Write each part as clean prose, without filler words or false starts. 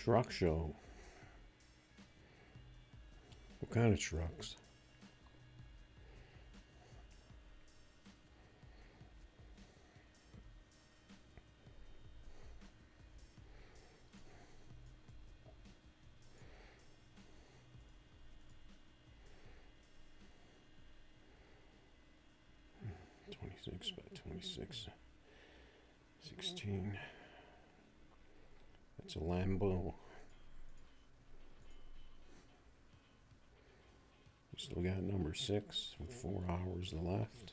Truck show. What kind of trucks? Six by 26, 16. That's a Lambo. We still got number 6 with 4 hours left.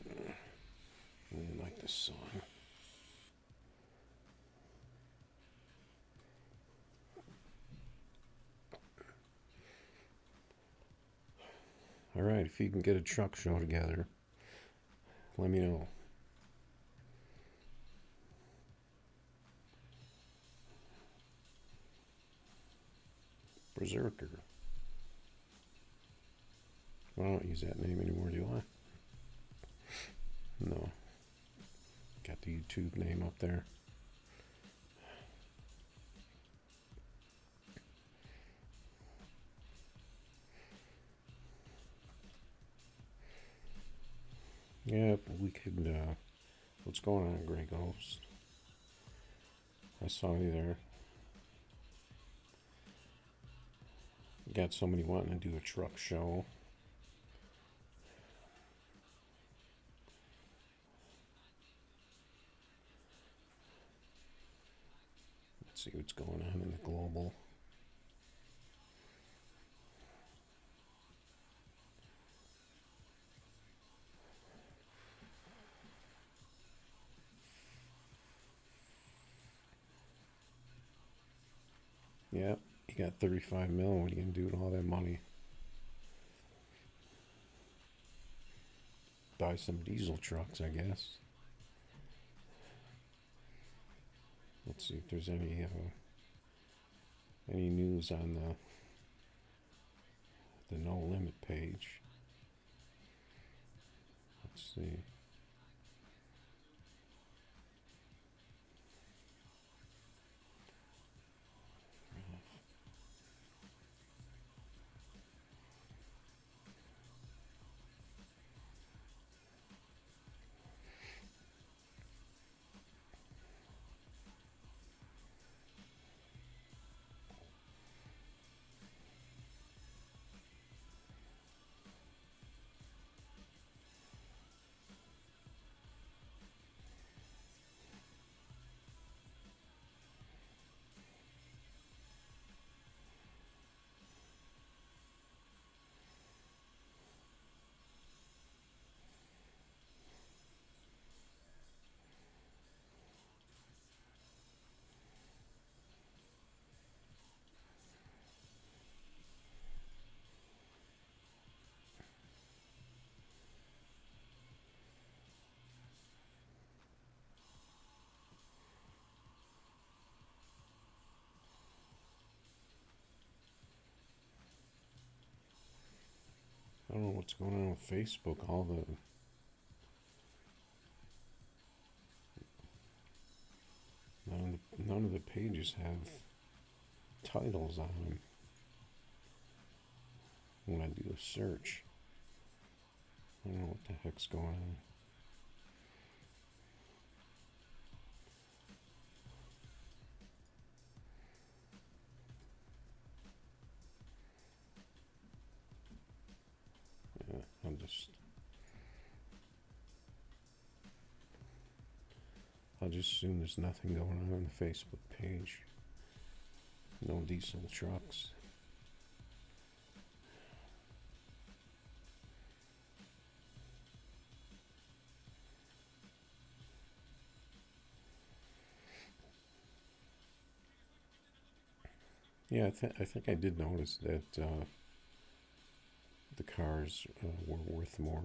I really like this song. All right, if you can get a truck show together, let me know. Berserker. Well, I don't use that name anymore, do I? No. Got the YouTube name up there. Yeah, we could, what's going on, Grey Ghost? I saw you there. Got somebody wanting to do a truck show. Let's see what's going on in the global. Yep, you got 35 mil. What are you going to do with all that money? Buy some diesel trucks, I guess. Let's see if there's any news on the no limit page. Let's see. I don't know what's going on with Facebook. None of the pages have titles on them when I do a search. I don't know what the heck's going on. Yeah, I'll just assume there's nothing going on the Facebook page. No diesel trucks. Yeah, I think I did notice that the cars were worth more.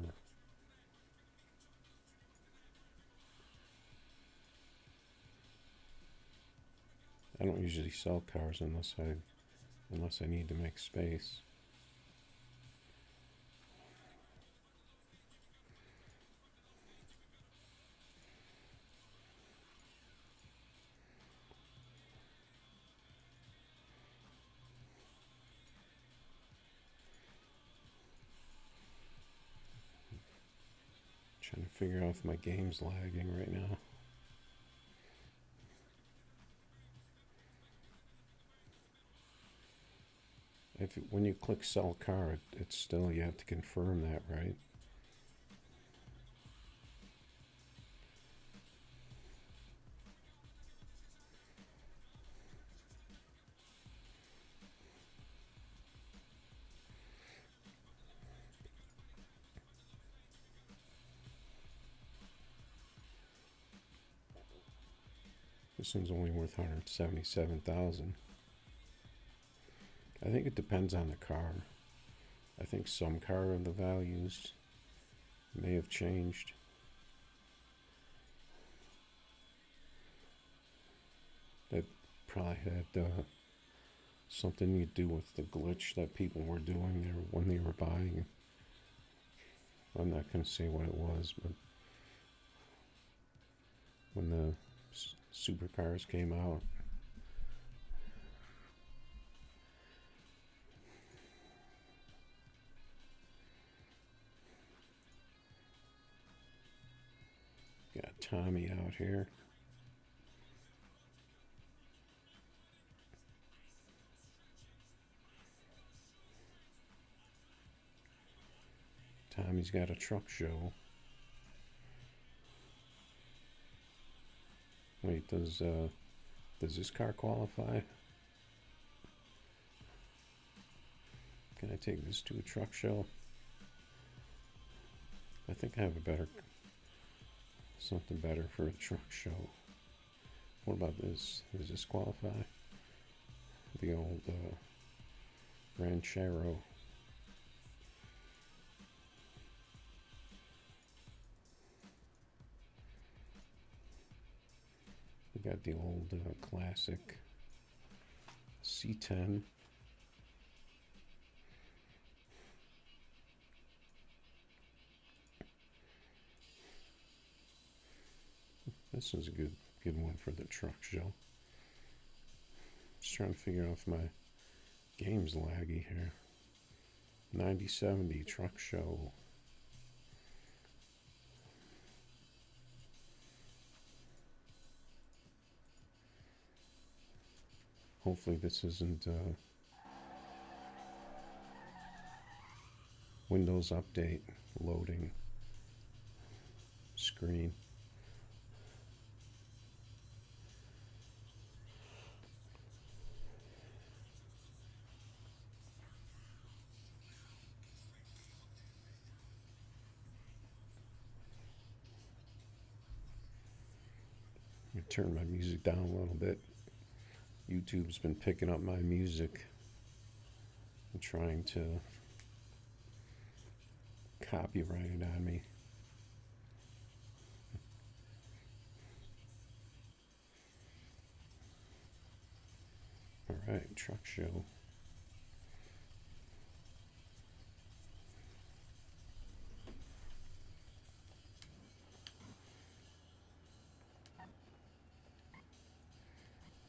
I don't usually sell cars unless I need to make space. figure out if my game's lagging right now. When you click sell car, it's still, you have to confirm that, right? This one's only worth 177,000. I think it depends on the car. I think some car of the values may have changed. That probably had something to do with the glitch that people were doing there when they were buying. I'm not going to say what it was, but when the supercars came out, got Tommy out here. Tommy's got a truck show. Wait, does this car qualify? Can I take this to a truck show? I think I have something better for a truck show. What about this? Does this qualify? The old Ranchero. We got the old classic C10. This is a good one for the truck show. Just trying to figure out if my game's laggy here. 9070 truck show. Hopefully this isn't Windows Update loading screen. I'm gonna turn my music down a little bit. YouTube's been picking up my music and trying to copyright it on me. All right, truck show.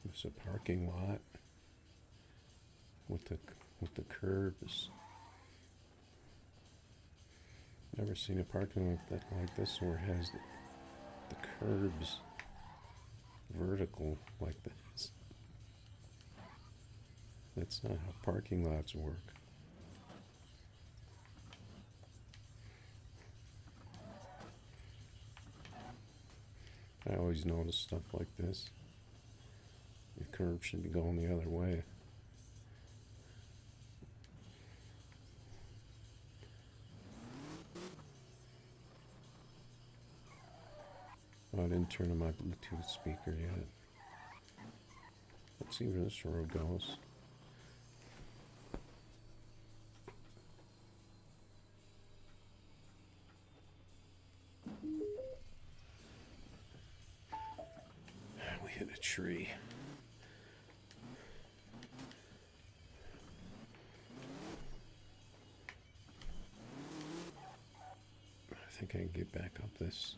It's a parking lot with the curbs. Never seen a parking lot like this where it has the curbs vertical like this. That's not how parking lots work. I always notice stuff like this. The curb should be going the other way. Oh, I didn't turn on my Bluetooth speaker yet. Let's see where this road goes. We hit a tree. I think I can get back up this.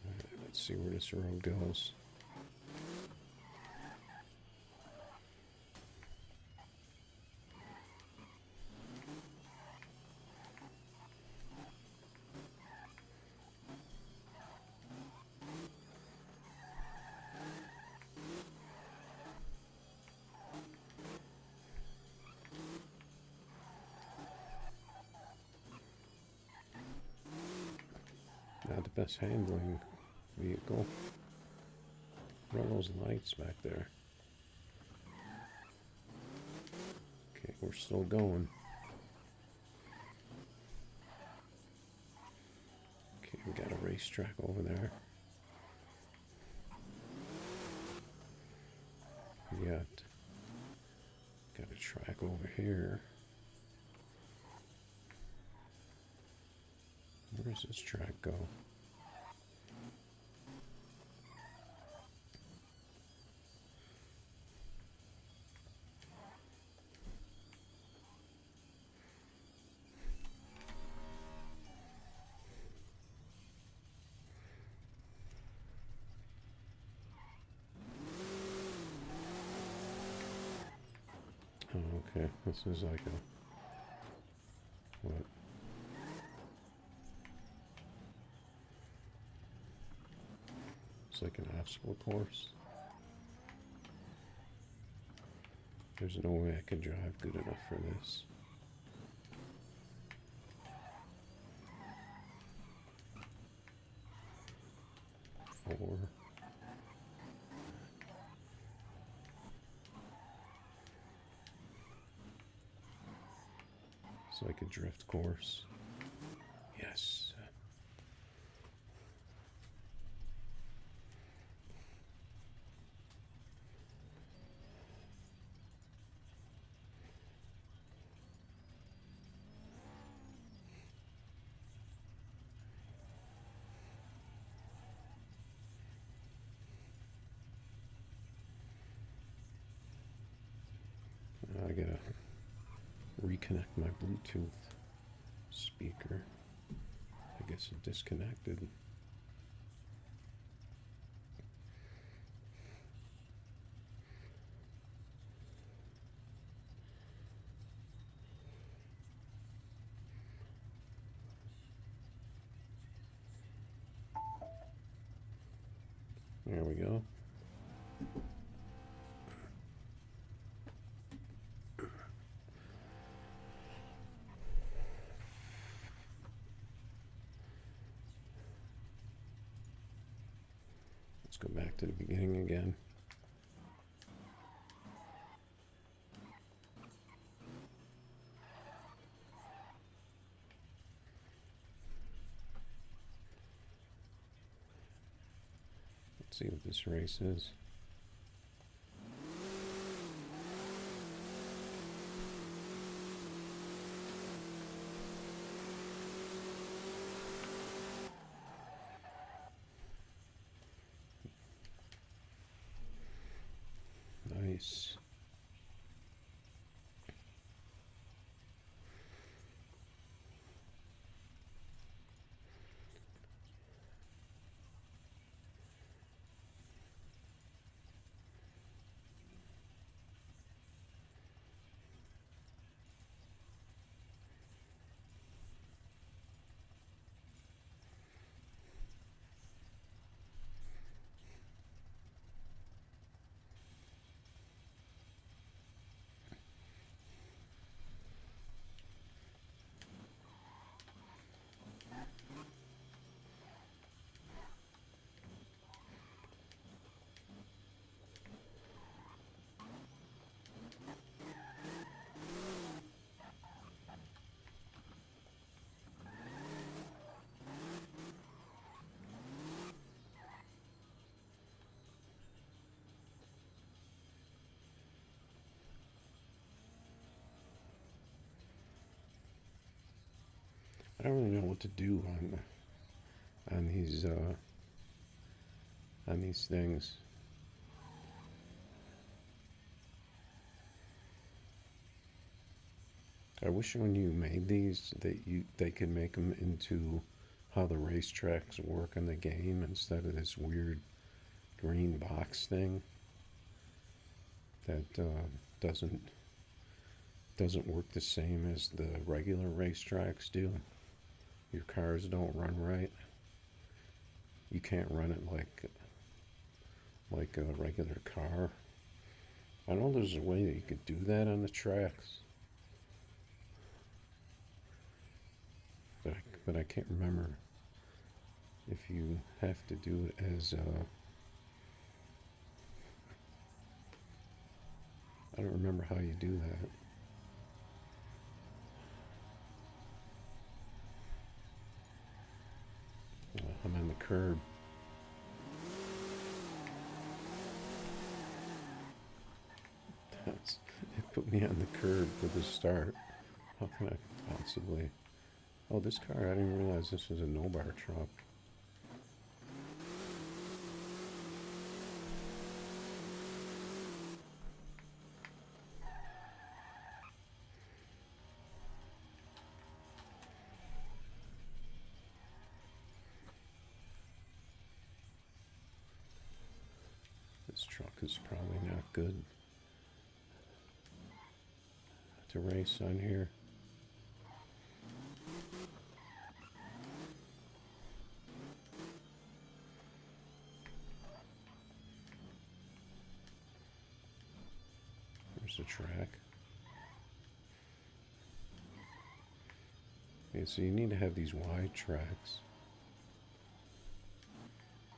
Alright, let's see where this road goes. best handling vehicle. What are those lights back there? Okay, we're still going. Okay, we got a racetrack over there. Got a track over here. Where does this track go? Oh, okay. This is like a... what? It's like an obstacle course. There's no way I can drive good enough for this. Four. It's like a drift course. Yes. I gotta reconnect my Bluetooth speaker. I guess it disconnected. There we go. Let's go back to the beginning again. Let's see what this race is. Nice. I don't really know what to do on these things. I wish when you made these that they could make them into how the racetracks work in the game instead of this weird green box thing that doesn't work the same as the regular racetracks do. Your cars don't run right. You can't run it like a regular car. I know there's a way that you could do that on the tracks, but I can't remember if you have to do it as I don't remember how you do that. I'm on the curb. It put me on the curb for the start. How can I possibly? Oh, this car, I didn't realize this was a no-bar truck. This truck is probably not good to race on here. There's the track. Okay, so you need to have these wide tracks.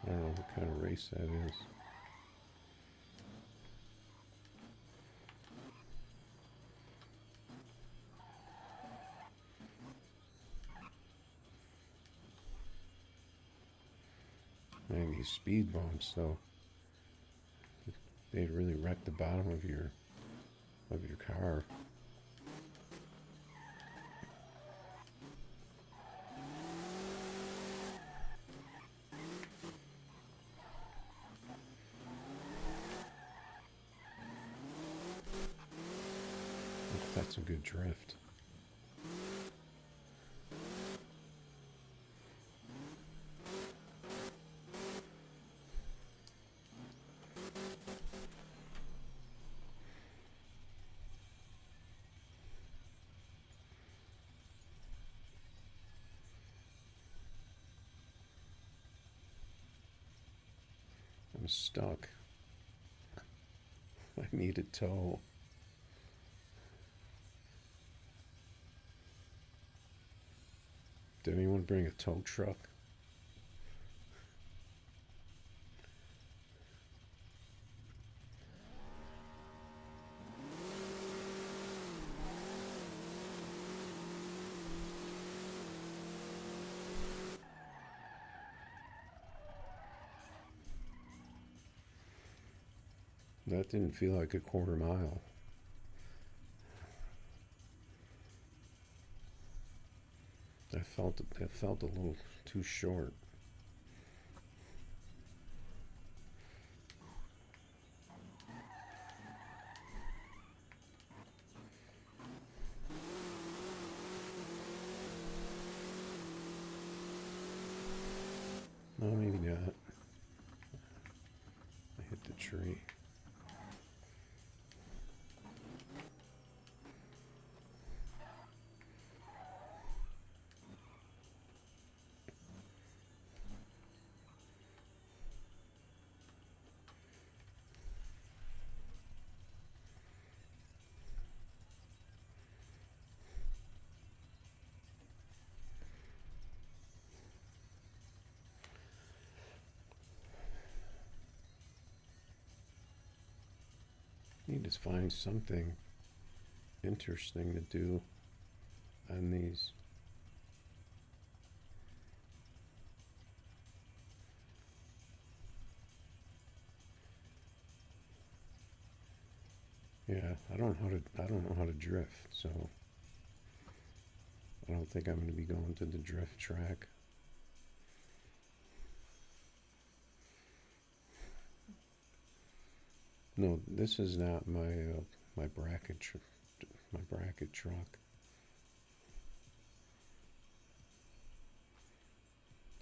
I don't know what kind of race that is. Man, these speed bumps though, they'd really wreck the bottom of your car. That's a good drift. I'm stuck. I need a tow. Did anyone bring a tow truck? That didn't feel like a quarter mile. That felt a little too short. No, maybe not. I hit the tree. Need to find something interesting to do on these. Yeah, I don't know how to drift, so I don't think I'm going to be going to the drift track. No, this is not my bracket truck.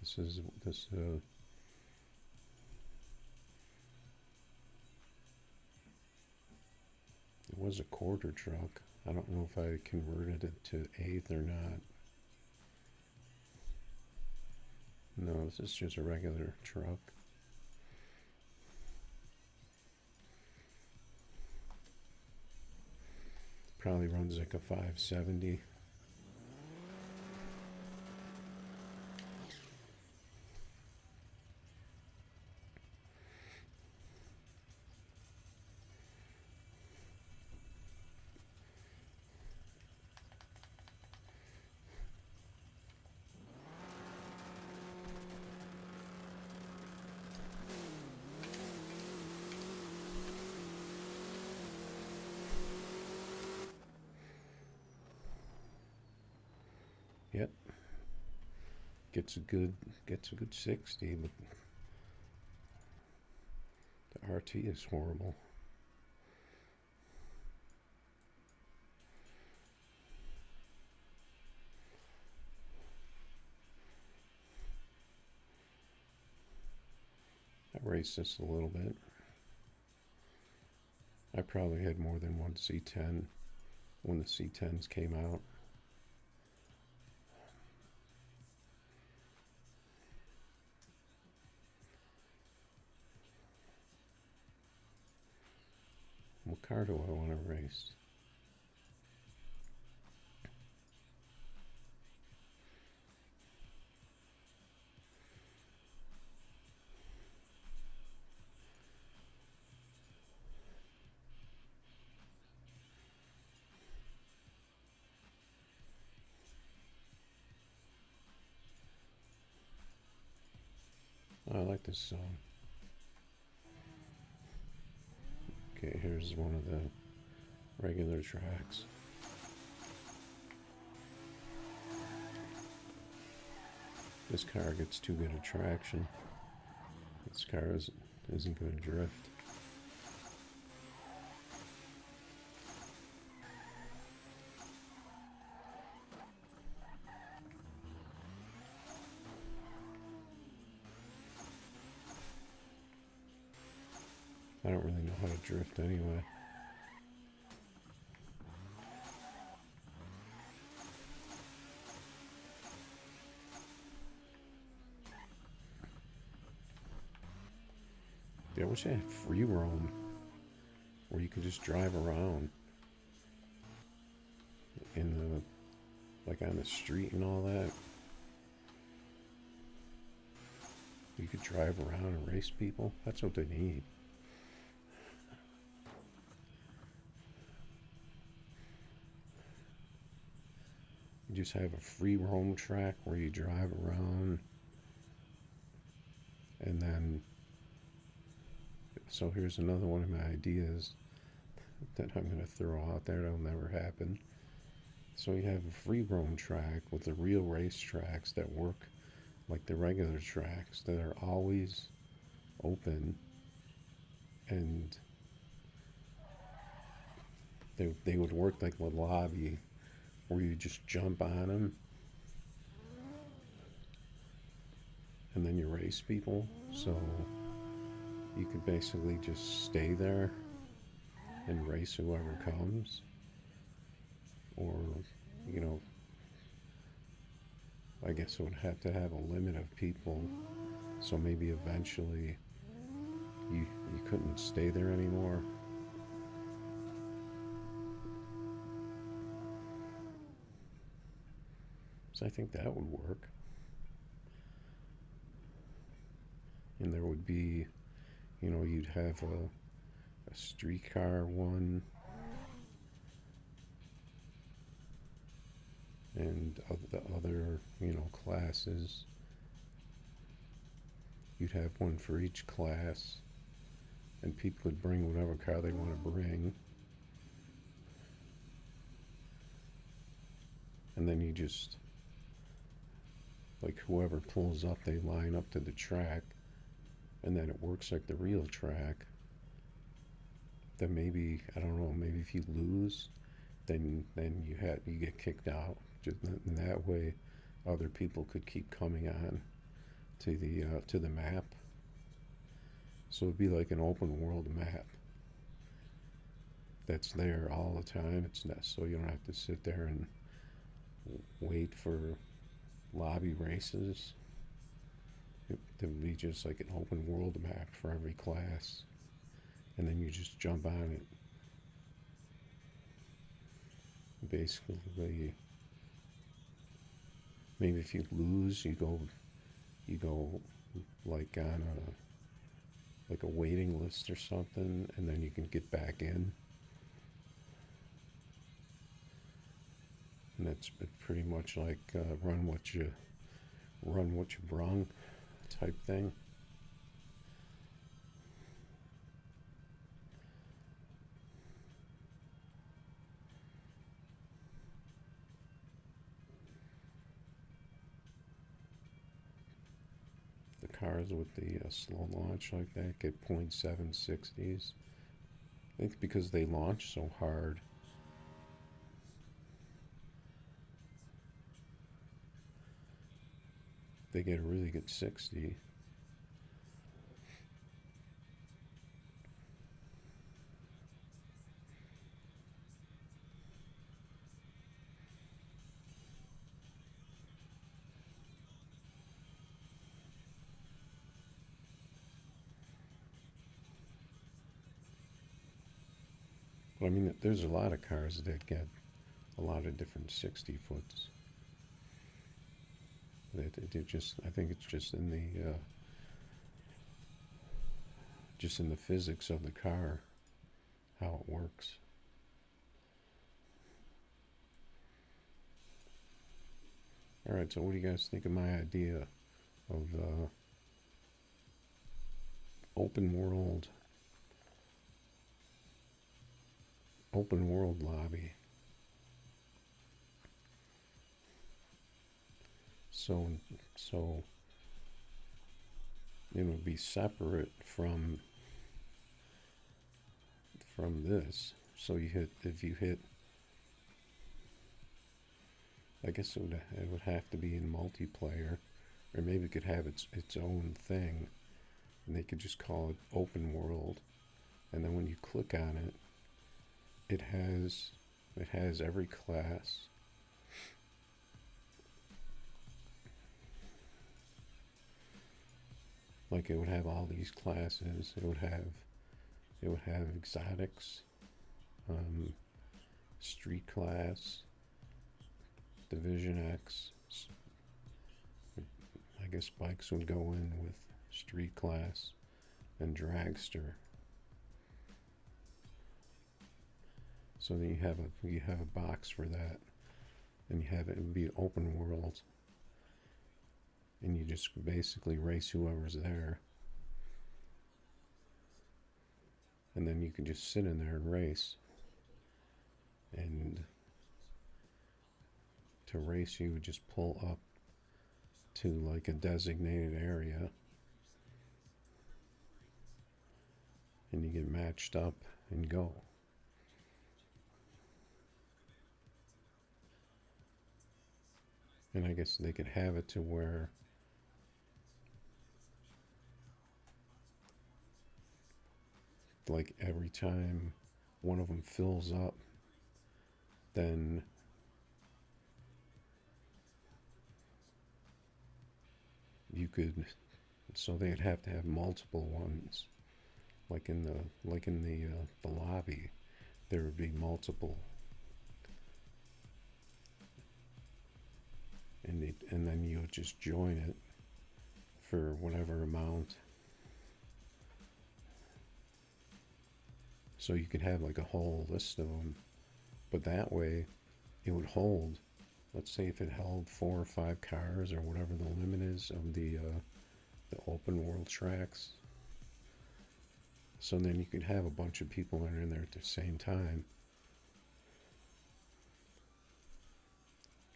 This. It was a quarter truck. I don't know if I converted it to eighth or not. No, this is just a regular truck. Probably runs like a 570. Yep, gets a good 60, but the RT is horrible. I raced this a little bit. I probably had more than one C10 when the C10s came out. What car do I want to race? Oh, I like this song. Okay, here's one of the regular tracks. This car gets too good a traction. This car isn't going to drift. I don't really know how to drift anyway. Yeah, I wish I had free roam where you could just drive around in the, like on the street and all that. You could drive around and race people. That's what they need. You just have a free roam track where you drive around, and then, so here's another one of my ideas that I'm going to throw out there that'll never happen. So you have a free roam track with the real race tracks that work like the regular tracks that are always open, and they would work like the lobby where you just jump on them and then you race people. So you could basically just stay there and race whoever comes, or, you know, I guess it would have to have a limit of people, so maybe eventually you couldn't stay there anymore. So I think that would work. And there would be, you know, you'd have a streetcar one, and of the other, you know, classes. You'd have one for each class, and people could bring whatever car they want to bring. And then you just, like, whoever pulls up, they line up to the track, and then it works like the real track. Then maybe, I don't know, maybe if you lose, then you get kicked out. Just in that way, other people could keep coming on to the map. So it'd be like an open world map that's there all the time. It's not, so you don't have to sit there and wait for lobby races. It would be just like an open world map for every class, and then you just jump on it. Basically, maybe if you lose, you go like on a waiting list or something, and then you can get back in. And that's pretty much like run what you brung type thing. cars with the slow launch like that get 0.760s. I think because they launch so hard. They get a really good 60. But I mean, there's a lot of cars that get a lot of different 60 foots. They just, I think it's just in the physics of the car, how it works. All right, so what do you guys think of my idea of open world lobby? So it would be separate from this. So if you hit, I guess it would have to be in multiplayer, or maybe it could have its own thing, and they could just call it open world. And then when you click on it, it has every class. Like it would have all these classes. It would have exotics, street class, Division X. I guess bikes would go in with street class, and dragster. So then you have a box for that, and it would be open world, and you just basically race whoever's there, and then you can just sit in there and race. And to race, you would just pull up to like a designated area, and you get matched up and go. And I guess they could have it to where like every time one of them fills up, then you could, so they'd have to have multiple ones, like in the lobby there would be multiple, and then you would just join it for whatever amount. So you could have like a whole list of them, but that way it would hold, let's say if it held 4 or 5 cars or whatever the limit is of the open world tracks. So then you could have a bunch of people that are in there at the same time,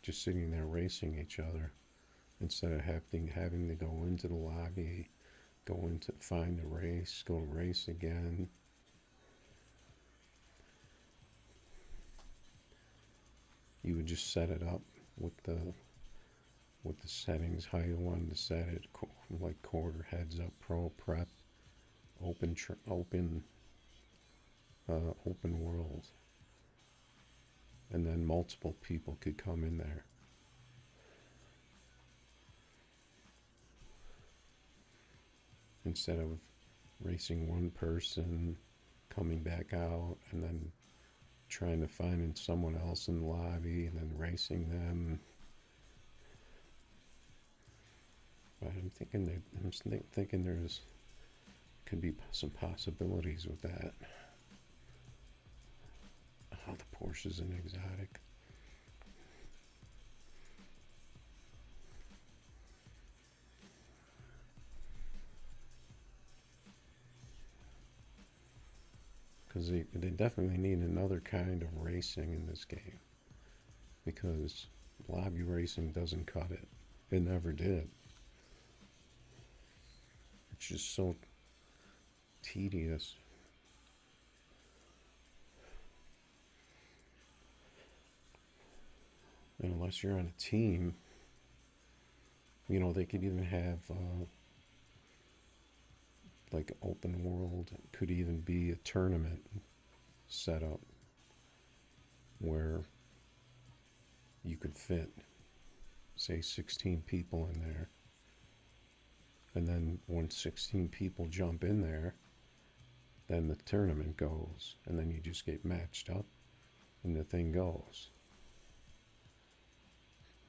just sitting there racing each other, instead of having to go into the lobby, go into find the race, go race again. You would just set it up with the settings, how you wanted to set it, like quarter, heads up, pro, prep, open world, and then multiple people could come in there. Instead of racing one person, coming back out, and then trying to find someone else in the lobby, and then racing them. But I'm thinking there's could be some possibilities with that. Oh, the Porsche's an exotic. Because they definitely need another kind of racing in this game, because lobby racing doesn't cut it. It never did. It's just so tedious. And unless you're on a team, you know, they could even have like open world. It could even be a tournament set up where you could fit, say, 16 people in there. And then when 16 people jump in there, then the tournament goes. And then you just get matched up and the thing goes.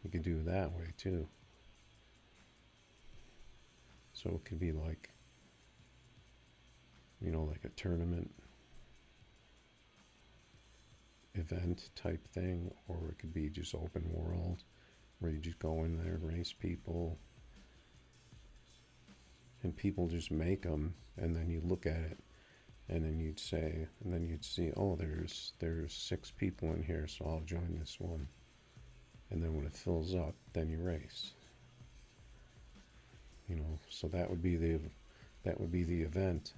You could do it that way too. So it could be like, you know, like a tournament event type thing, or it could be just open world where you just go in there, race people, and people just make them, and then you look at it, and then you'd say, and then you'd see, oh, there's 6 people in here, so I'll join this one. And then when it fills up, then you race. You know, so that would be the event.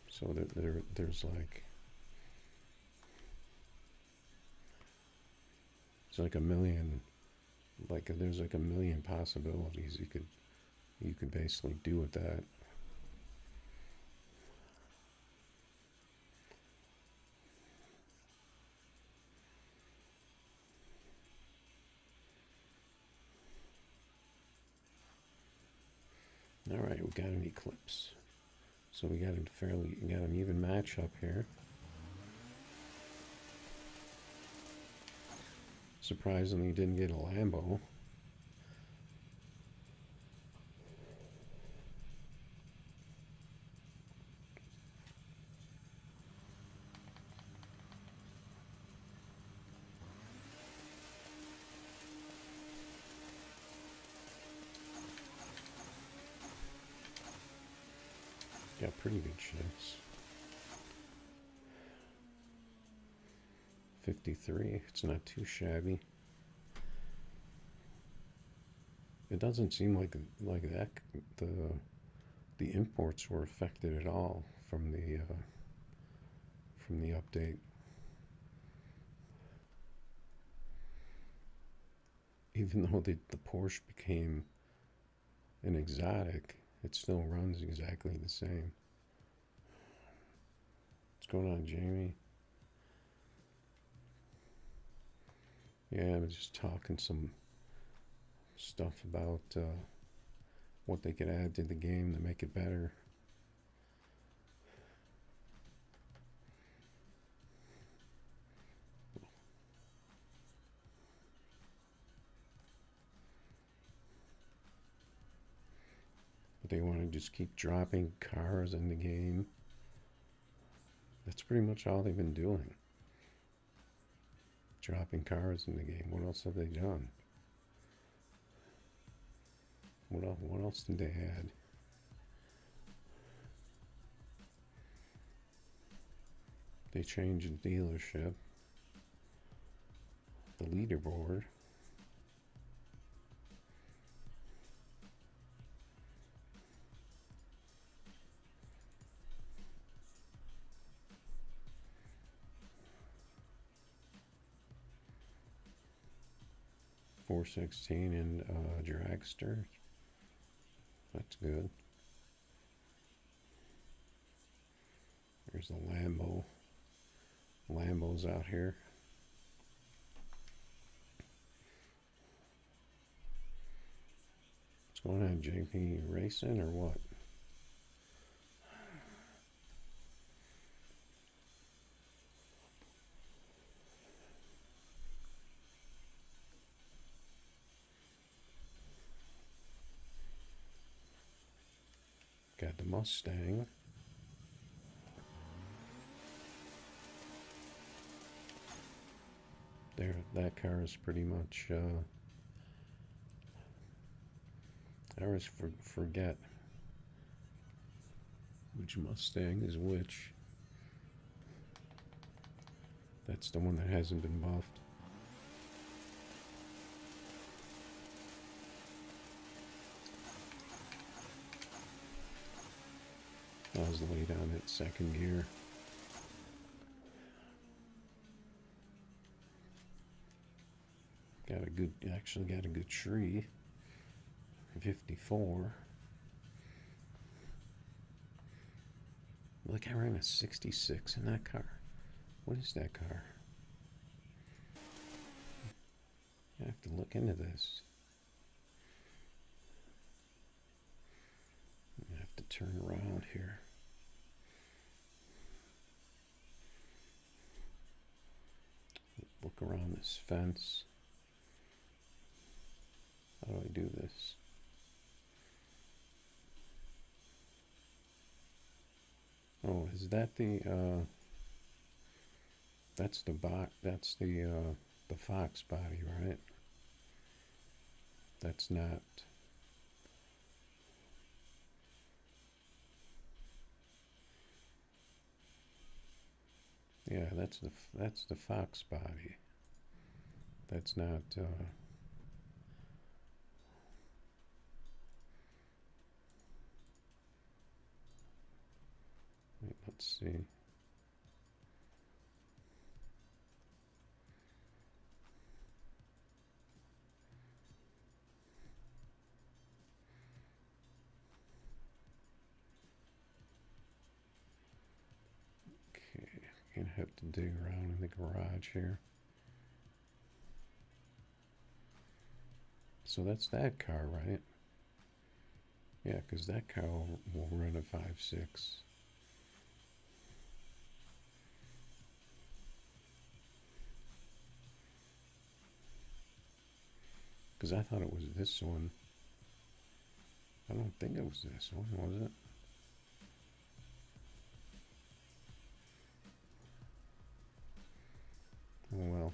So there's like, it's like a million, like there's like a million possibilities you could basically do with that. All right, we got an eclipse. So we got an even matchup here. Surprisingly, didn't get a Lambo. Got pretty good shifts. 53. It's not too shabby. It doesn't seem like that the imports were affected at all from the update. Even though the Porsche became an exotic, it still runs exactly the same. What's going on, Jamie? Yeah, I'm just talking some stuff about what they could add to the game to make it better. But they want to just keep dropping cars in the game. That's pretty much all they've been doing. Dropping cars in the game. What else have they done? What else did they add? They changed the dealership. The leaderboard. .416 and dragster. That's good. There's a Lambo. Lambos out here. What's going on, JP? Racing or what? Got the Mustang. There, that car is pretty much, I always forget which Mustang is which. That's the one that hasn't been buffed. I was late on it, second gear. Actually got a good tree. 54. Look, I ran a 66 in that car. What is that car? I have to look into this. I have to turn around here. Look around this fence. How do I do this? Oh, is that the that's the the fox body, right? That's not. Yeah, that's the fox body. That's not. Let's see. Okay, gonna have to dig around in the garage here. So that's that car, right? Yeah, because that car will run a 5.6. Because I thought it was this one. I don't think it was this one, was it? Oh well.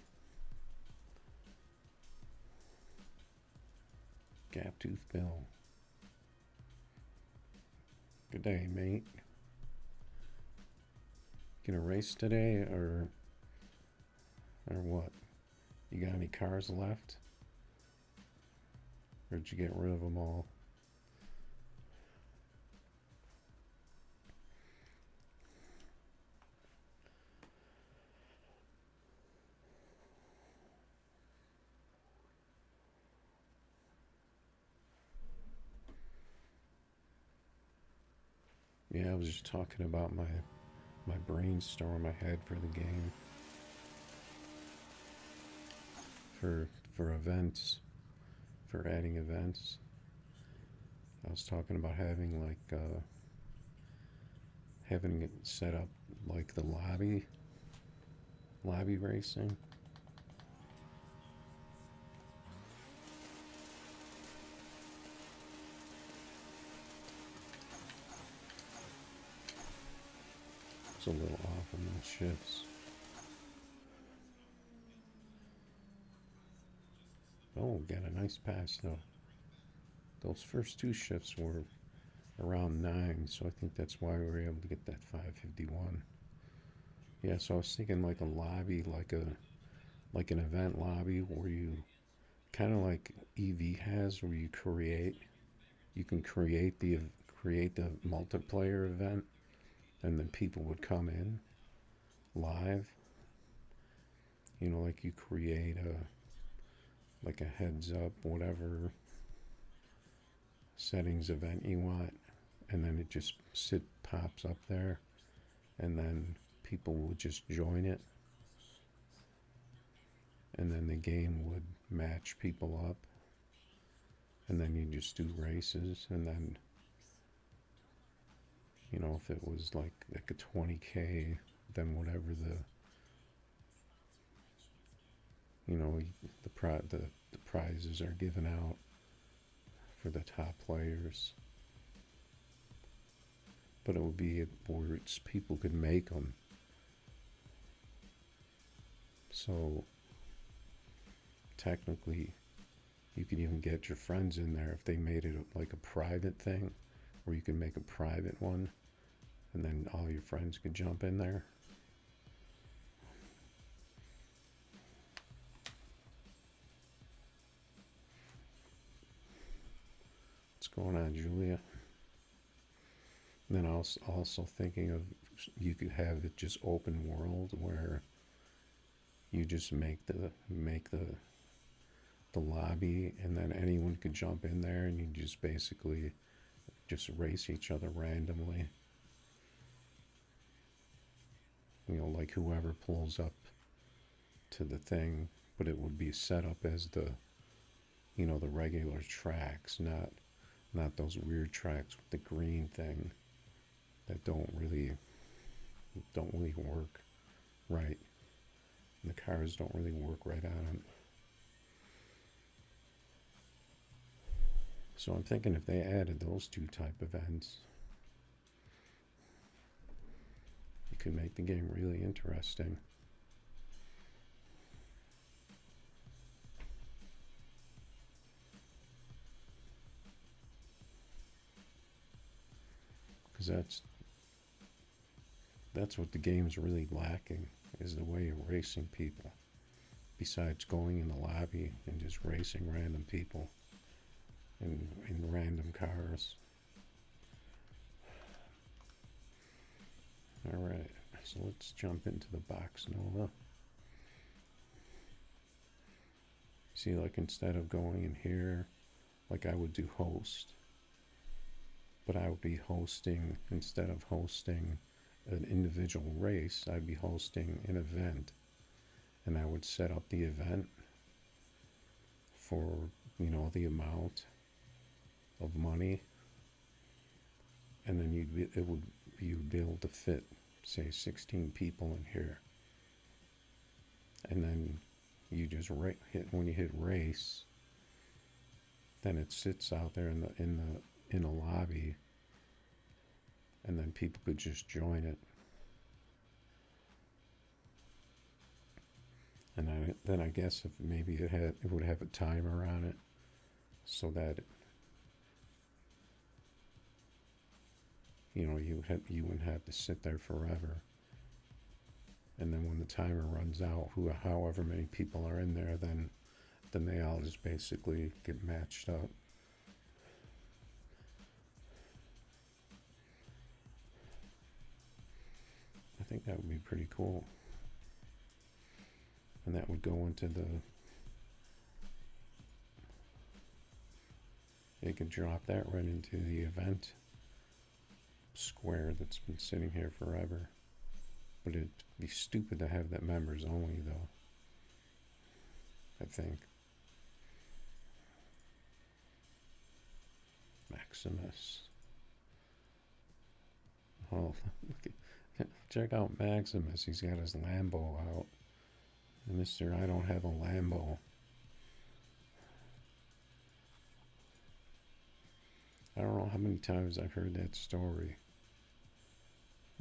Gaptooth Bill. Good day, mate. Gonna race today or what? You got any cars left? Or did you get rid of them all? Yeah, I was just talking about my brainstorm I had for the game. For events, for adding events. I was talking about having having it set up like the lobby racing. It's a little off in those shifts. Oh, got a nice pass though. Those first two shifts were around 9, so I think that's why we were able to get that 551. Yeah, so I was thinking like a lobby, like an event lobby where you kind of like EV has, where you can create the multiplayer event, and then people would come in live. You know, like you create a heads up, whatever settings event you want, and then it just pops up there, and then people would just join it, and then the game would match people up, and then you just do races, and then, you know, if it was like a 20K, then whatever you know, the prizes are given out for the top players. But it would be where people could make them. So technically, you could even get your friends in there if they made it like a private thing, where you can make a private one, and then all your friends could jump in there. What's going on, Julia? then I was also thinking of you could have it just open world where you just make the lobby, and then anyone could jump in there, and you just basically just race each other randomly. You know, like whoever pulls up to the thing, but it would be set up as the, you know, the regular tracks, not those weird tracks with the green thing that don't really work right. And the cars don't really work right on them. So I'm thinking if they added those two type events, it could make the game really interesting. Because that's what the game's really lacking, is the way of racing people. Besides going in the lobby and just racing random people in random cars. Alright, so let's jump into the Box Nova. See, like instead of going in here, like I would do host, but I would be hosting, instead of hosting an individual race, I'd be hosting an event. And I would set up the event for, you know, the amount of money, and then you'd be able to fit, say, 16 people in here, and then you just when you hit race, then it sits out there in the lobby, and then people could just join it. And then I guess if maybe it would have a timer on it, so that you know you wouldn't have to sit there forever. And then when the timer runs out, however many people are in there, then they all just basically get matched up. I think that would be pretty cool. And that would go into they could drop that right into the event square that's been sitting here forever. But it'd be stupid to have that members only, though, I think. Maximus. Oh, check out Maximus. He's got his Lambo out. Mr. I don't have a Lambo. I don't know how many times I've heard that story.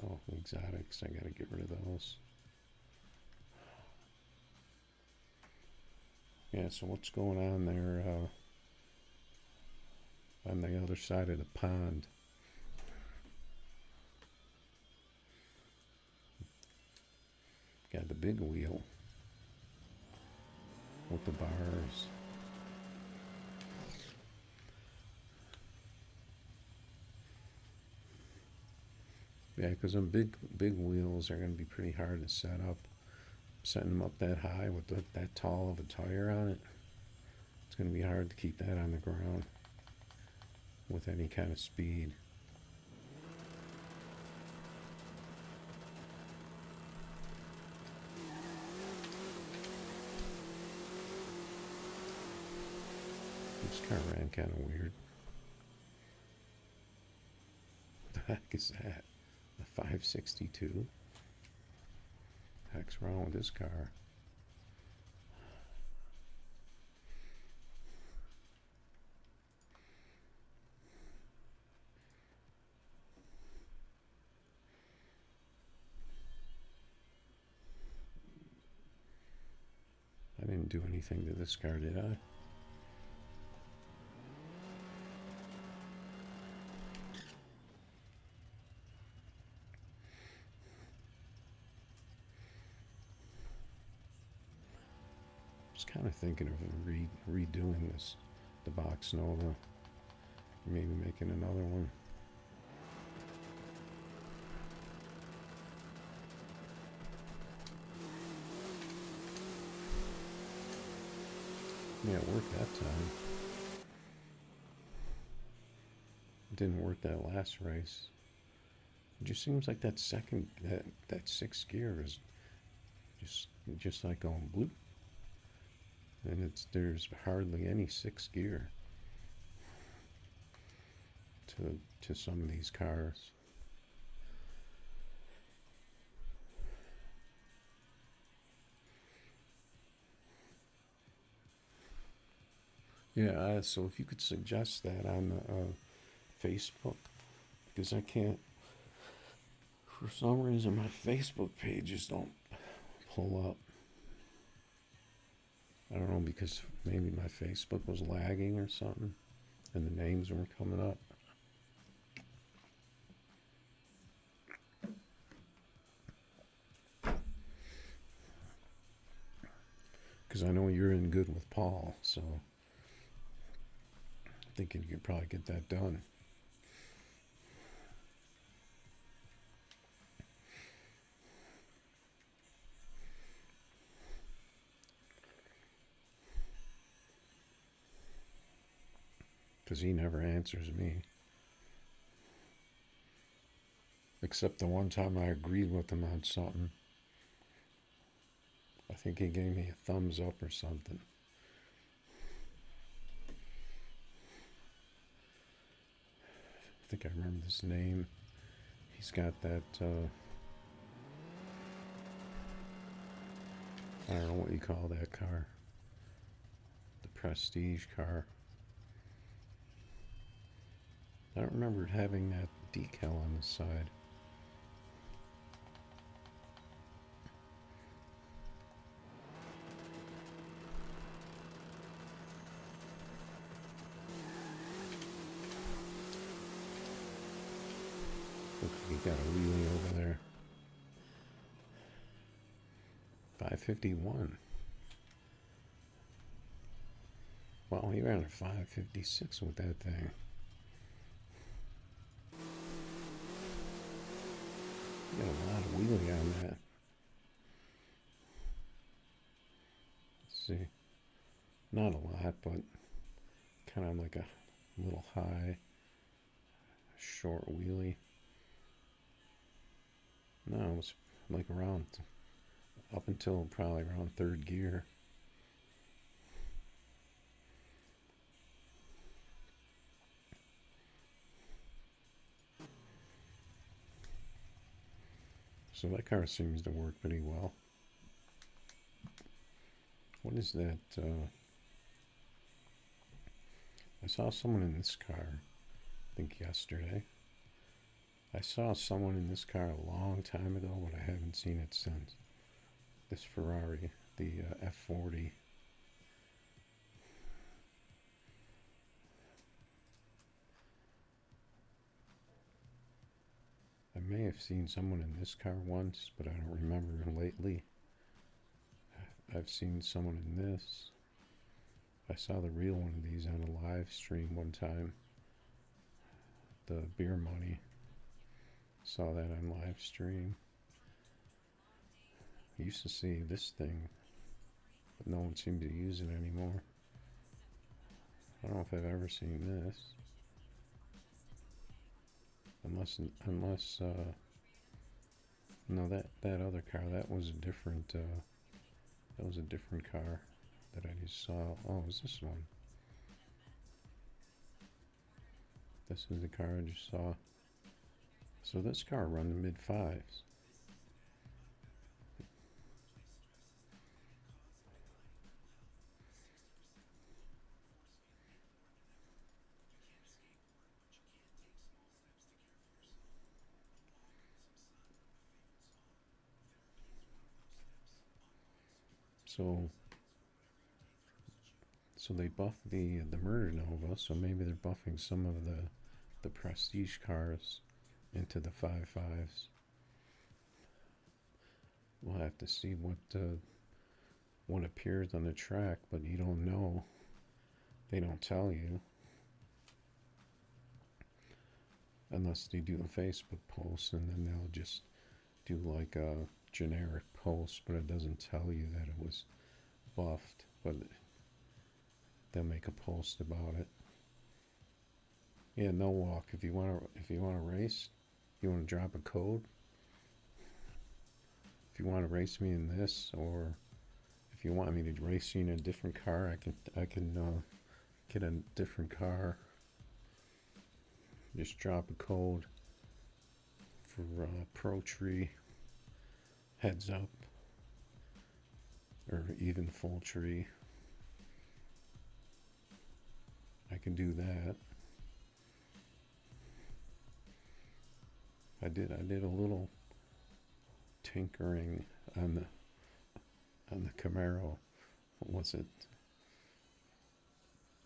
Oh, exotics. I gotta get rid of those. Yeah, so what's going on there on the other side of the pond? Got the big wheel with the bars. Yeah, because them big wheels are going to be pretty hard to set up. Setting them up that high with that tall of a tire on it, it's going to be hard to keep that on the ground with any kind of speed. This car ran kind of weird. What the heck is that? A 562? Heck's wrong with this car? I didn't do anything to this car, did I? Kind of thinking of redoing the Box Nova, maybe making another one. Yeah, it worked that time. It didn't work that last race. It just seems like that that sixth gear is just like going bloop, and there's hardly any sixth gear to some of these cars. Yeah, so if you could suggest that on Facebook, because I can't, for some reason, my Facebook pages don't pull up. I don't know, because maybe my Facebook was lagging or something, and the names weren't coming up. Because I know you're in good with Paul, so I'm thinking you could probably get that done. Because he never answers me. Except the one time I agreed with him on something. I think he gave me a thumbs up or something. I think I remember this name. He's got that, I don't know what you call that car. The Prestige car. I don't remember having that decal on the side. Looks like he got a wheelie over there. 551. Wow, he ran a 556 with that thing. He got a lot of wheelie on that. Let's see. Not a lot, but kind of like a little high, short wheelie. No, it was like around, up until probably around third gear. So that car seems to work pretty well. What is that? I saw someone in this car, I think yesterday. I saw someone in this car a long time ago, but I haven't seen it since. This Ferrari, the F40. I may have seen someone in this car once, but I don't remember lately. I've seen someone in this. I saw the real one of these on a live stream one time. The beer money. Saw that on live stream. I used to see this thing, but no one seemed to use it anymore. I don't know if I've ever seen this. Unless no, that other car, that was a different car that I just saw. Oh, it was this one. This is the car I just saw. So this car run the mid fives. So they buffed the Murder Nova, so maybe they're buffing some of the prestige cars into the 5.5s. We'll have to see what appears on the track, but you don't know. They don't tell you unless they do a Facebook post, and then they'll just do like a generic post, but it doesn't tell you that it was buffed. But they'll make a post about it. Yeah, no walk. If you wanna race, you wanna drop a code. If you want to race me in this, or if you want me to race you in a different car, I can get a different car. Just drop a code for Pro Tree, Heads Up, or even Full Tree. I can do that. I did a little tinkering on the Camaro. What was it?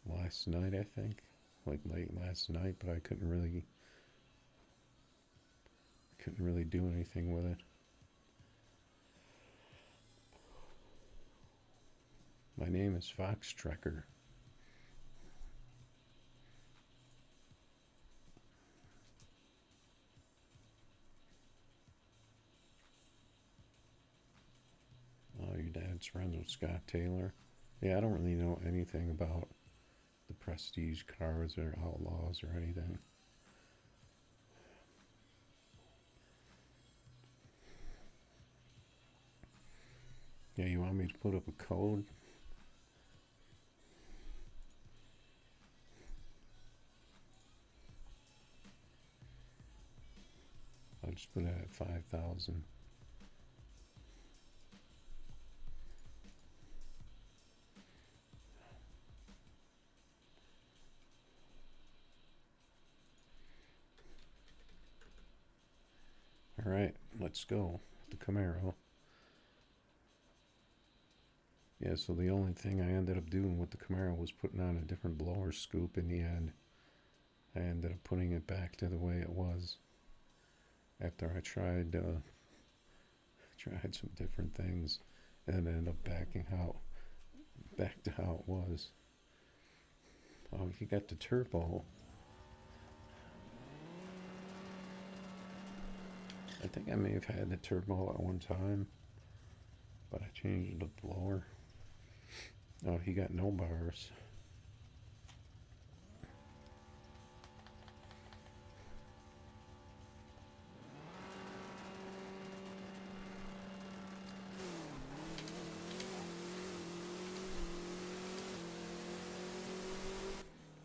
Last night, I think, like late last night, but I couldn't really do anything with it. My name is Foxtrekker. Oh, your dad's friends with Scott Taylor. Yeah, I don't really know anything about the prestige cars or outlaws or anything. Yeah, you want me to put up a code? I'll just put it at 5,000. All right, let's go. The Camaro. Yeah, so the only thing I ended up doing with the Camaro was putting on a different blower scoop in the end. I ended up putting it back to the way it was after I tried some different things, and ended up back to how it was. Oh, you got the turbo. I think I may have had the turbo at one time, but I changed the blower. Oh, he got no bars.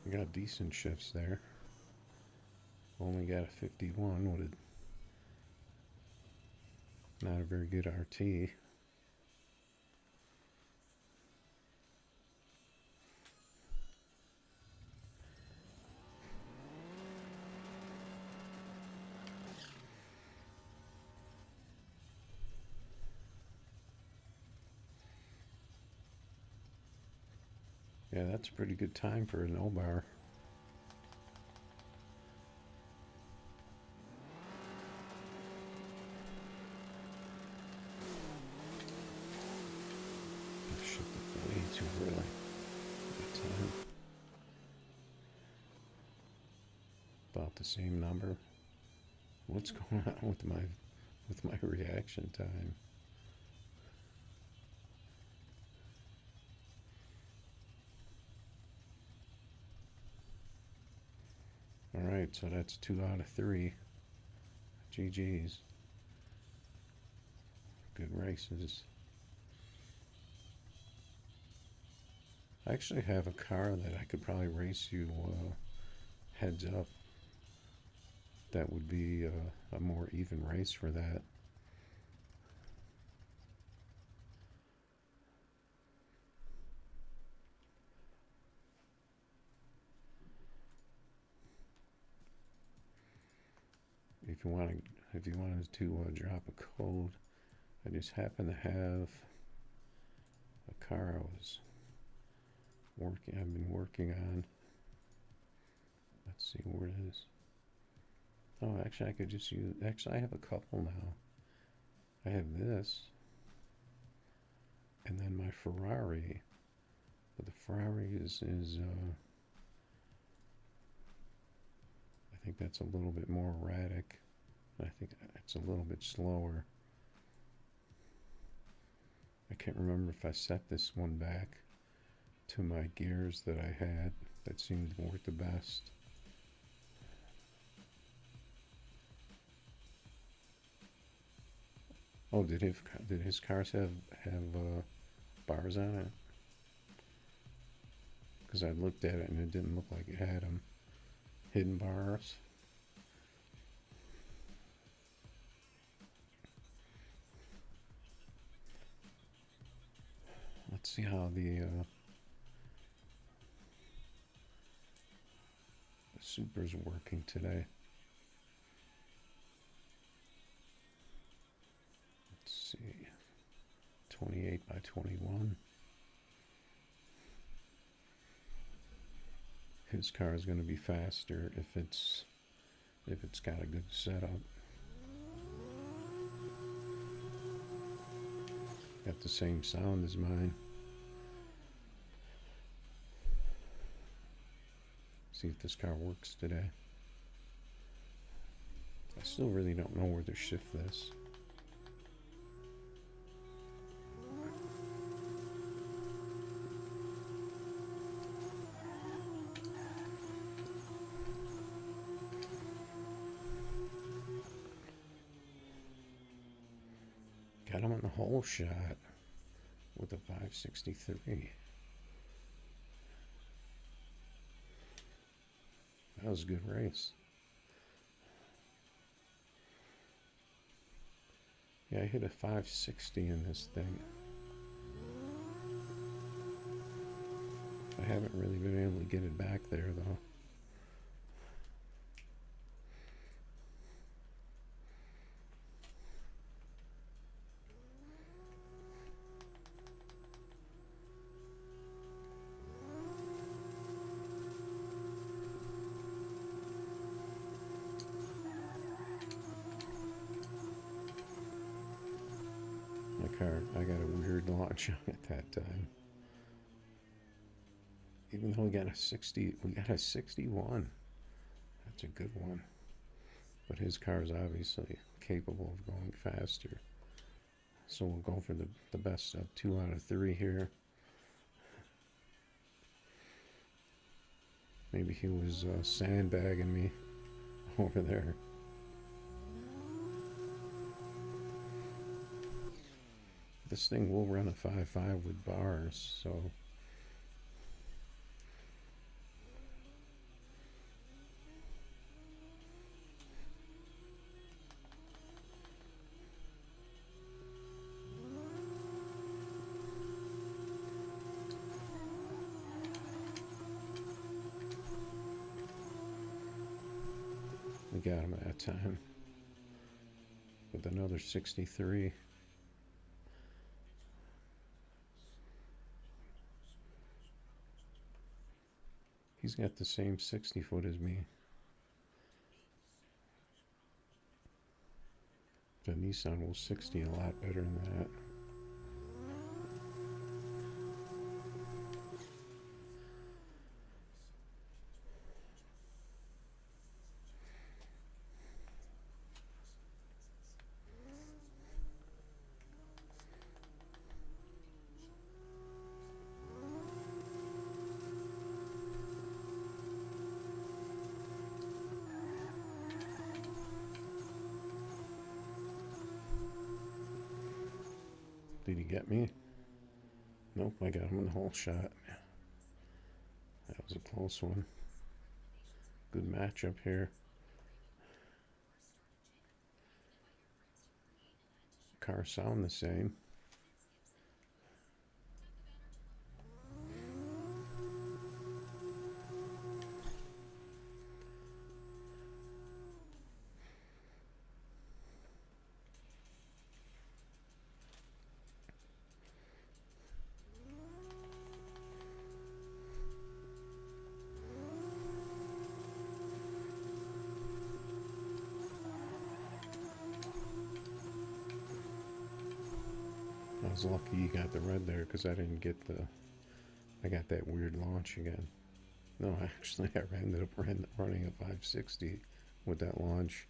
We got decent shifts there. Only got a 51 with not a very good RT. Yeah, that's a pretty good time for a no bar. I shifted way too early. That time. About the same number. What's going on with my reaction time? Alright, so that's 2 out of 3. GG's. Good races. I actually have a car that I could probably race you Heads Up. That would be a more even race for that. If you wanted to drop a code, I just happen to have a car I've been working on. Let's see where it is. Oh, actually, I could just use. Actually, I have a couple now. I have this, and then my Ferrari. But the Ferrari is I think that's a little bit more erratic. I think it's a little bit slower. I can't remember if I set this one back to my gears that I had that seemed to work the best. Oh, did his cars have bars on it? Because I looked at it and it didn't look like it had them. Hidden bars. Let's see how the Super's working today. Let's see. 28 by 21. His car is going to be faster if it's got a good setup. Got the same sound as mine. See if this car works today. I still really don't know where to shift this. Got him on the whole shot with a 563. That was a good race. Yeah, I hit a 560 in this thing. I haven't really been able to get it back there though. I got a weird launch on at that time. Even though we got a 61. That's a good one. But his car is obviously capable of going faster. So we'll go for the best of 2 out of 3 here. Maybe he was sandbagging me over there. This thing will run a 5.5 with bars, so we got him at that time with another 63. He's got the same 60 foot as me. The Nissan will 60 a lot better than that. Did he get me? Nope, I got him in the whole shot. That was a close one. Good matchup here. Cars sound the same. I was lucky you got the red there because I didn't get I got that weird launch again. No, actually I ended up running a 560 with that launch.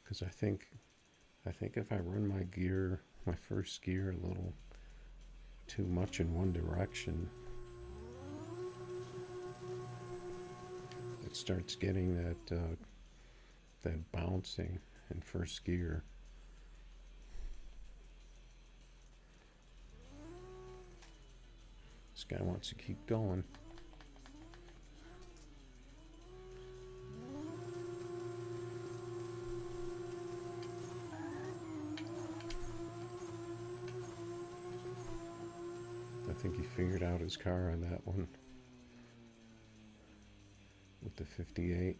Because I think if I run my gear my first gear a little too much in one direction. It starts getting that bouncing in first gear. This guy wants to keep going. I think he figured out his car on that one with the 58.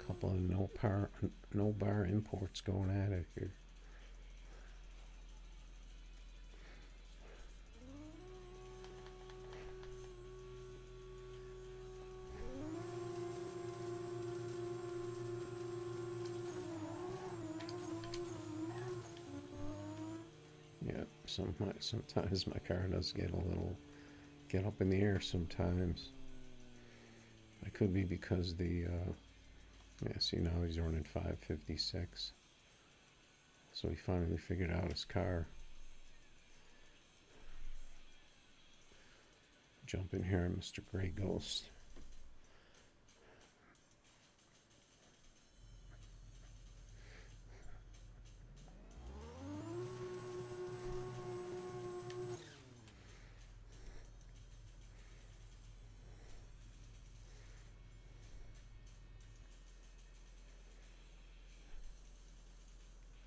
Couple of no bar imports going at it here. Yeah, sometimes my car does get up in the air sometimes. It could be because the yeah, see, now he's running 556. So he finally figured out his car. Jump in here, Mr. Grey Ghost.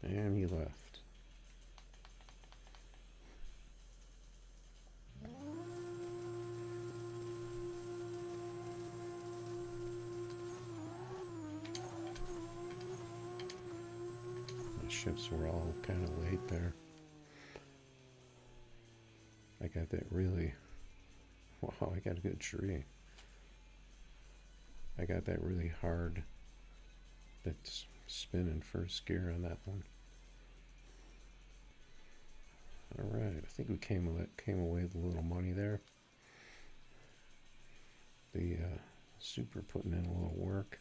And he left. The shifts were all kind of late there. I got that really, wow, I got a good tree. I got that really hard, that's spinning first gear on that one. Alright, I think we came away with a little money there. The super putting in a little work.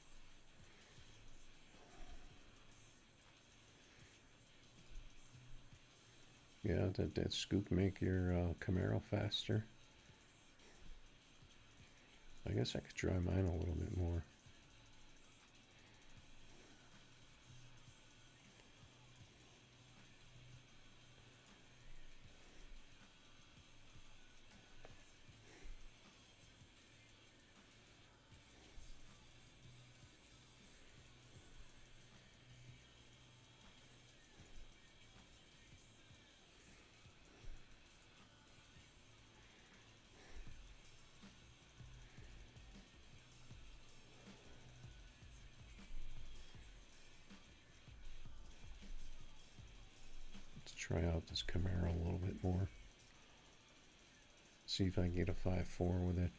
Yeah, that scoop make your Camaro faster. I guess I could try mine a little bit more. Try out this Camaro a little bit more. See if I can get a 5.4 with it.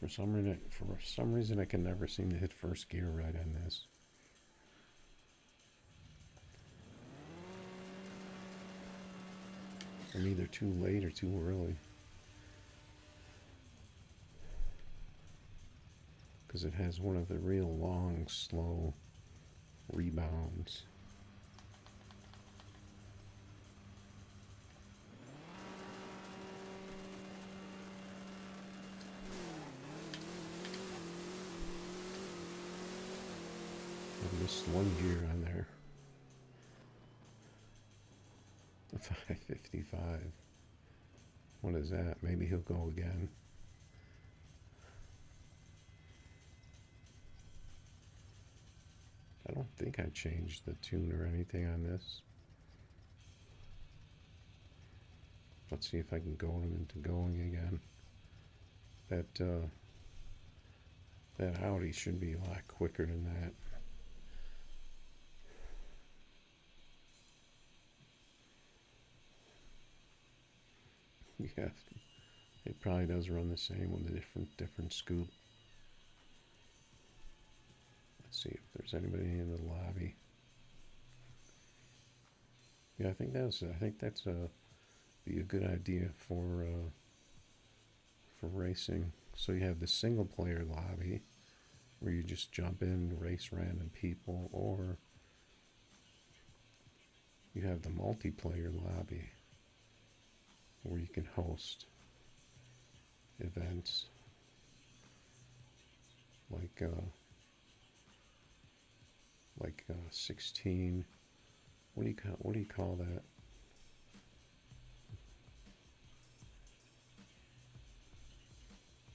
For some reason I can never seem to hit first gear right on this. I'm either too late or too early. Because it has one of the real long, slow rebounds. I missed one gear on there. 555. What is that? Maybe he'll go again. I don't think I changed the tune or anything on this. Let's see if I can goad him into going again. That Audi should be a lot quicker than that. Yeah, it probably does run the same with a different scoop. Let's see if there's anybody in the lobby. Yeah, I think that's be a good idea for racing. So you have the single player lobby where you just jump in, race random people, or you have the multiplayer lobby where you can host events like 16. What do you call that?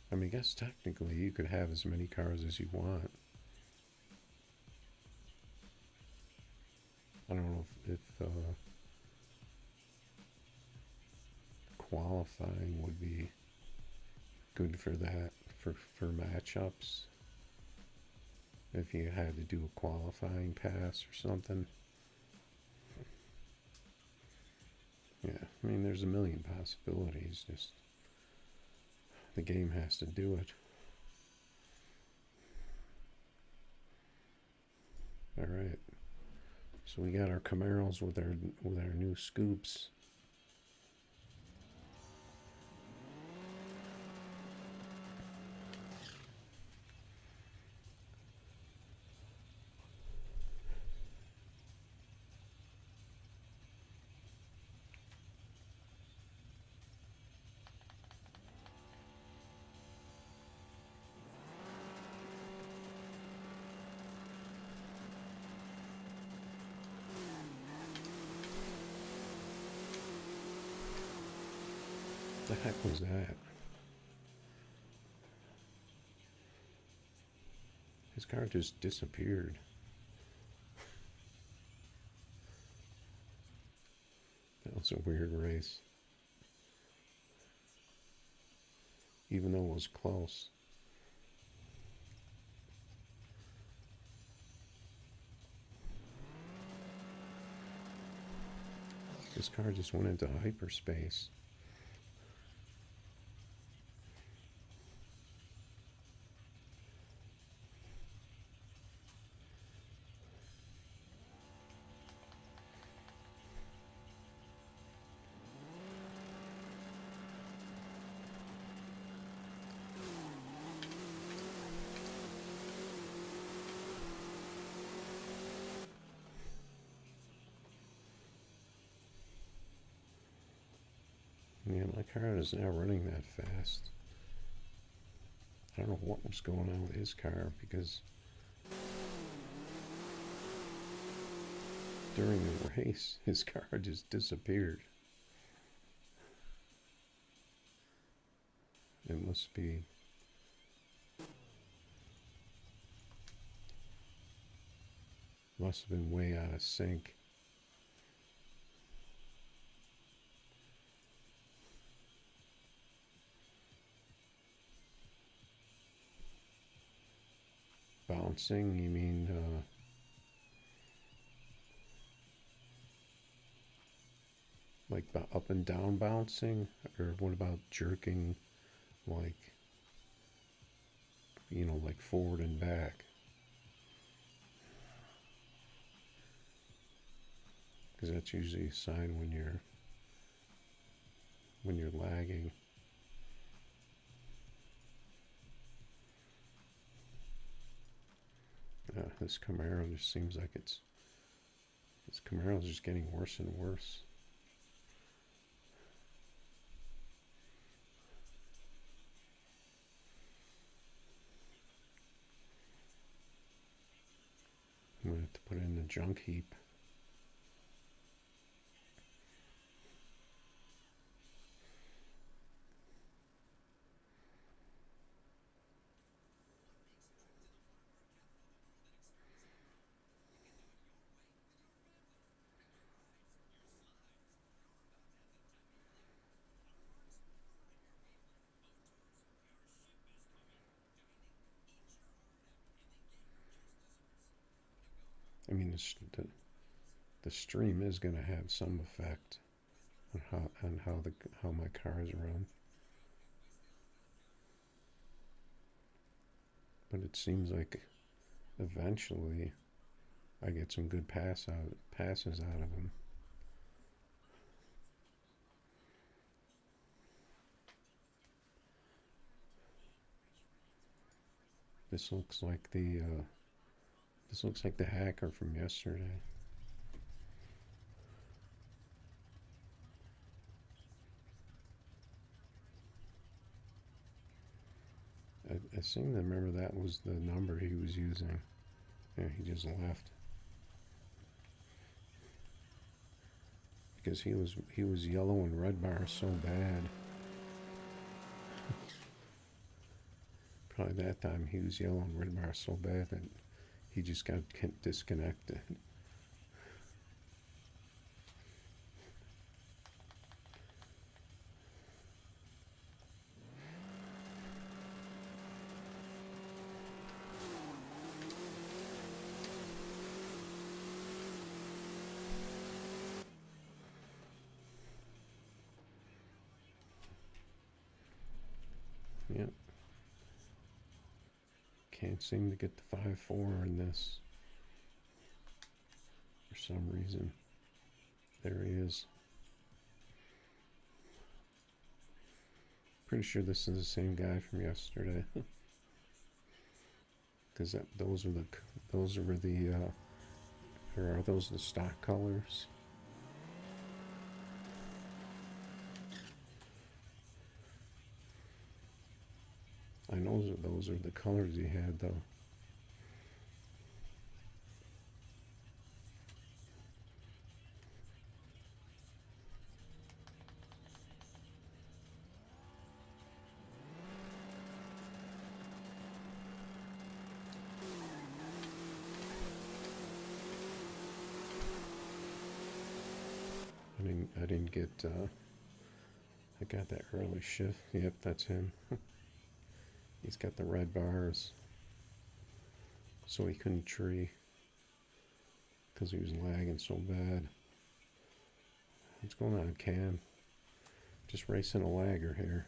I mean, I guess technically you could have as many cars as you want. I don't know if qualifying would be good for that for matchups. If you had to do a qualifying pass or something. Yeah, I mean, there's a million possibilities. Just the game has to do it. All right. So we got our Camaros with our new scoops. The heck was that? His car just disappeared. That was a weird race. Even though it was close. This car just went into hyperspace. Yeah, my car is now running that fast. I don't know what was going on with his car because during the race, his car just disappeared. It must have been way out of sync. Bouncing, you mean like up and down bouncing? Or what about jerking, like, like forward and back? Because that's usually a sign when you're lagging. This Camaro just seems like this Camaro's just getting worse and worse. I'm gonna have to put it in the junk heap. I mean, the stream is going to have some effect. how my cars run. But it seems like eventually I get some good passes out of them. This looks like the hacker from yesterday. I seem to remember that was the number he was using. Yeah, he just left. Because he was yellow and red bar so bad. Probably that time he was yellow and red bar so bad that he just got disconnected. Yep. Can't seem to get the 5.4 in this for some reason. There he is. Pretty sure this is the same guy from yesterday. Because those are the or are those the stock colors? I know those are the colors he had though. I didn't get. I got that early shift. Yep, that's him. He's got the red bars, so he couldn't tree because he was lagging so bad. What's going on, Cam? Just racing a lagger here.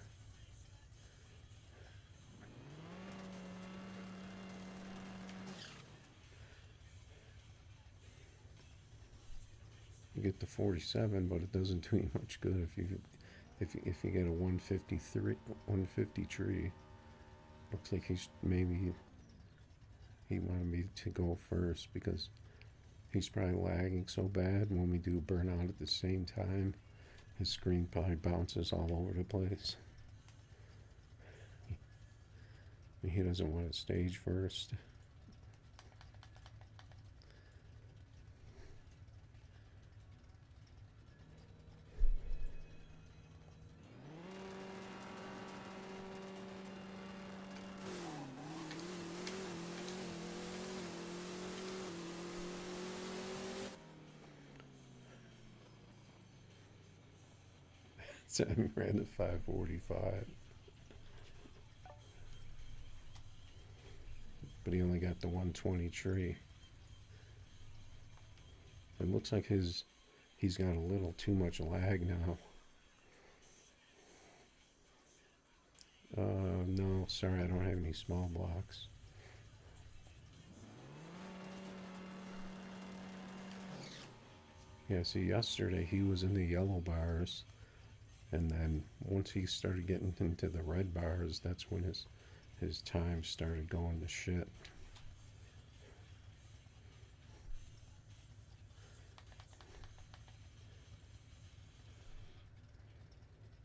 You get the 47, but it doesn't do you much good if you get a 150 tree. Looks like he wanted me to go first because he's probably lagging so bad. When we do burnout at the same time, his screen probably bounces all over the place. He doesn't want to stage first. So I ran the 545. But he only got the 120 tree. It looks like he's got a little too much lag now. No, sorry, I don't have any small blocks. Yeah, see, yesterday he was in the yellow bars, and then once he started getting into the red bars, that's when his time started going to shit.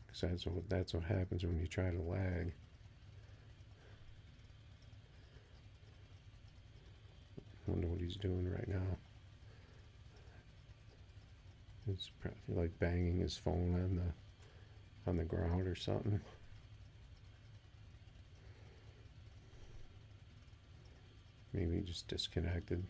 Because that's what happens when you try to lag. Wonder what he's doing right now. He's probably like banging his phone on the ground or something. Maybe he just disconnected.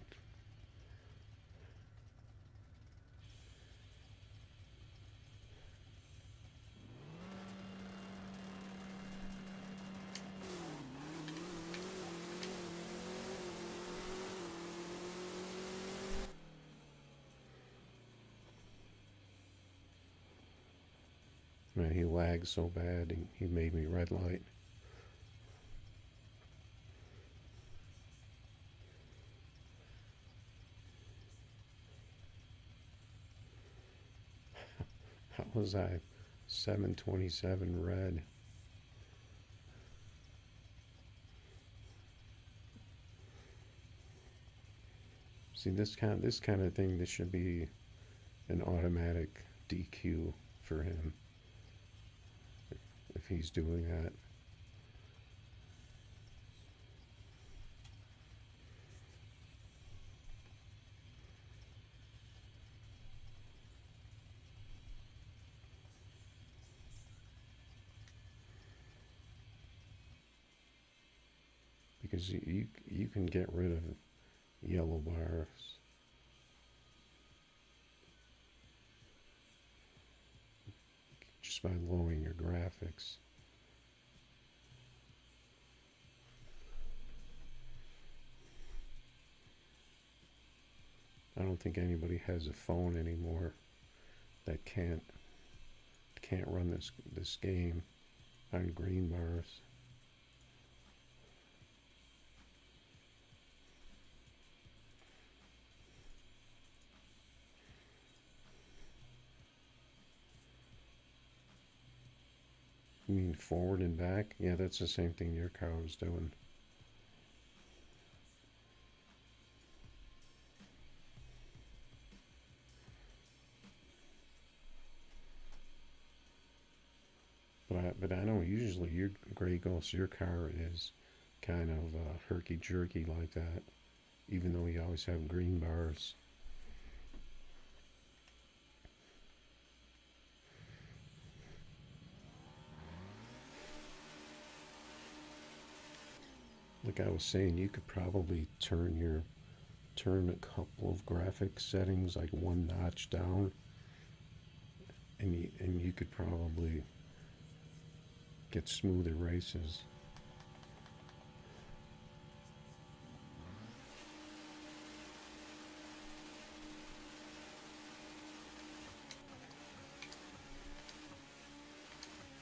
Man, he lagged so bad, he made me red light. How was I 727 red? See, this kind of thing, this should be an automatic DQ for him if he's doing that. Because you can get rid of yellow bars just by lowering your graphics. I don't think anybody has a phone anymore that can't run this game on green bars. You mean forward and back? Yeah, that's the same thing your car was doing. But I know usually your Grey Ghost, your car is kind of herky jerky like that, even though you always have green bars. Like I was saying, you could probably turn a couple of graphic settings like one notch down, and you could probably get smoother races.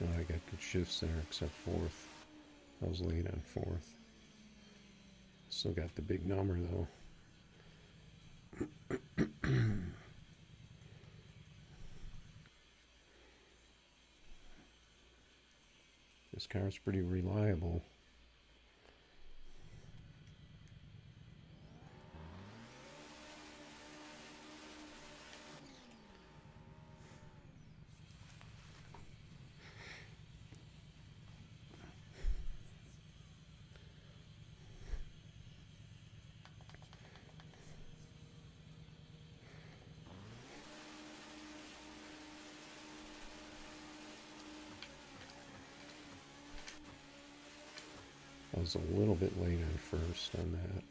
No, I got good shifts there, except fourth. I was late on fourth. Still got the big number though. This car's pretty reliable. I was a little bit late on first on that.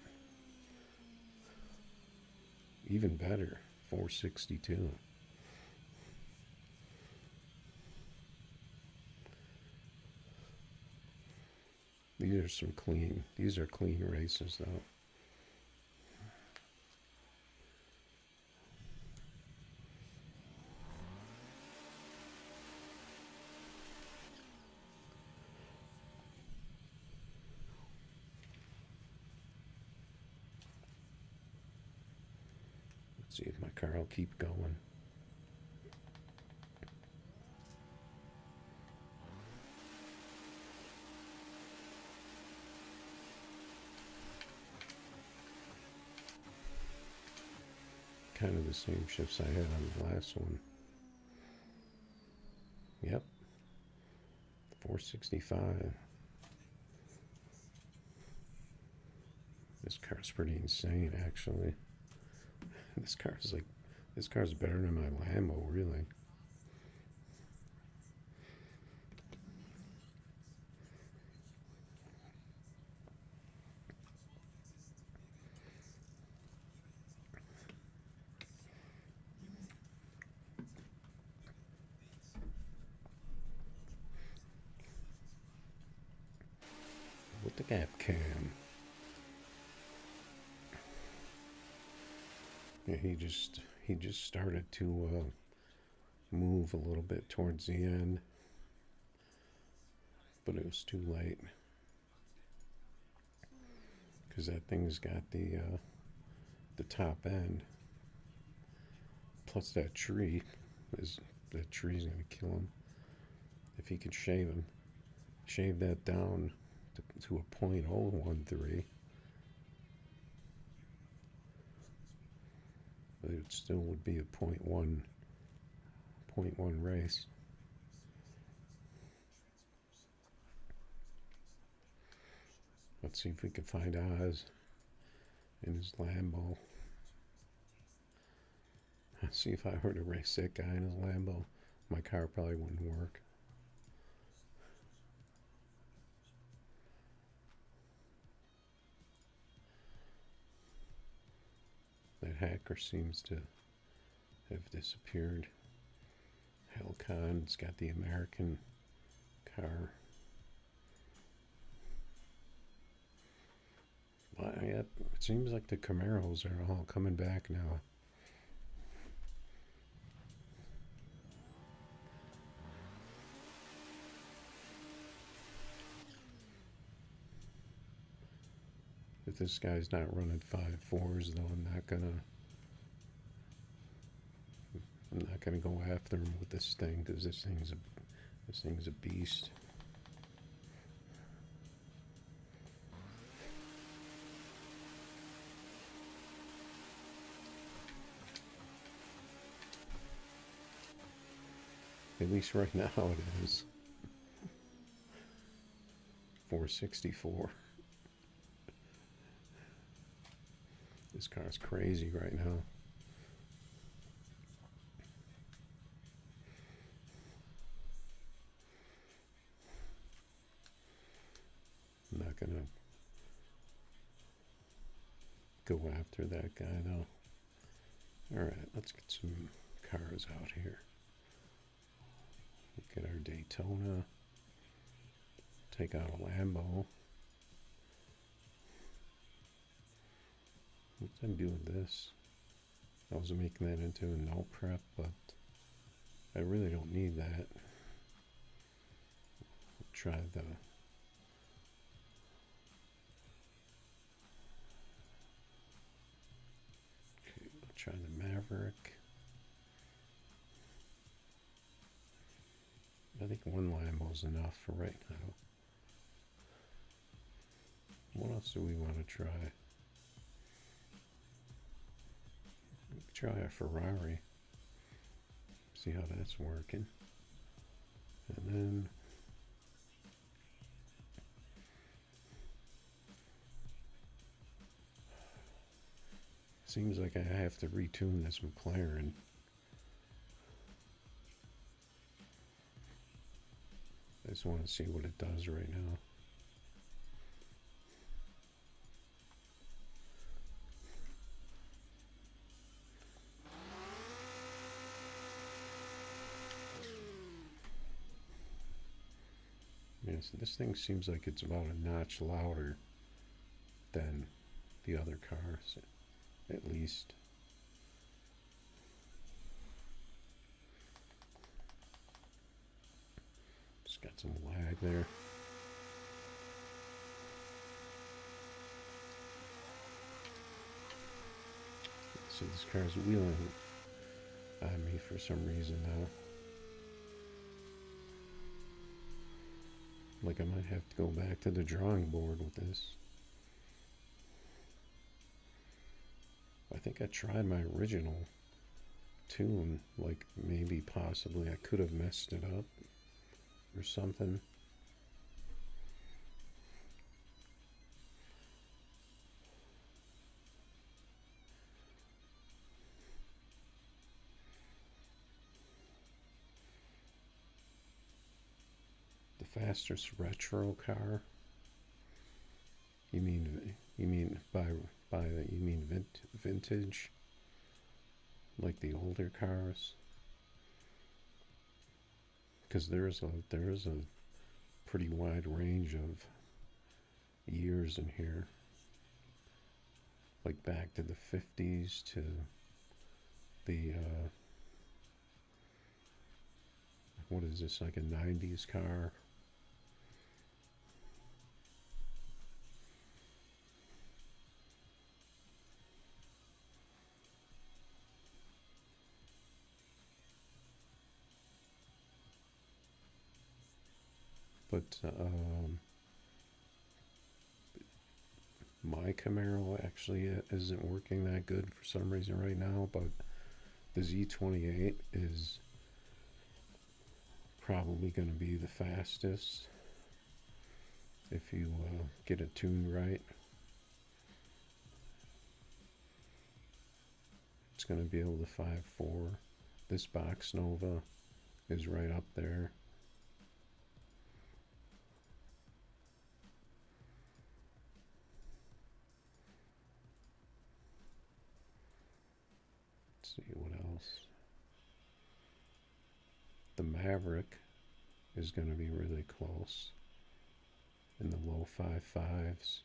Even better, 462. These are clean races though. Let's see if my car will keep going. Kind of the same shifts I had on the last one. Yep. 465. This car's pretty insane, actually. This car's better than my Lambo, really. With the gap cam. Yeah, he just started to move a little bit towards the end. but it was too late because that thing's got the top end. Plus that tree's gonna kill him if he could shave that down to a .013. But it still would be a .1 race. Let's see if we can find Oz in his Lambo. See if I were to race that guy in his Lambo, my car probably wouldn't work. That hacker seems to have disappeared. Helcon's got the American car. But yeah, it seems like the Camaros are all coming back now. If this guy's not running 5.4s, though, I'm not gonna go after him with this thing, because this thing's a beast. At least right now it is. 464. This car's crazy right now. I'm not gonna go after that guy though. Alright, let's get some cars out here. Get our Daytona. Take out a Lambo. What did I do with this? I was making that into a no prep, but I really don't need that. I'll try the Maverick. I think one Lambo's enough for right now. What else do we want to try? Try a Ferrari. See how that's working. And then seems like I have to retune this McLaren. I just want to see what it does right now. Yes, this thing seems like it's about a notch louder than the other cars, at least. Just got some lag there. So this car's wheeling on me for some reason now. Like I might have to go back to the drawing board with this. I think I tried my original tune, like maybe possibly I could have messed it up or something. The fastest retro car? You mean by that you mean vintage? Like the older cars? Because there is a pretty wide range of years in here. Like back to the 50s to the what is this, like a 90s car? But my Camaro actually isn't working that good for some reason right now, but the Z28 is probably going to be the fastest if you get it tuned right. It's going to be able to 5.4. This Box Nova is right up there. Let's see what else. The Maverick is going to be really close in the low 5.5s.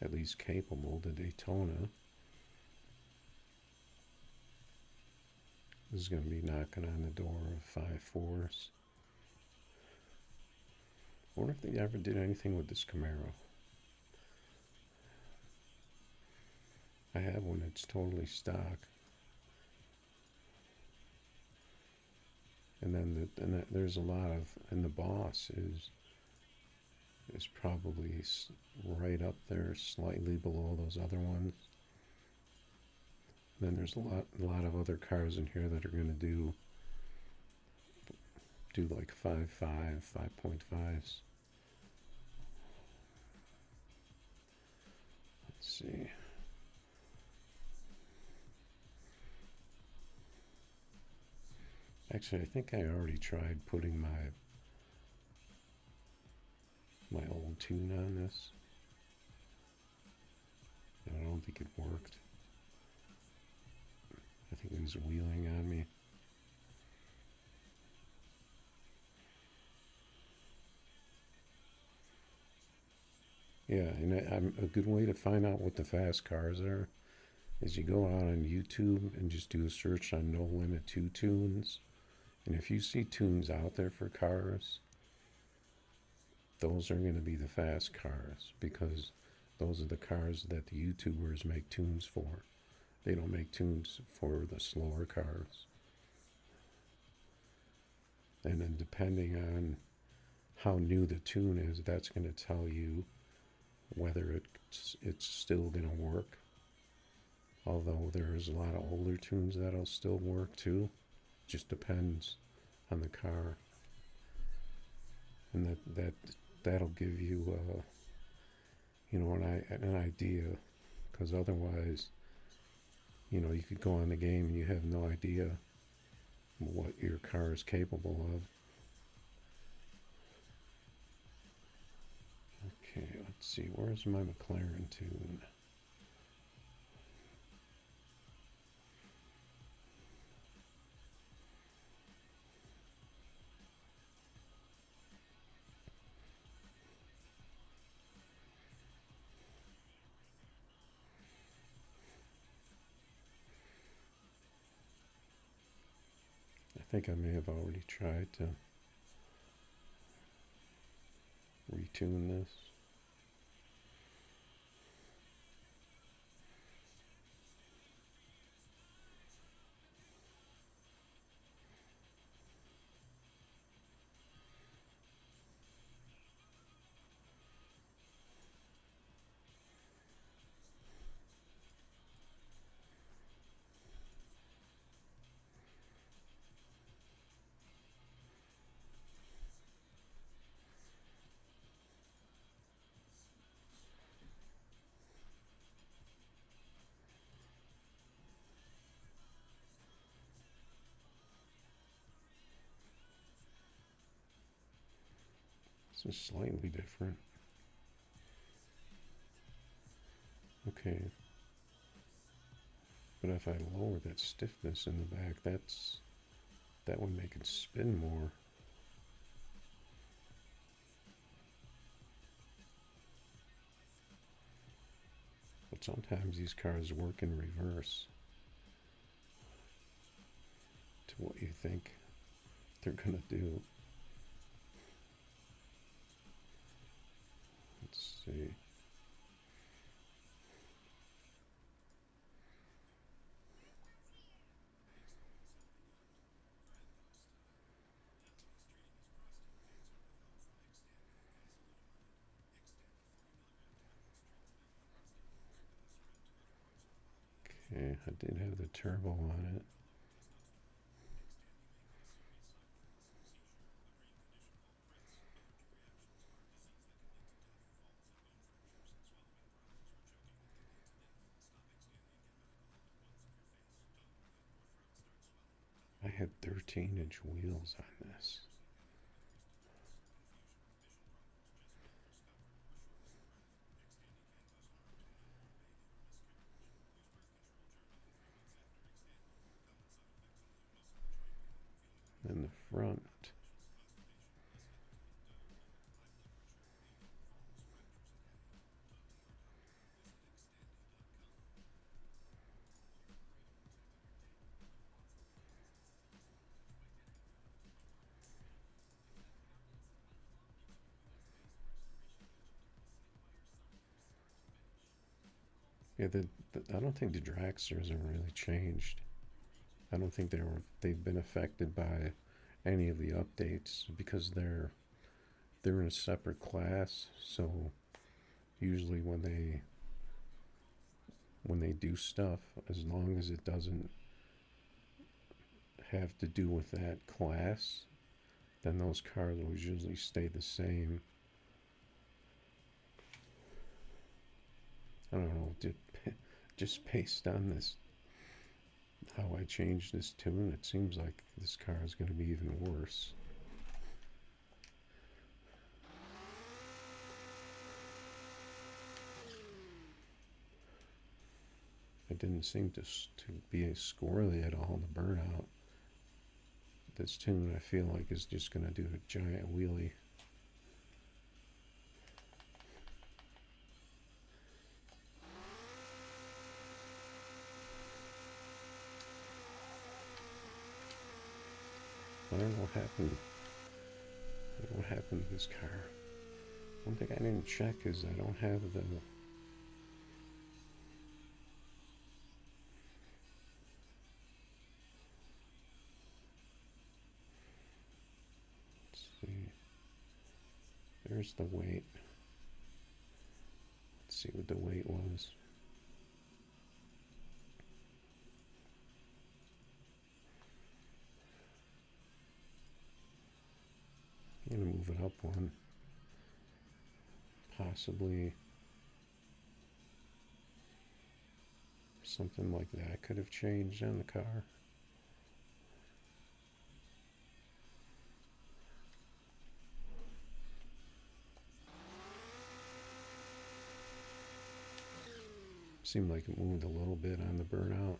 At least capable. The Daytona is going to be knocking on the door of 5.4s. I wonder if they ever did anything with this Camaro. I have one that's totally stock. And then there's a lot of, and the Boss is probably right up there, slightly below those other ones. And then there's a lot of other cars in here that are going to do like 5.5, 5.5s. Let's see. Actually, I think I already tried putting my old tune on this. I don't think it worked. I think it was wheeling on me. Yeah, and a good way to find out what the fast cars are is you go out on YouTube and just do a search on No Limit 2 tunes. And if you see tunes out there for cars, those are going to be the fast cars, because those are the cars that the YouTubers make tunes for. They don't make tunes for the slower cars. And then depending on how new the tune is, that's going to tell you whether it's still going to work. Although there's a lot of older tunes that'll still work too. Just depends on the car. And that'll give you an idea, because otherwise, you could go on the game and you have no idea what your car is capable of. Okay, let's see, where's my McLaren tune? I think I may have already tried to retune this. This is slightly different. Okay. But if I lower that stiffness in the back, that would make it spin more. But sometimes these cars work in reverse to what you think they're gonna do. Let's see. Okay, I did have the turbo on it. I had 13-inch wheels on this. And the front. Yeah, I don't think the dragsters have really changed. I don't think they've been affected by any of the updates because they're in a separate class. So usually when they do stuff, as long as it doesn't have to do with that class, then those cars will usually stay the same. I don't know, just based on this, how I changed this tune, it seems like this car is going to be even worse. It didn't seem to be as squirrely at all, the burnout. This tune, I feel like, is just going to do a giant wheelie. I don't know what happened. I don't know what happened to this car. One thing I didn't check is I don't have the... Let's see. There's the weight. Let's see what the weight was. I'm going to move it up one. Possibly something like that could have changed on the car. Seemed like it moved a little bit on the burnout.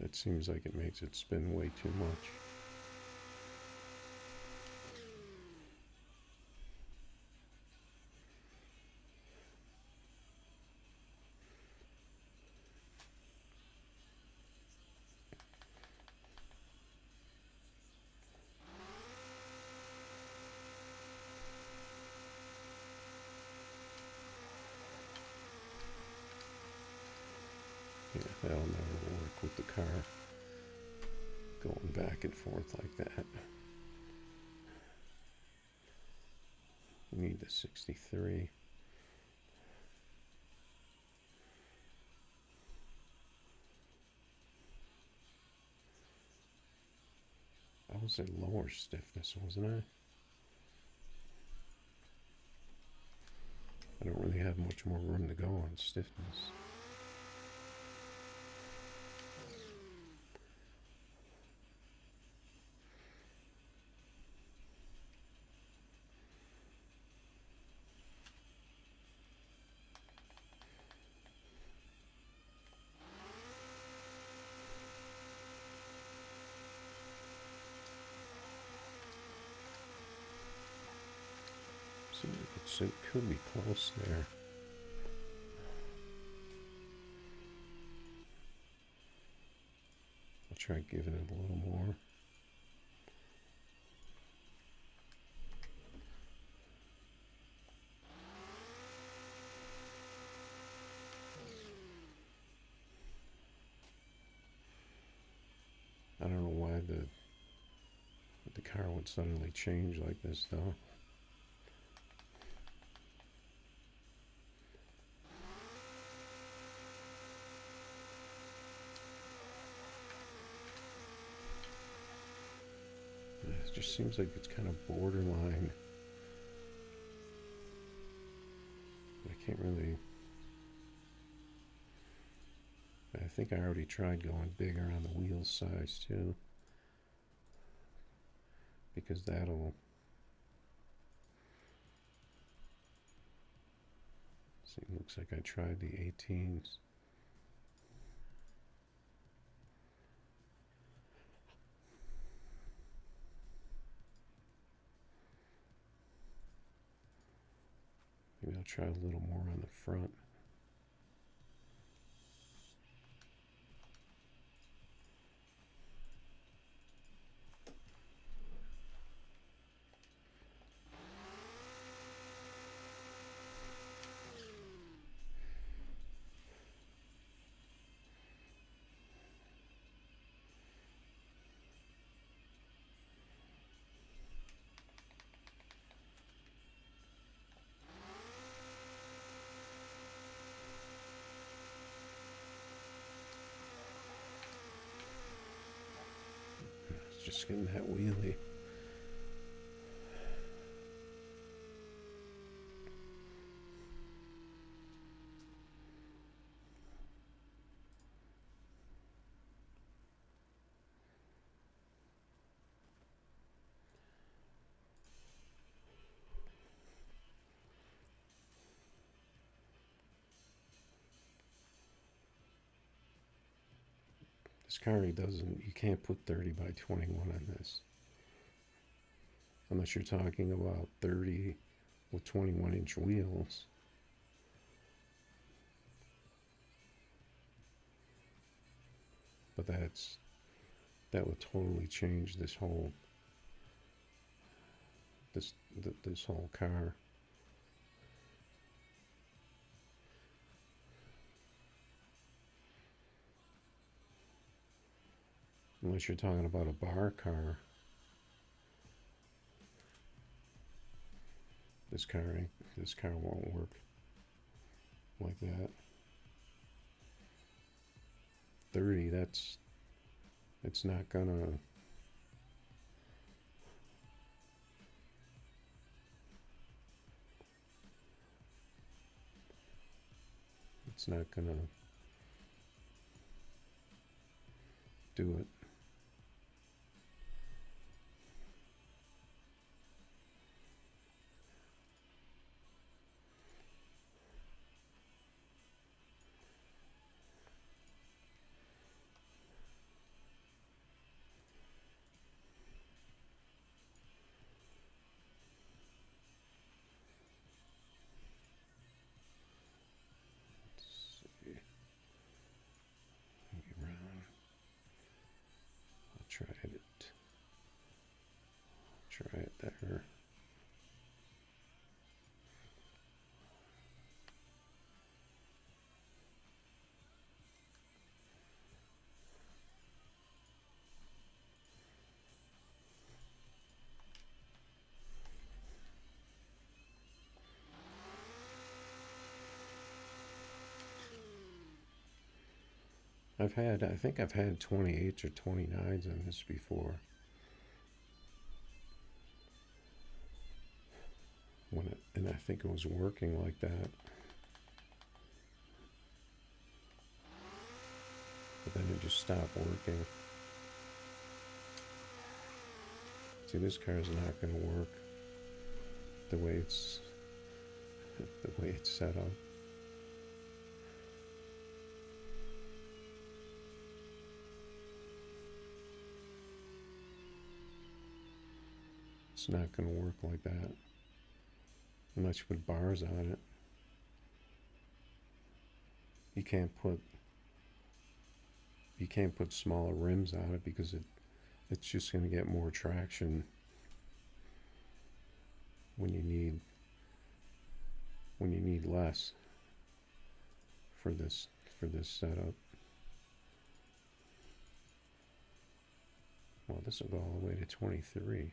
That seems like it makes it spin way too much. Yeah, that'll never work with the car going back and forth like that. We need the 63. I was at lower stiffness, wasn't I? I don't really have much more room to go on stiffness. It could be close there. try giving it a little more. I don't know why the car would suddenly change like this though. It just seems like it's kind of borderline. I can't really. I think I already tried going bigger on the wheel size too, because that'll. See, it looks like I tried the 18s. Maybe I'll try a little more on the front. Just getting that wheelie. This car doesn't, you can't put 30 by 21 on this. Unless you're talking about 30 with 21-inch wheels. But that would totally change this whole this whole car. Unless you're talking about a bar car. This car won't work like that. 30, it's not gonna. It's not gonna do it. Try it there. I think I've had 28s or 29s on this before. And I think it was working like that. But then it just stopped working. See, this car is not going to work the way it's set up. It's not going to work like that unless you put bars on it. You can't put you can't put smaller rims on it because it's just going to get more traction when you need less for this setup. Well, this will go all the way to 23.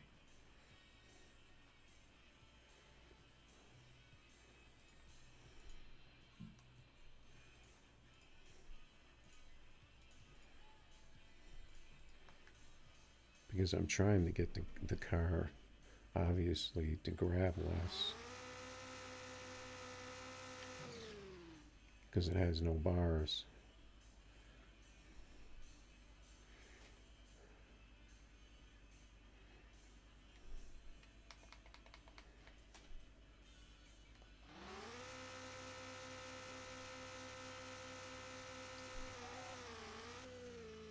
Because I'm trying to get the car, obviously, to grab less. Because it has no bars.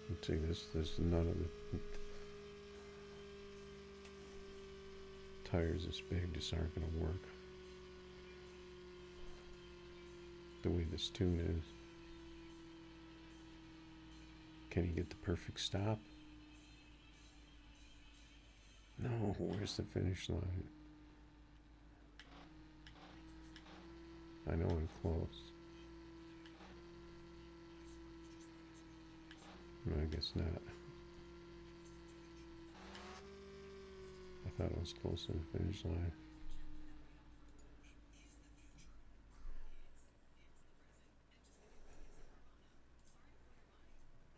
Let's see, this none of the tires this big just aren't going to work the way this tune is. Can he get the perfect stop? No, where's the finish line? I know I'm close. No, I guess not. I thought I was close to the finish line.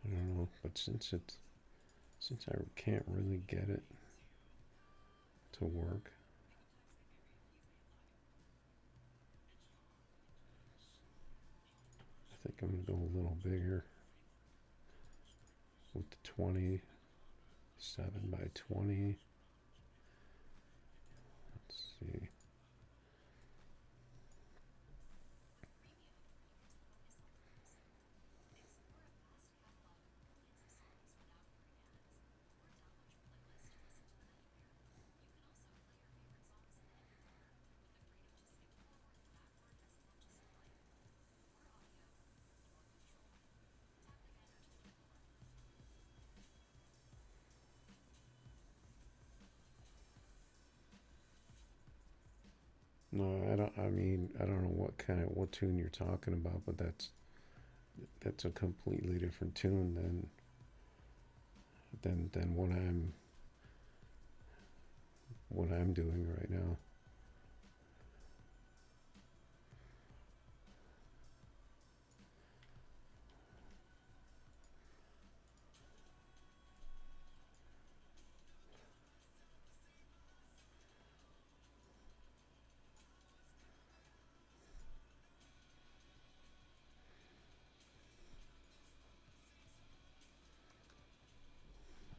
I don't know, but since I can't really get it to work, I think I'm gonna go a little bigger with the 27 by 20. Let's see. No, I don't. I mean, I don't know what tune you're talking about, but that's a completely different tune than what I'm doing right now.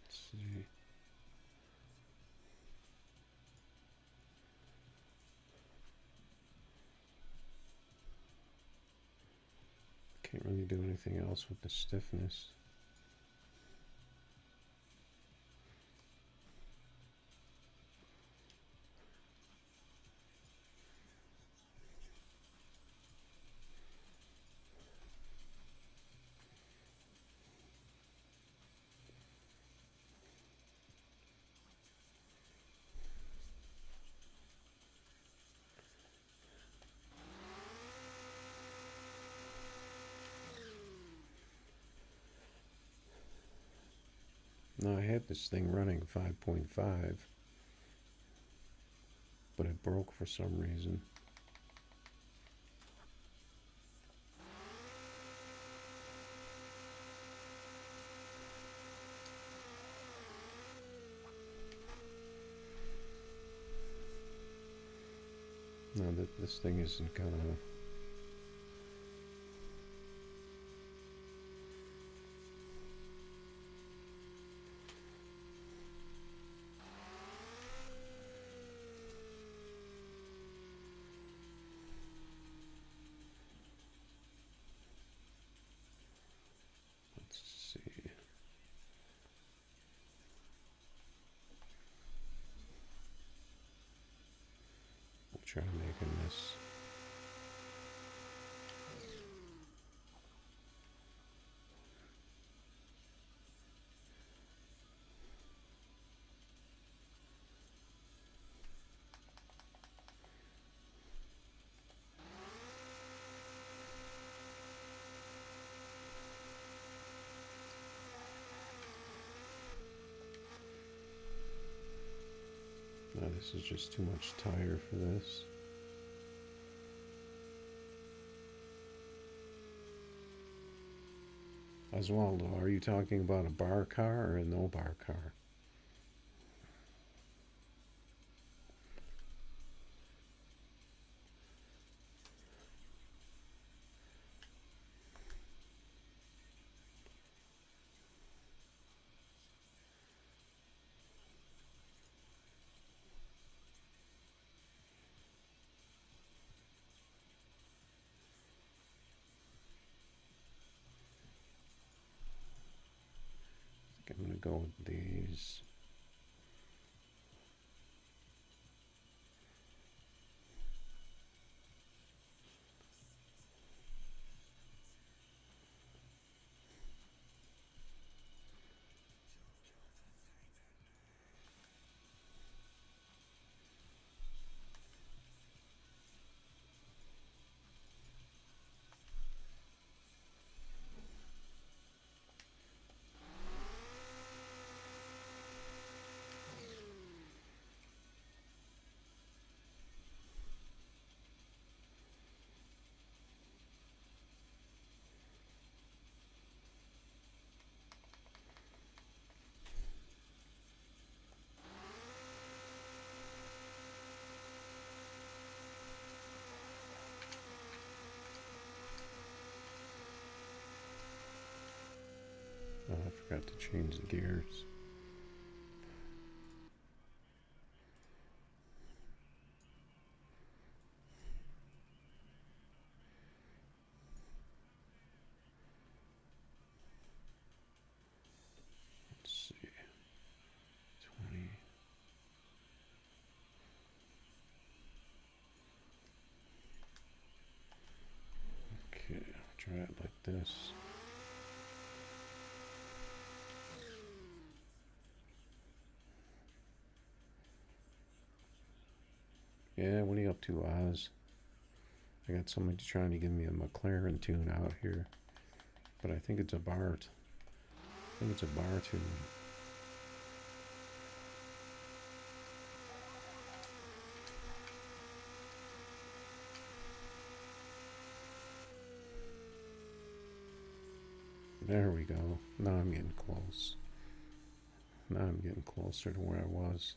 Let's see. Can't really do anything else with the stiffness. No, I had this thing running 5.5, but it broke for some reason. No, this thing isn't gonna. Let's see. We'll try making this. This is just too much tire for this. Oswaldo, are you talking about a bar car or a no bar car? I'm going to go with these. Oh, I forgot to change the gears. Let's see. 20. Okay, I'll try it like this. Yeah, what are you up to, Oz? I got somebody trying to give me a McLaren tune out here, but I think it's a bar. I think it's a bar tune. There we go. Now I'm getting close. Now I'm getting closer to where I was.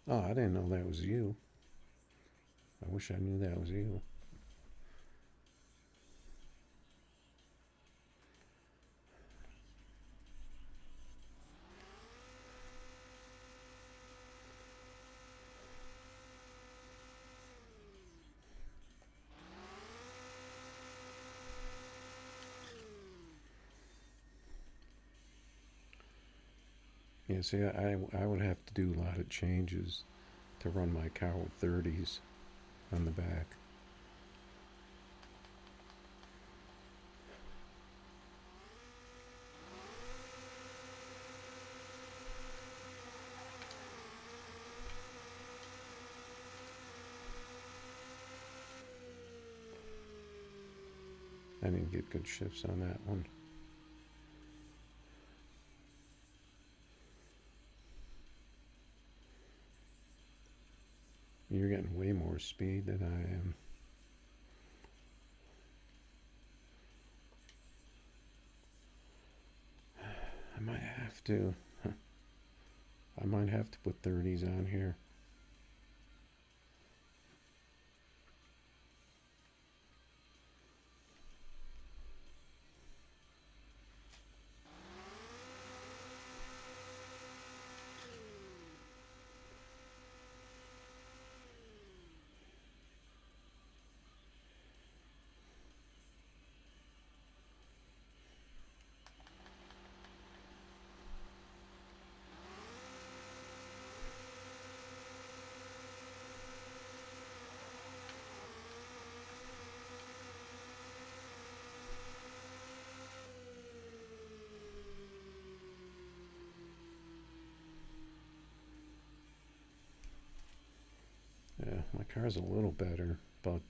Oh, I didn't know that was you. I wish I knew that was you. Yeah, see, I would have to do a lot of changes to run my car with 30s on the back. I didn't get good shifts on that one. You're getting way more speed than I am. I might have to. I might have to put 30s on here. My car's a little better, but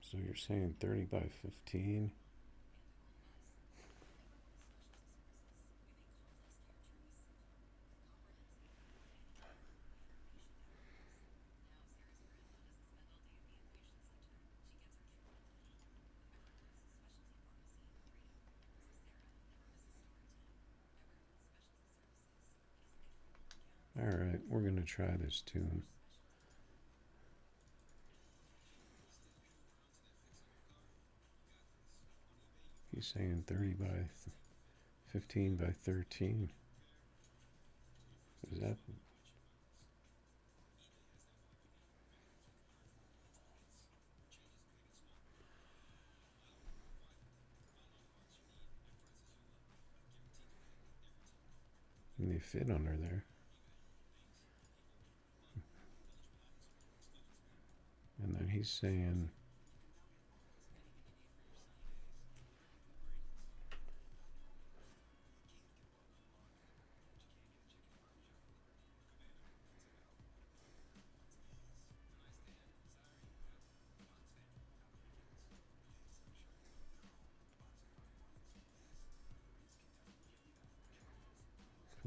so you're saying 30 by 15? Alright, we're going to try this tune. He's saying 30 by 15 by 13. Is that... And they fit under there. And then he's saying...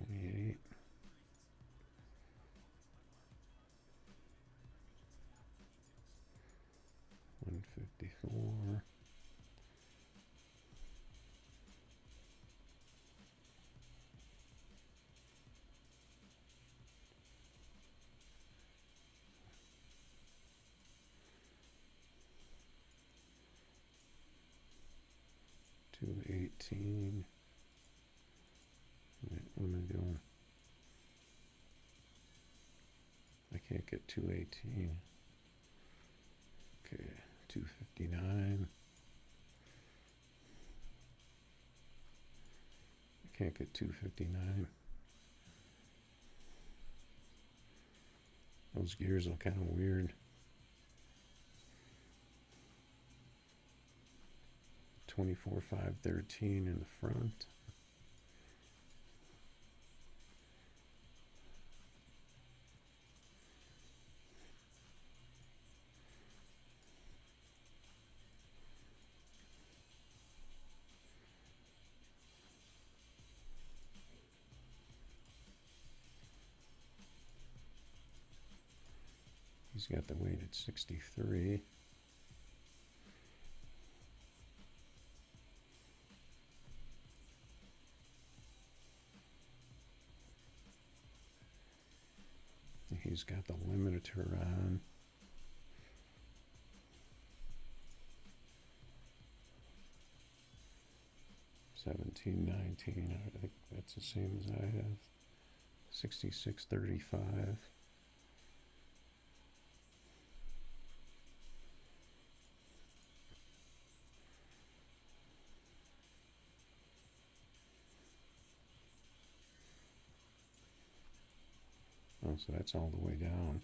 $28. 154. $218. Wait, what am I doing? I can't get 218. Okay, 259. I can't get 259. Those gears look kind of weird. 24,513 in the front. He's got the weight at 63. He's got the limiter on. $17.19. I think that's the same as I have. $66.35. Oh, so that's all the way down.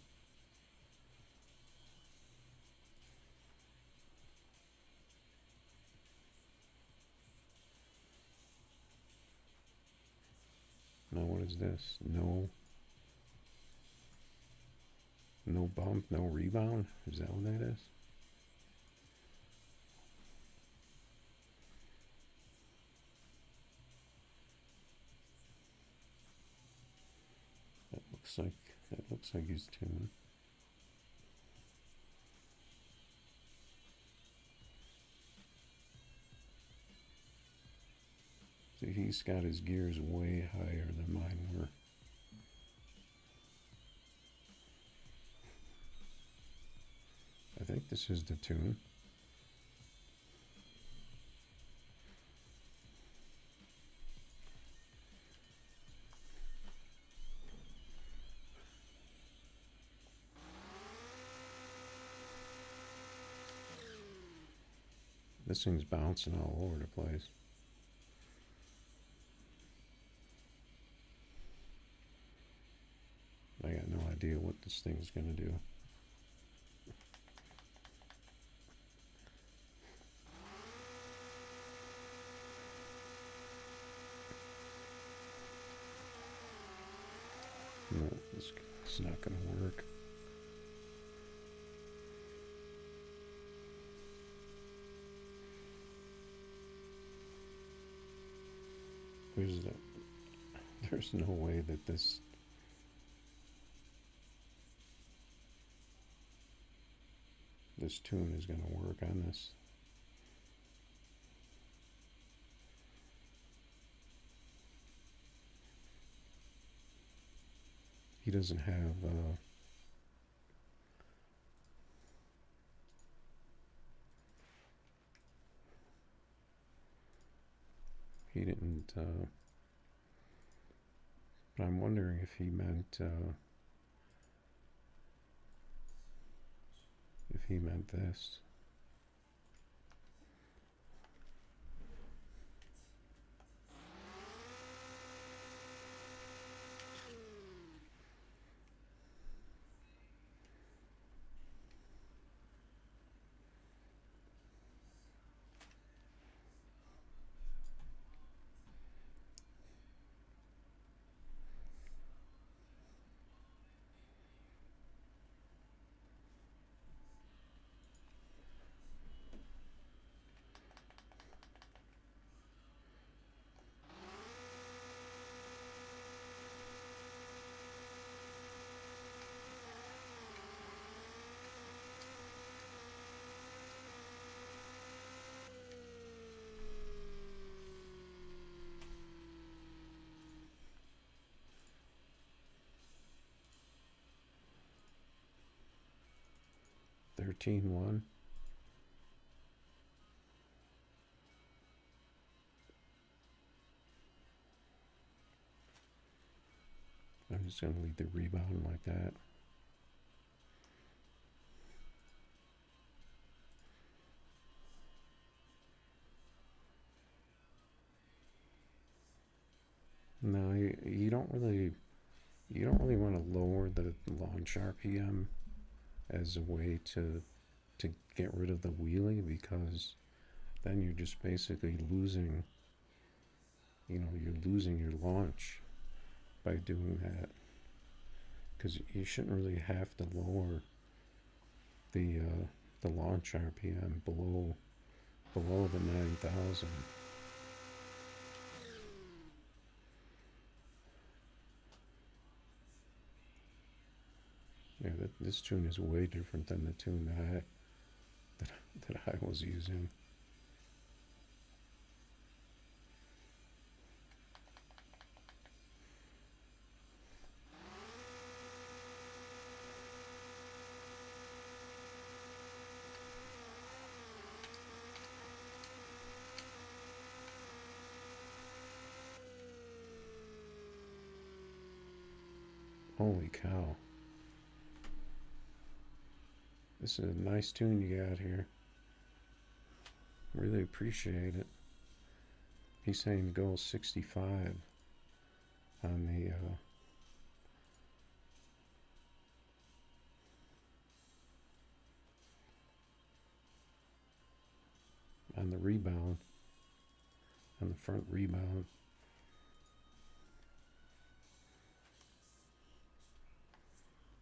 Now what is this? No bump, no rebound? Is that what that is? That looks like his tune. See, he's got his gears way higher than mine were. I think this is the tune. This thing's bouncing all over the place. I got no idea what this thing's gonna do. It's not going to work. There's no way that this tune is going to work on this. He doesn't have he didn't but I'm wondering if he meant this. $13,100. I'm just going to leave the rebound like that. No, you don't really want to lower the launch RPM as a way to get rid of the wheelie, because then you're just basically losing, you're losing your launch by doing that, because you shouldn't really have to lower the launch RPM below the 9,000. Yeah, this tune is way different than the tune that I was using. Holy cow. This is a nice tune you got here. Really appreciate it. He's saying go 65 on the rebound, on the front rebound.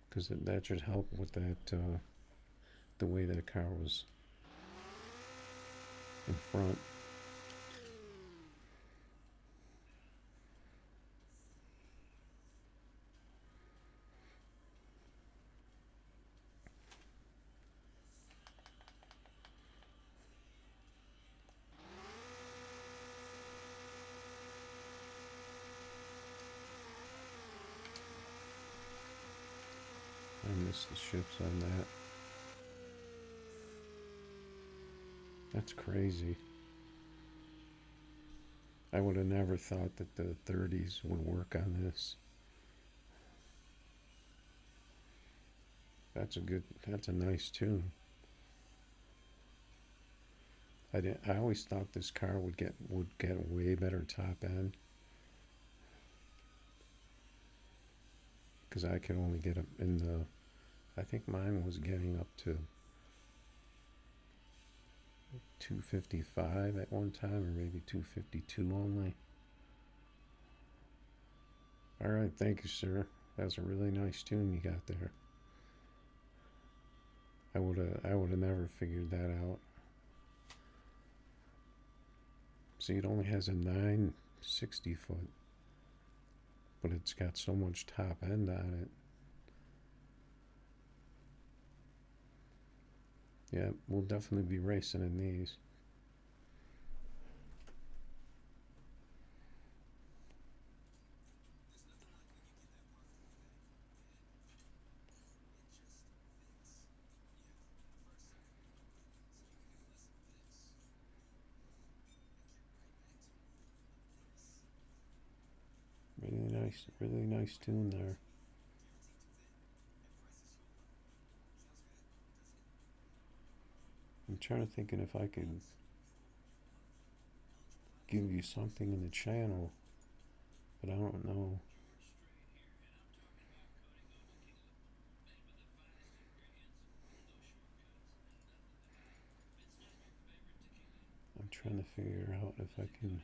Because that should help with that, the way that car was in front. I missed the shifts on that. That's crazy. I would have never thought that the 30s would work on this. That's a nice tune. I always thought this car would get way better top end, because I could only get up in the, I think mine was getting up to 255 at one time, or maybe 252 only. All right, thank you, sir. That's a really nice tune you got there. I would have never figured that out. See, it only has a 960 foot, but it's got so much top end on it. Yeah, we'll definitely be racing in these. Really nice tune there. I'm trying to think if I could give you something in the channel, but I don't know. I'm trying to figure out if I can.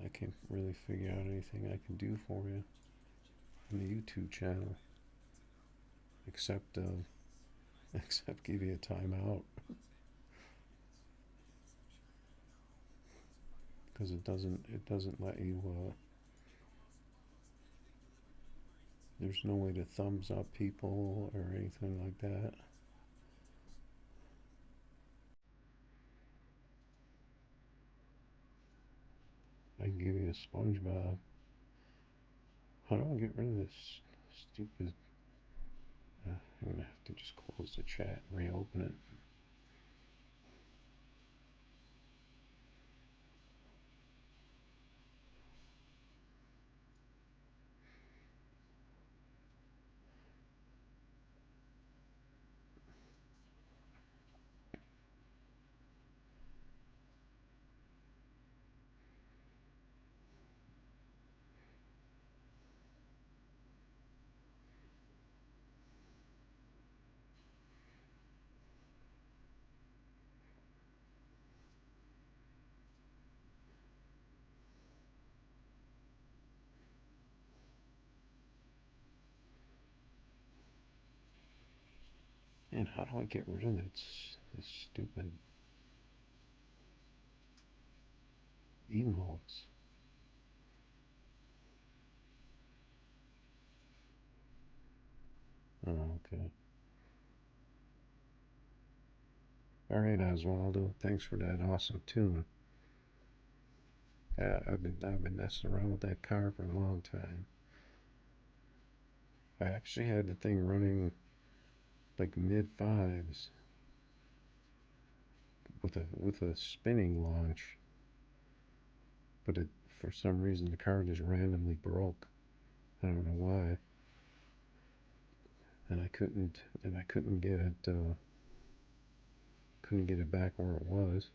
I can't really figure out anything I can do for you on the YouTube channel, except except give you a timeout, because it doesn't let you. There's no way to thumbs up people or anything like that. I can give you a SpongeBob. How do I get rid of this stupid? I'm gonna have to just close the chat and reopen it. And how do I get rid of this stupid emotes? Oh, okay. All right, Oswaldo. Thanks for that awesome tune. I've been messing around with that car for a long time. I actually had the thing running like mid fives with a spinning launch, but for some reason the car just randomly broke. I don't know why, and I couldn't get it back where it was.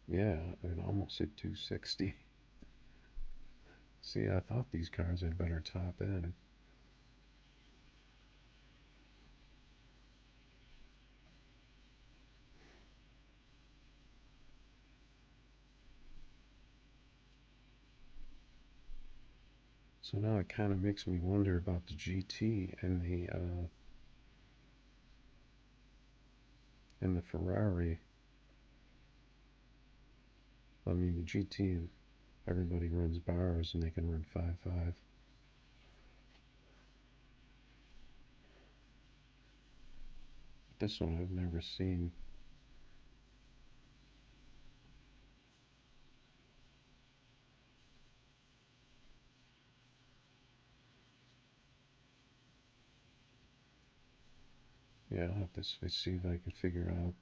Yeah, it almost hit 260. See, I thought these cars had better top end. So now it kind of makes me wonder about the GT and the Ferrari. I mean, the GT, everybody runs bars and they can run 5.5. This one I've never seen. Yeah, I'll have to see if I can figure out.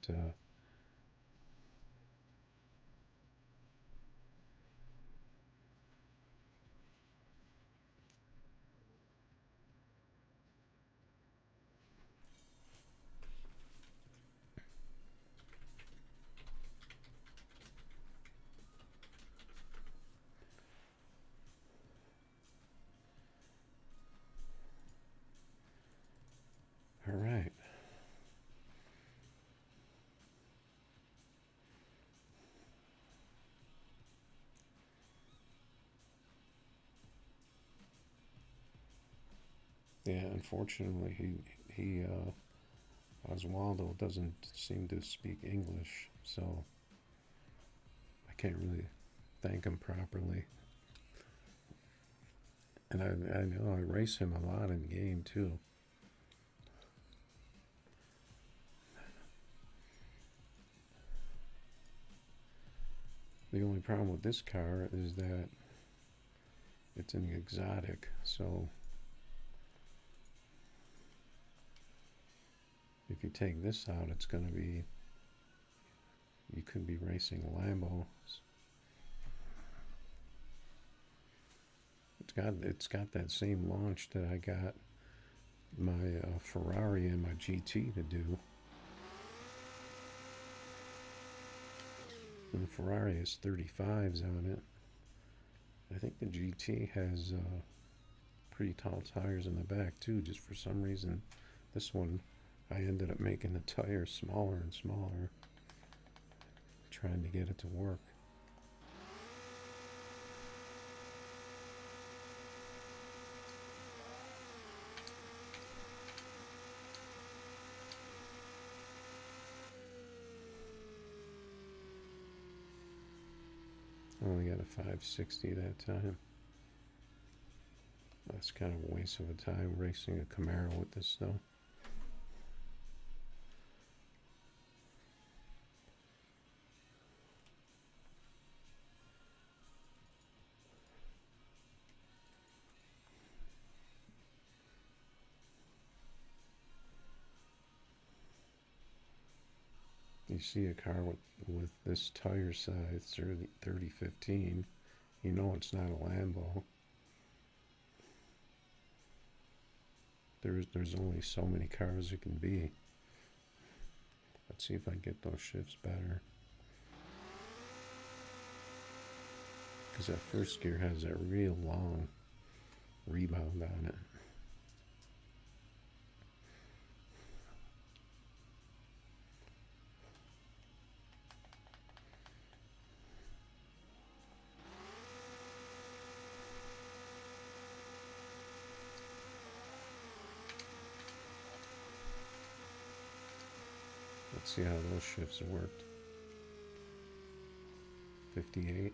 Yeah, unfortunately, he Oswaldo doesn't seem to speak English, so I can't really thank him properly. And I know I race him a lot in the game too. The only problem with this car is that it's an exotic, so if you take this out, it's going to be, you could be racing Lambo. It's got that same launch that I got my Ferrari and my GT to do. And the Ferrari has 35s on it. I think the GT has pretty tall tires in the back too. Just for some reason, this one I ended up making the tire smaller and smaller, trying to get it to work. I only got a 560 that time. That's kind of a waste of a time racing a Camaro with this though. You see a car with this tire size 3015, you know it's not a Lambo. There's only so many cars it can be. Let's see if I get those shifts better. Because that first gear has that real long rebound on it. Let's see how those shifts worked. 58.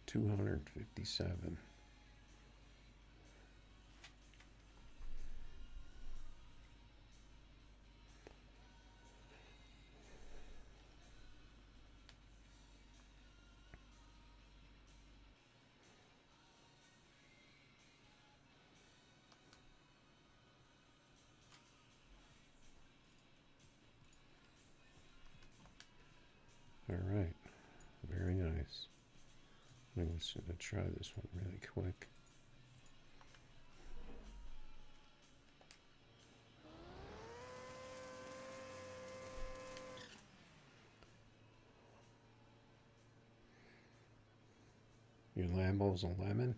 $257. All right, very nice. I'm just going to try this one really quick. Your Lambo's a lemon?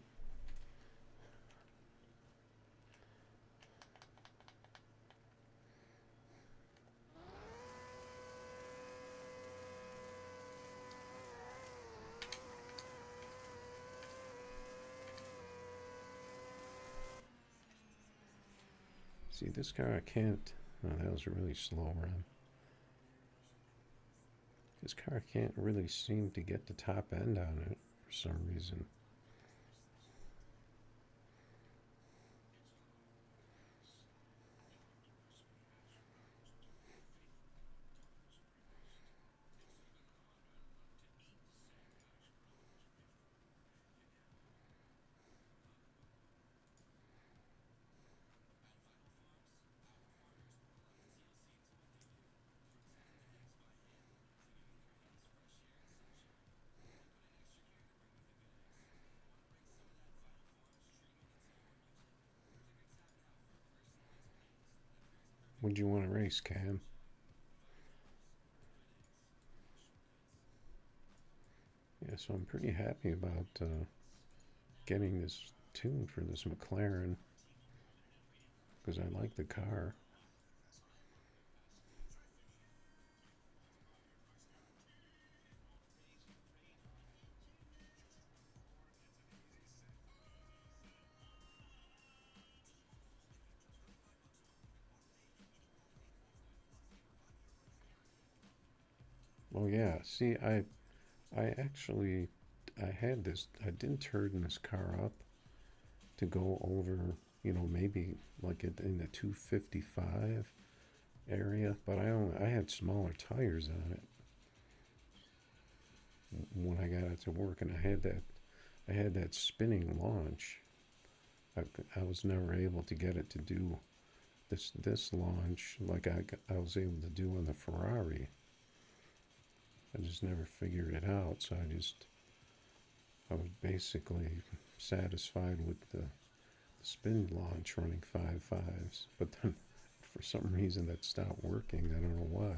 See, this car I can't. Oh, that was a really slow run. This car can't really seem to get the top end on it for some reason. Would you want to race, Cam? Yeah, so I'm pretty happy about getting this tuned for this McLaren because I like the car. Oh yeah. See, I actually I had this. I didn't turn this car up to go over. Maybe like in the 255 area, but I had smaller tires on it when I got it to work, and I had that spinning launch. I was never able to get it to do this launch like I was able to do on the Ferrari. I just never figured it out, so I was basically satisfied with the spin launch running 5.5s, but then for some reason that stopped working. I don't know why.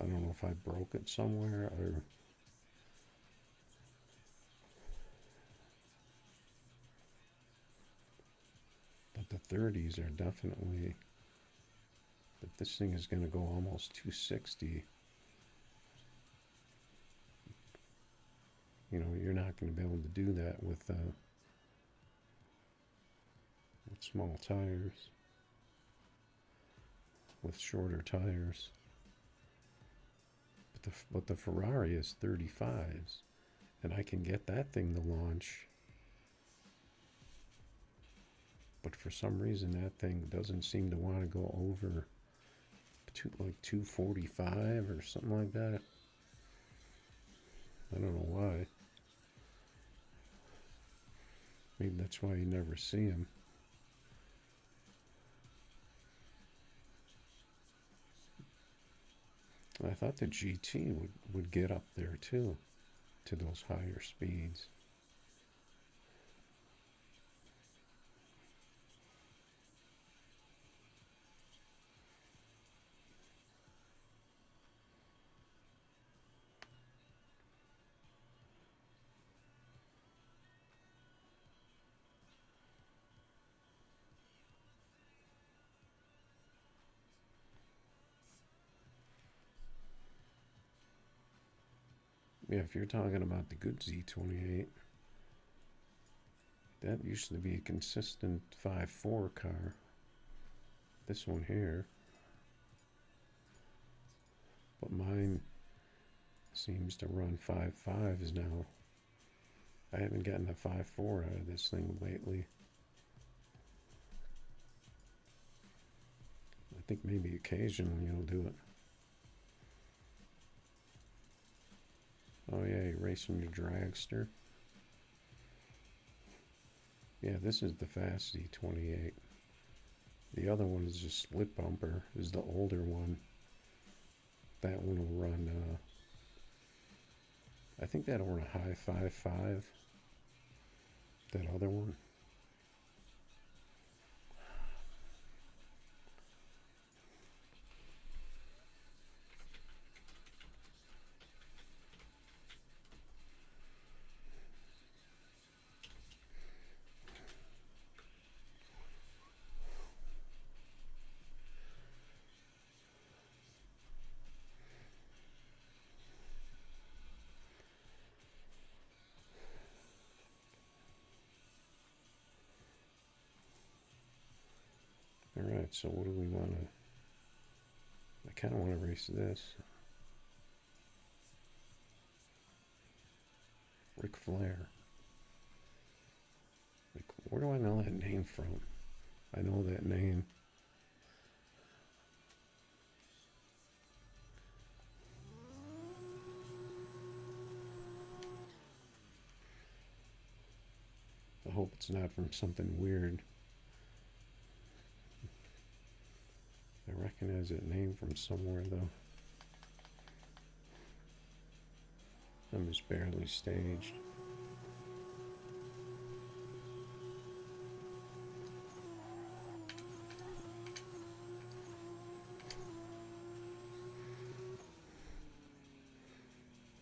I don't know if I broke it somewhere or. But the 30s are definitely. If this thing is going to go almost 260, you're not going to be able to do that with small tires, with shorter tires. But the Ferrari is 35s, and I can get that thing to launch. But for some reason, that thing doesn't seem to want to go over like 245 or something like that. I don't know why. Maybe that's why you never see them. I thought the GT would get up there too, to those higher speeds. Yeah, if you're talking about the good Z28, that used to be a consistent 5.4 car. This one here. But mine seems to run 5.5s now. I haven't gotten a 5.4 out of this thing lately. I think maybe occasionally it'll do it. Oh yeah, you're racing your dragster. Yeah, this is the fast Z28. The other one is just split bumper, is the older one. That one will run, I think that'll run a high 5.5. That other one. Alright, so what do we want to... I kind of want to race this. Ric Flair. Like, where do I know that name from? I know that name. I hope it's not from something weird. I recognize that name from somewhere, though. I'm just barely staged.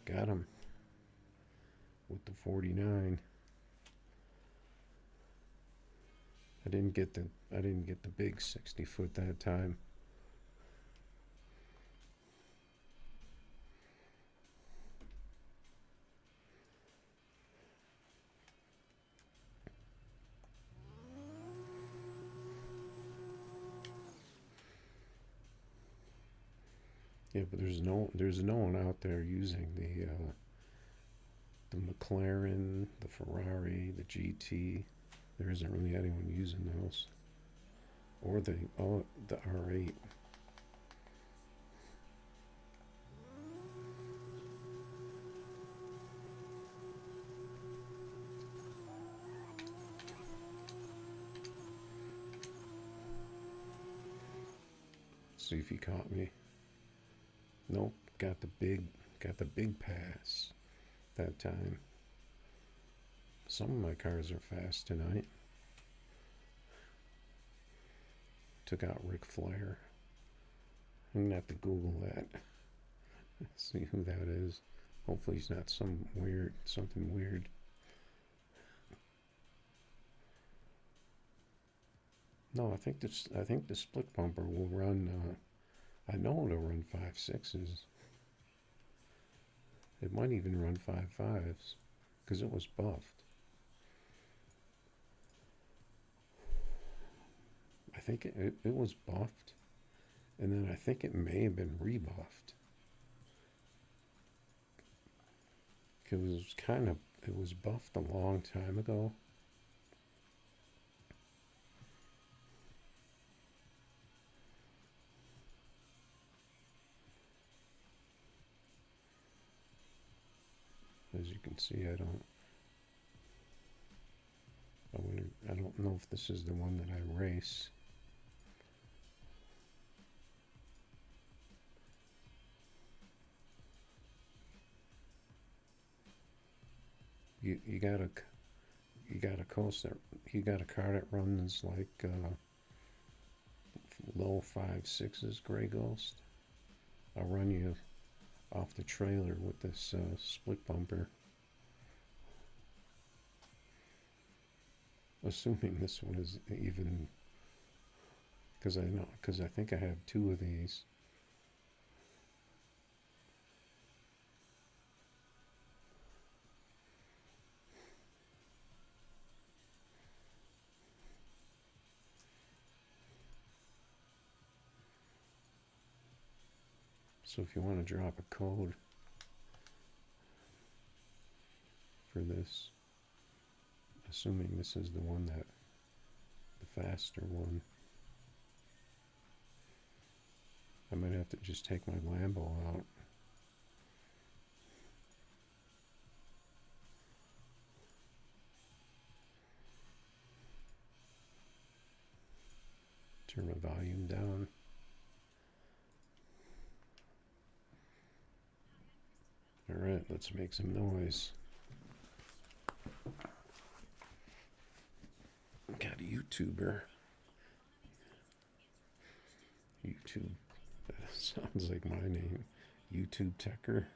Got him with the 49. I didn't get the big 60 foot that time. Yeah, but there's no one out there using the McLaren, the Ferrari, the GT. There isn't really anyone using those, or the R8. See if he caught me. Nope, got the big pass that time. Some of my cars are fast tonight. Took out Ric Flair. I'm gonna have to Google that. See who that is. Hopefully he's not something weird. No, I think the split bumper will run. I know it'll run 5.6s. It might even run 5.5s because it was buffed. I think it was buffed, and then I think it may have been rebuffed. It was buffed a long time ago. As you can see, I don't know if this is the one that I race. You got a car that runs like low 5.6s Grey Ghost. I'll run you off the trailer with this split bumper. Assuming this one is even, because I think I have two of these. So if you want to drop a code for this, assuming this is the one the faster one, I might have to just take my Lambo out. Turn my volume down. Alright, let's make some noise. Got a YouTuber. YouTube. That sounds like my name. Foxtrekker.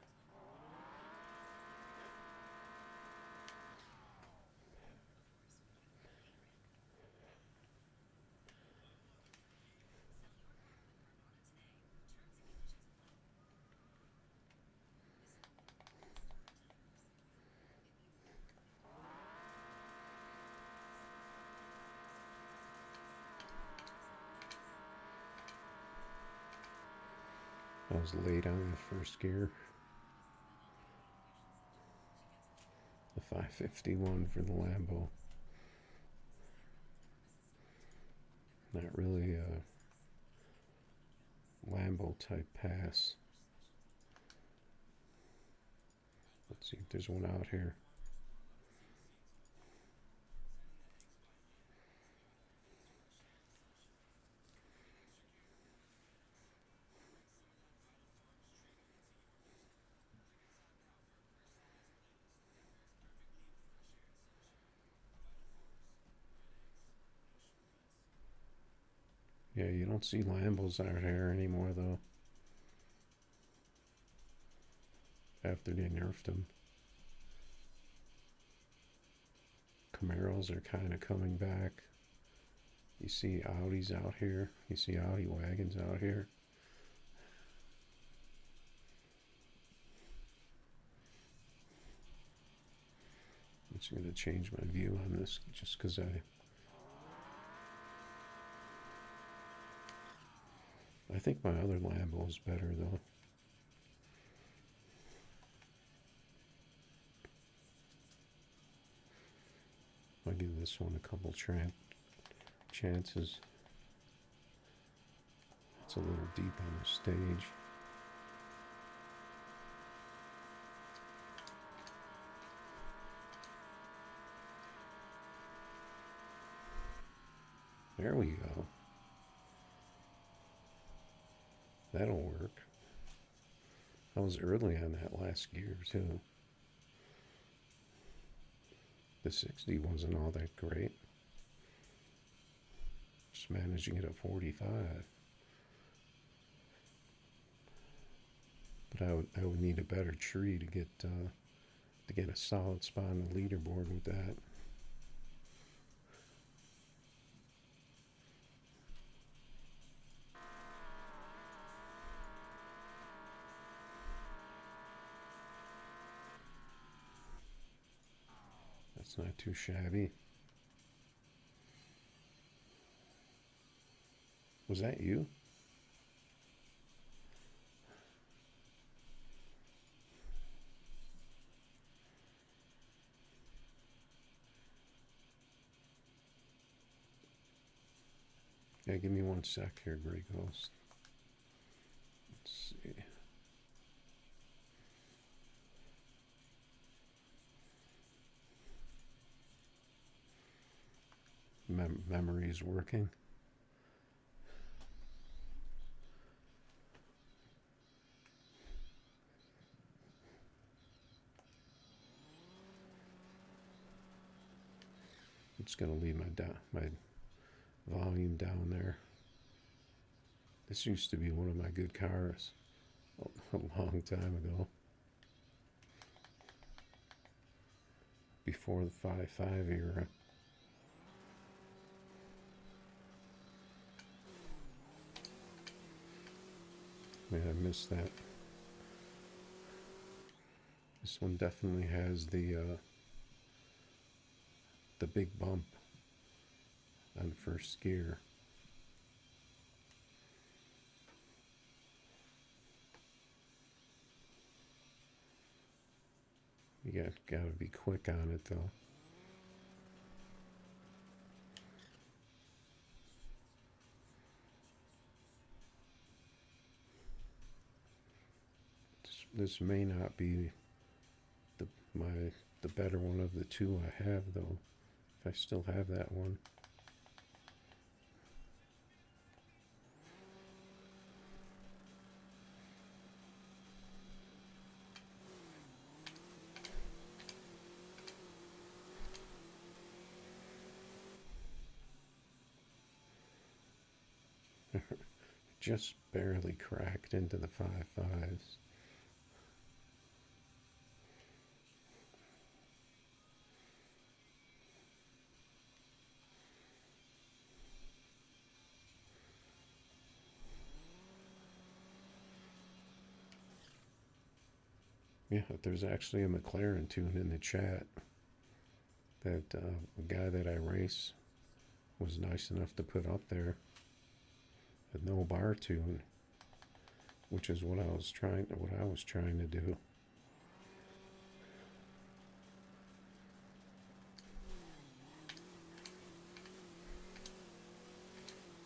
I was late on the first gear. The 551 for the Lambo. Not really a Lambo type pass. Let's see if there's one out here. Yeah, you don't see Lambos out here anymore, though. After they nerfed them. Camaros are kind of coming back. You see Audis out here. You see Audi wagons out here. I'm just going to change my view on this just because I think my other Lambo is better, though. this one a couple chances. It's a little deep on the stage. There we go. That'll work. I was early on that last gear too. The 60 wasn't all that great. Just managing it at 45. But I would need a better tree to get a solid spot on the leaderboard with that. That's not too shabby. Was that you? Yeah, give me one sec here, Grey Ghost. Let's see. Memory is working. I'm just gonna leave my volume down there. This used to be one of my good cars a long time ago. Before the 5.5 era. Man, I missed that. This one definitely has the big bump on first gear. You gotta be quick on it though. This may not be the better one of the two I have though, if I still have that one. Just barely cracked into the 5.5s. Yeah, there's actually a McLaren tune in the chat that a guy that I race was nice enough to put up there. A no bar tune, which is what I was trying to do.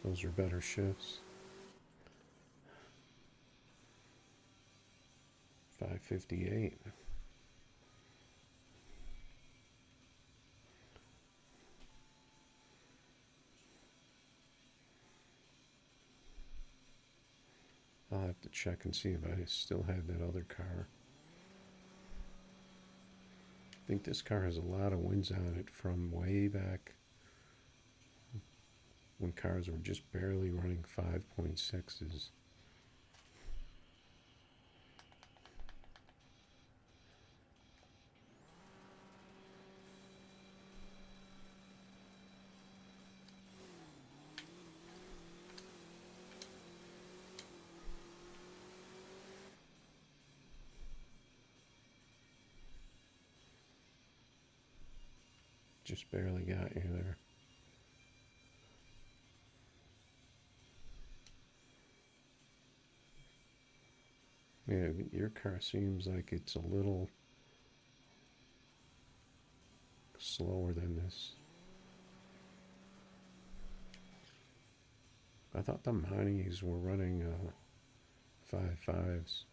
Those are better shifts. 558. I'll have to check and see if I still have that other car. I think this car has a lot of wins on it from way back when cars were just barely running 5.6s. Just barely got you there. Yeah, your car seems like it's a little slower than this. I thought the Mounties were running 5.5s,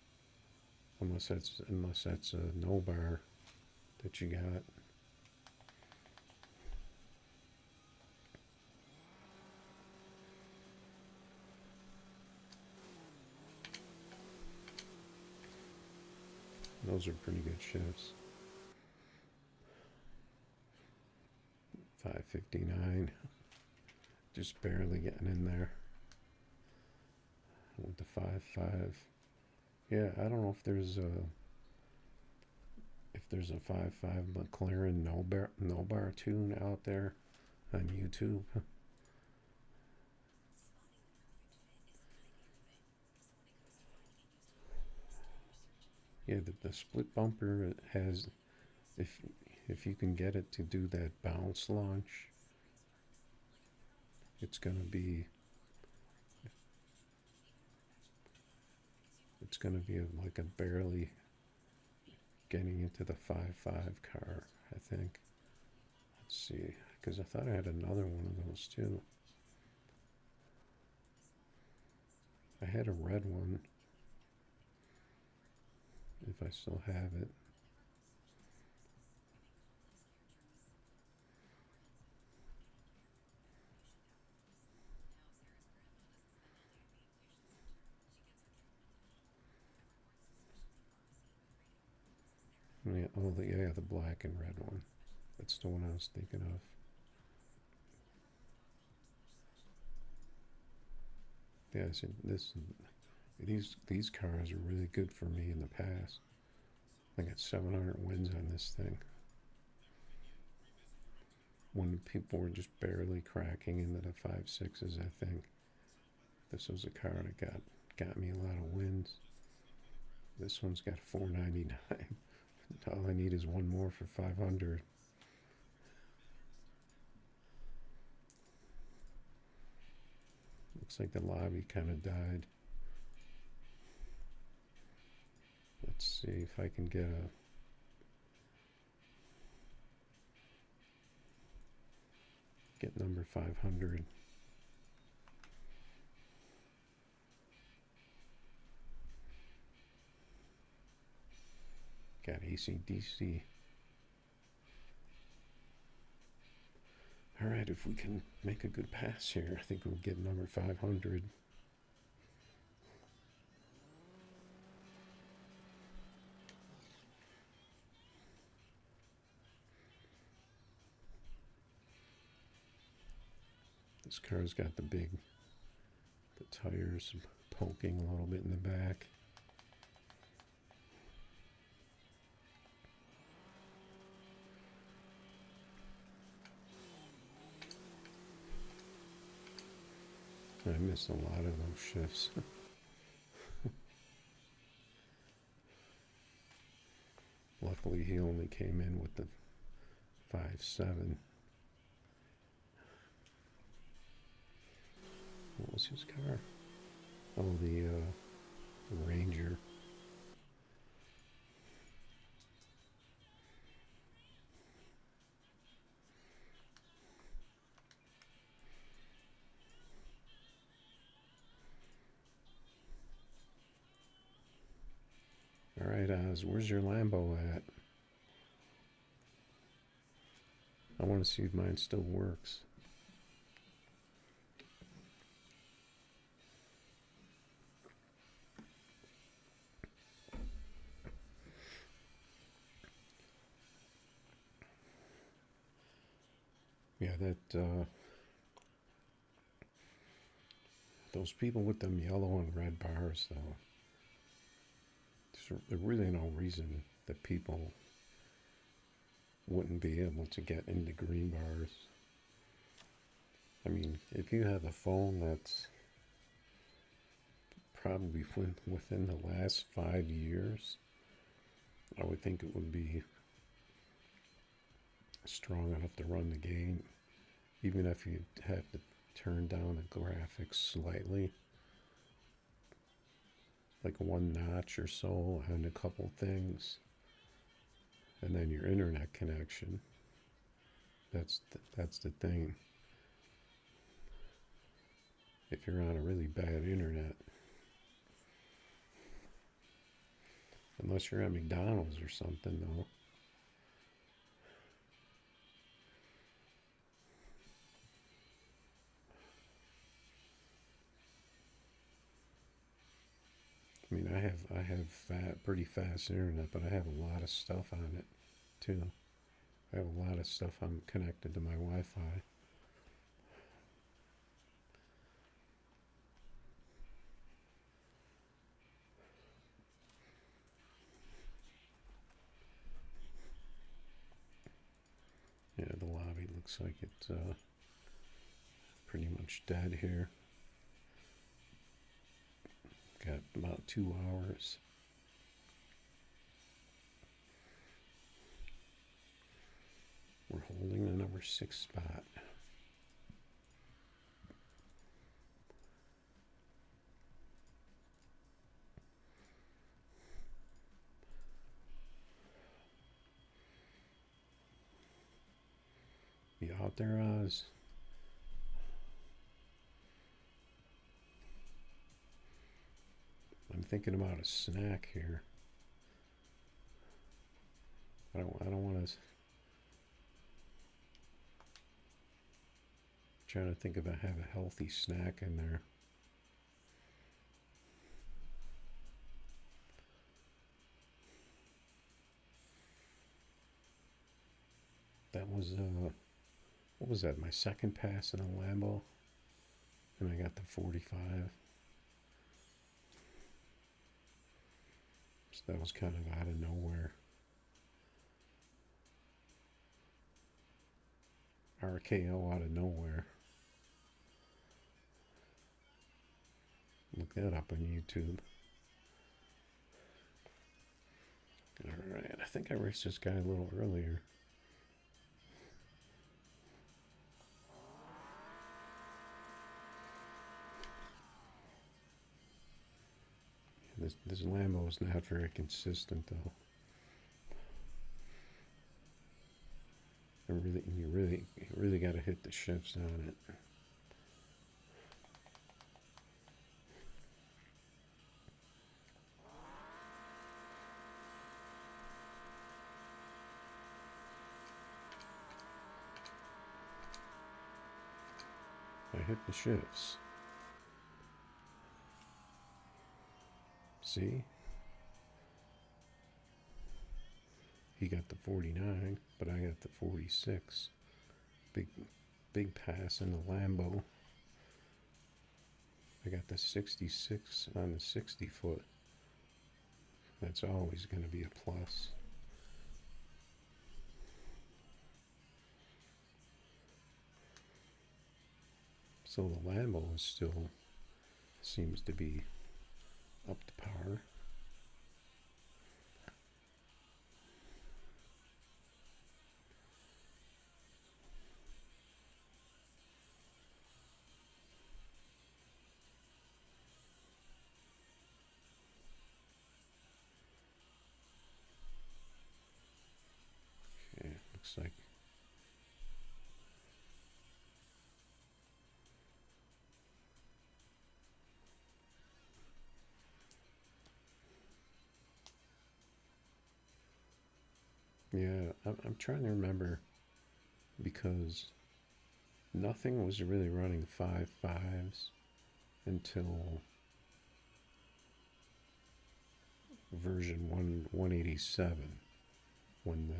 unless that's a no bar that you got. Those are pretty good shifts. 559, just barely getting in there with the 5.5. Yeah, I don't know if there's a 5.5 McLaren no bar tune out there on YouTube. Yeah, the split bumper has, if if you can get it to do that bounce launch, it's gonna be like a barely getting into the 5.5 car, I think. Let's see, because I thought I had another one of those too. I had a red one, if I still have it. Yeah, oh, the black and red one. That's the one I was thinking of. Yeah, I said these cars are really good for me in the past. I got 700 wins on this thing. When people were just barely cracking into the 5.6s, I think this was a car that got me a lot of wins. This one's got 499. All I need is one more for 500. Looks like the lobby kind of died. Let's see if I can get number 500. Got AC/DC. All right, if we can make a good pass here, I think we'll get number 500. This car's got the tires poking a little bit in the back. I missed a lot of those shifts. Luckily, he only came in with the 5.7. What was his car? Oh, the Ranger. All right, Oz, where's your Lambo at? I want to see if mine still works. Yeah, those people with them yellow and red bars, though, there's really no reason that people wouldn't be able to get into green bars. I mean, if you have a phone that's probably within the last 5 years, I would think it would be strong enough to run the game, even if you have to turn down the graphics slightly, like one notch or so on a couple things, and then your internet connection. That's the thing. if you're on a really bad internet. Unless you're at McDonald's or something, though. I mean, I have pretty fast internet, but I have a lot of stuff on it too. I have a lot of stuff I'm connected to my Wi-Fi. Yeah, the lobby looks like it's pretty much dead here. Got about 2 hours. We're holding the number 6 spot. You out there, Oz? I'm thinking about a snack here. I don't want to. Trying to think if I have a healthy snack in there. That was what was that? My second pass in a Lambo, and I got the 45. So that was kind of out of nowhere. RKO out of nowhere. Look that up on YouTube. Alright, I think I raced this guy a little earlier. This Lambo is not very consistent though. You really got to hit the shifts on it. I hit the shifts. See? He got the 49, but I got the 46. Big pass in the Lambo. I got the 66 on the 60 foot. That's always going to be a plus. So the Lambo still seems to be up to par. Okay, looks like yeah, I'm trying to remember because nothing was really running 5.5s until version 187 when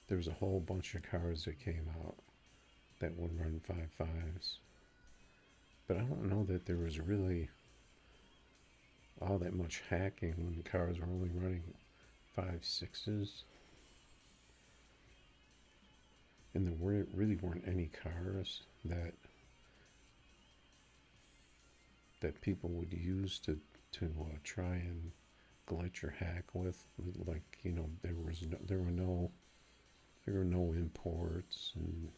there was a whole bunch of cars that came out that would run 5.5s. But I don't know that there was really all that much hacking when the cars were only running 5.6s. And there really weren't any cars that people would use to try and glitch or hack with. Like, you know, there were no imports, and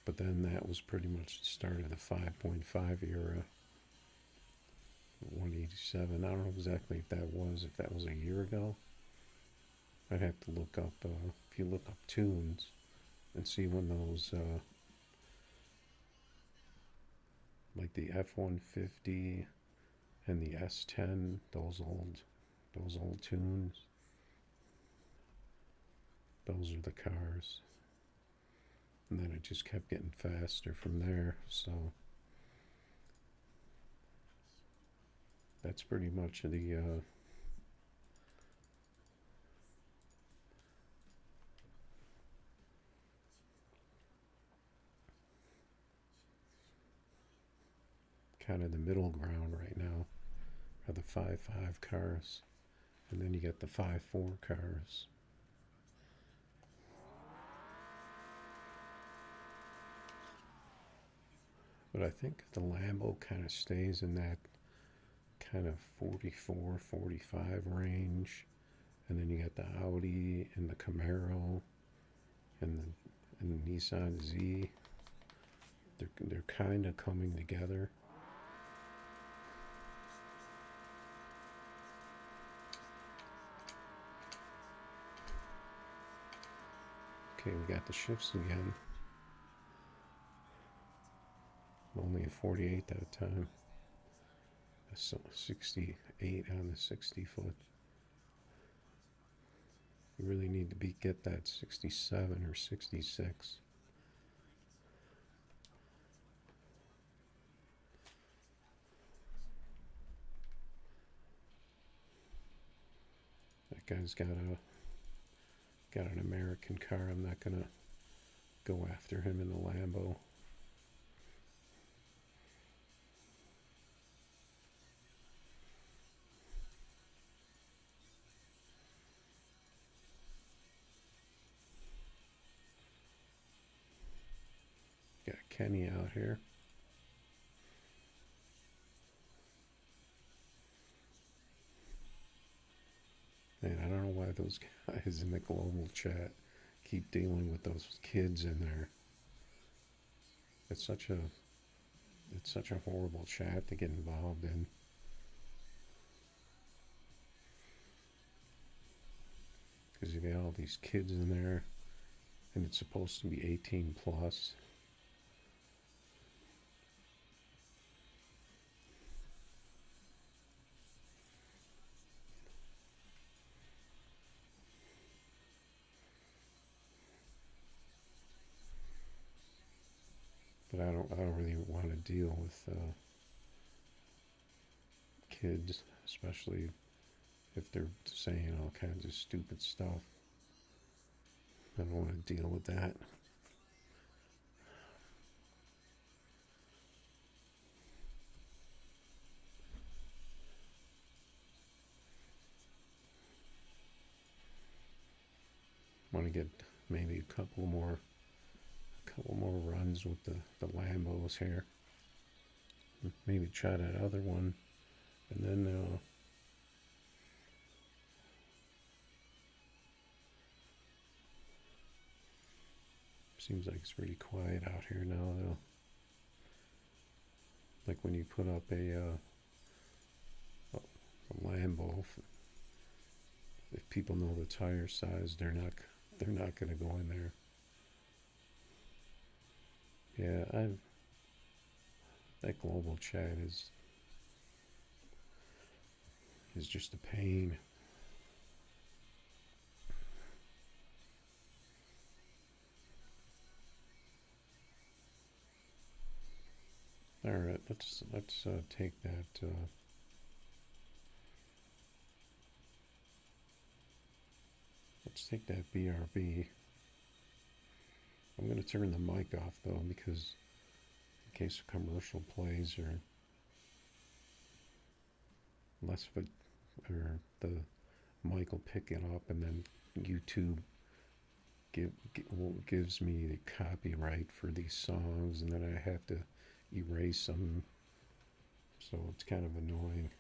but then that was pretty much the start of the 5.5 era. 187. I don't know exactly if that was a year ago. I'd have to look up a if you look up tunes and see when those, like the F-150 and the S10, those old tunes, those are the cars. And then it just kept getting faster from there. So that's pretty much the kind of the middle ground right now are the 5.5 cars, and then you get the 5.4 cars. But I think the Lambo kind of stays in that kind of 44, 45 range, and then you got the Audi and the Camaro and the Nissan Z. They're kind of coming together. Okay, we got the shifts again. Only a 48 that time. A 68 on the 60 foot. You really need to get that 67 or 66. That guy's got an American car. I'm not gonna go after him in the Lambo. Got Kenny out here. Man, I don't know why those guys in the global chat keep dealing with those kids in there. It's such a horrible chat to get involved in. Because you got all these kids in there, and it's supposed to be 18 plus. But I don't really want to deal with kids, especially if they're saying all kinds of stupid stuff. I don't want to deal with that. Want to get maybe a couple more runs with the Lambos here. Maybe try that other one, and then seems like it's pretty quiet out here now, though. Like when you put up a Lambo, if people know the tire size, they're not going to go in there. Yeah, that global chat is just a pain. All right, let's take that. Let's take that BRB. I'm going to turn the mic off though, because in case a commercial plays or less of it, or the mic will pick it up, and then YouTube gives me the copyright for these songs, and then I have to erase them. So it's kind of annoying.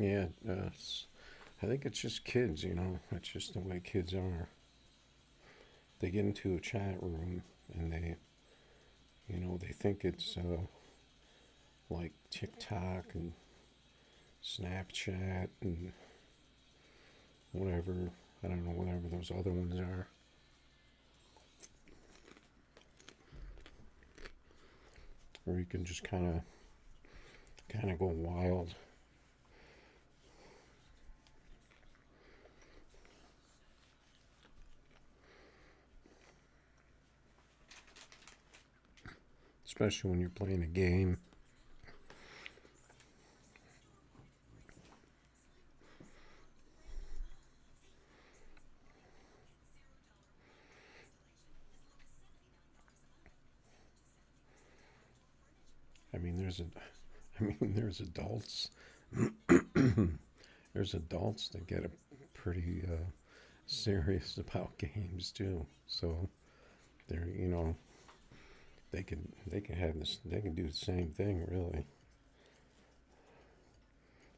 Yeah, I think it's just kids, It's just the way kids are. They get into a chat room and they think it's like TikTok and Snapchat and whatever. I don't know, whatever those other ones are. Where you can just kind of go wild. Especially when you're playing a game. I mean, there's adults. There's adults that get pretty serious about games too. So they're, they can have this. They can do the same thing, really.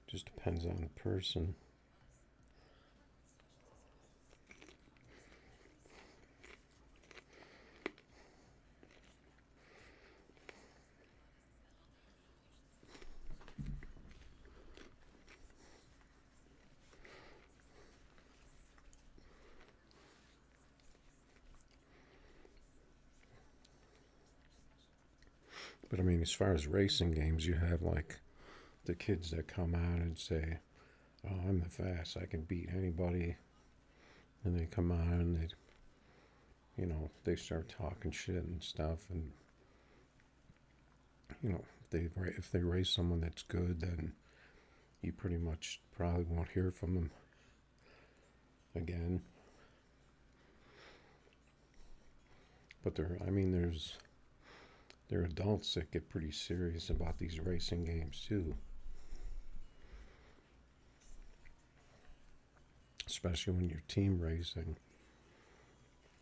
Just depends on the person. But I mean, as far as racing games, you have like the kids that come out and say, "Oh, I'm the fast. I can beat anybody." And they come on and they start talking shit and stuff. And if they race someone that's good, then you pretty much probably won't hear from them again. But there are adults that get pretty serious about these racing games too. Especially when you're team racing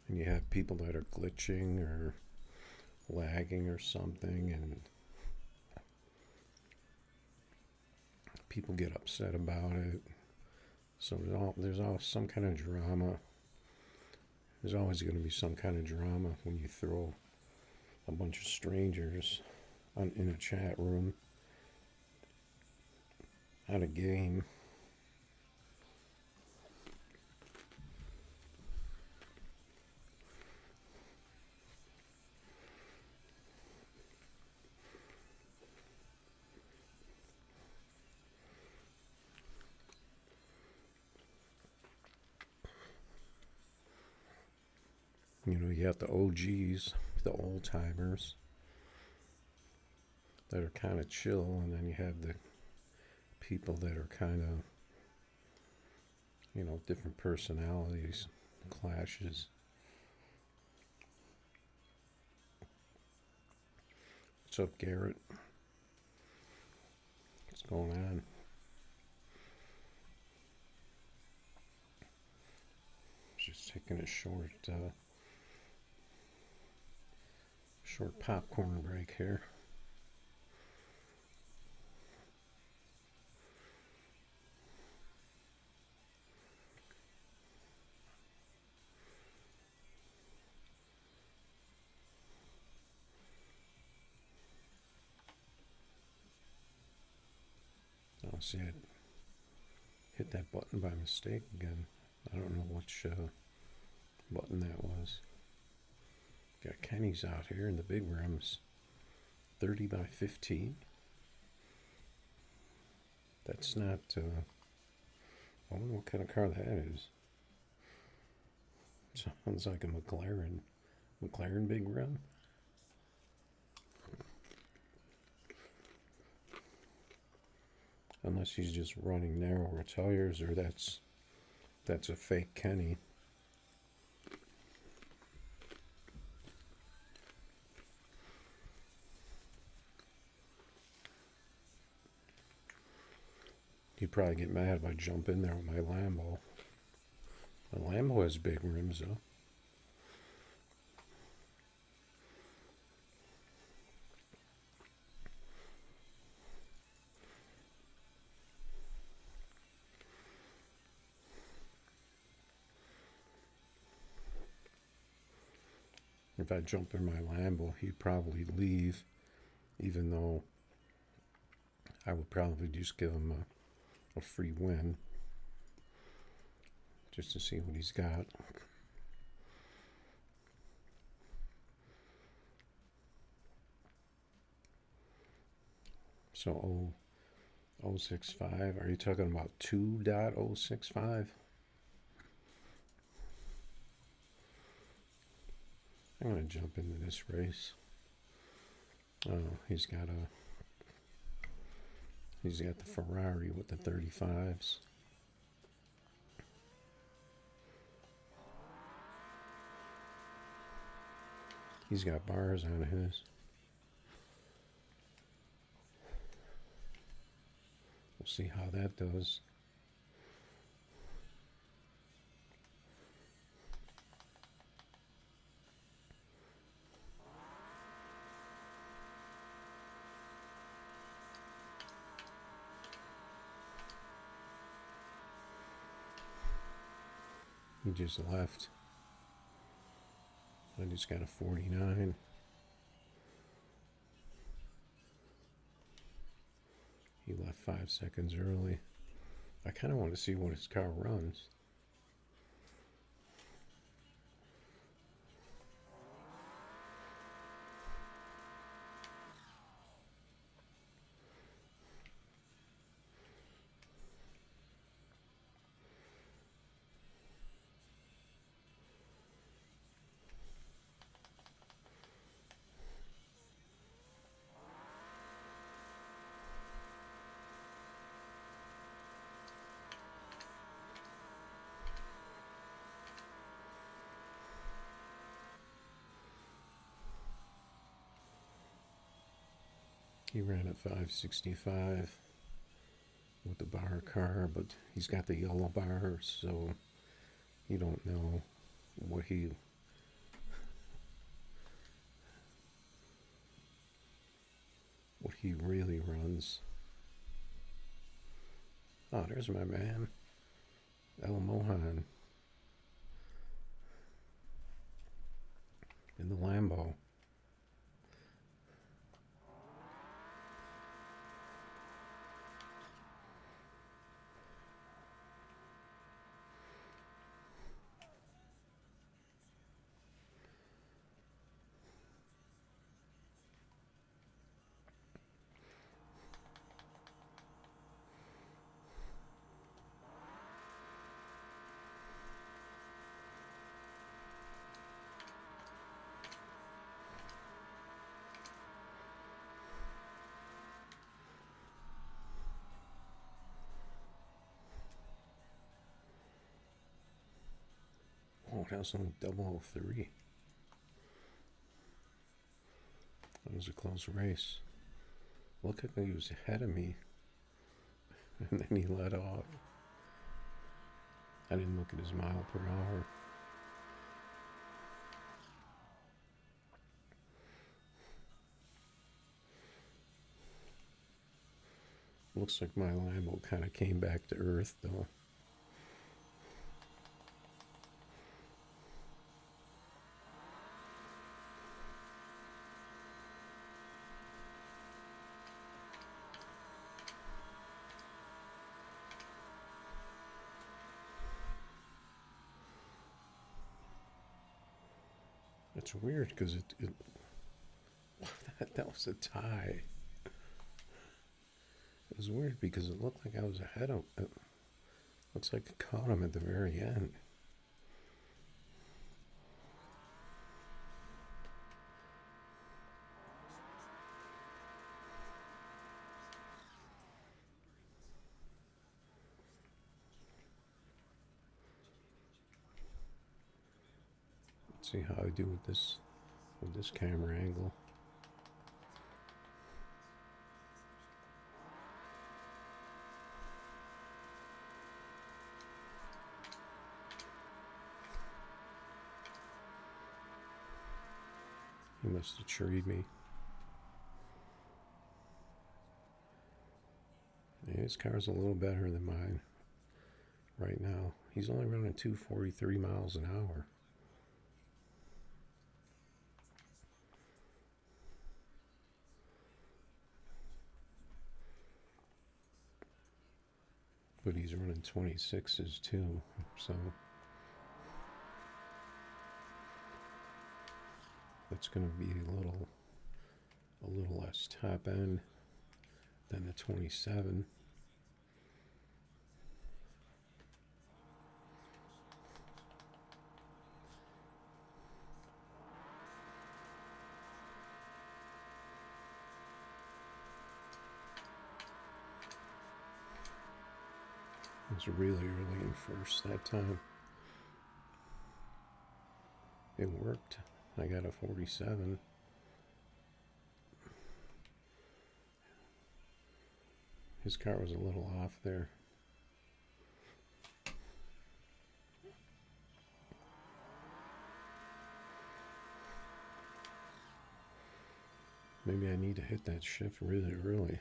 and you have people that are glitching or lagging or something, and people get upset about it. So there's always some kind of drama. There's always going to be some kind of drama when you throw a bunch of strangers in a chat room at a game. You got the OGs, the old timers that are kind of chill, and then you have the people that are kind of, different personalities, clashes. What's up, Garrett? What's going on? Just taking a short popcorn break here. Oh, see, I hit that button by mistake again. I don't know which button that was. Got Kenny's out here in the big rims. 30 by 15. That's not, I wonder what kind of car that is. Sounds like a McLaren. McLaren big rim? Unless he's just running narrower tires, or that's a fake Kenny. He'd probably get mad if I jump in there with my Lambo. The Lambo has big rims, though. if I jump in my Lambo, he'd probably leave, even though I would probably just give him a free win just to see what he's got. So 065, are you talking about 2.065? I'm going to jump into this race. Oh, he's got the Ferrari with the 35s. He's got bars on his. We'll see how that does. He just left. I just got a 49. He left 5 seconds early. I kind of want to see what his car runs. He ran at 565 with the bar car, but he's got the yellow bars, so you don't know what he really runs. Oh, there's my man, El Mohan, in the Lambo. Oh, that was only 003. That was a close race. Look at he was ahead of me. And then he let off. I didn't look at his mile per hour. Looks like my Lambo kind of came back to earth, though. It's weird because that was a tie. It was weird because it looked like I was ahead of it. Looks like I caught him at the very end. Let's see how I do with this camera angle. He must have treed me. Yeah, his car's a little better than mine right now. He's only running 243 miles an hour. But he's running 26s too, so that's going to be a little less top end than the 27. It was really early in first that time. It worked. I got a 47. His car was a little off there. Maybe I need to hit that shift really early,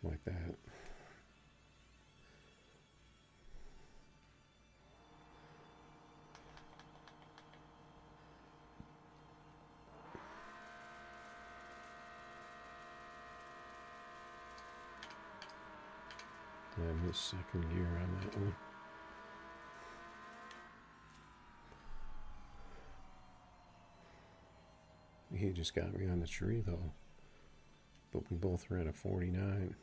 like that. I missed second gear on that one. He just got me on the tree though. But we both ran a 49.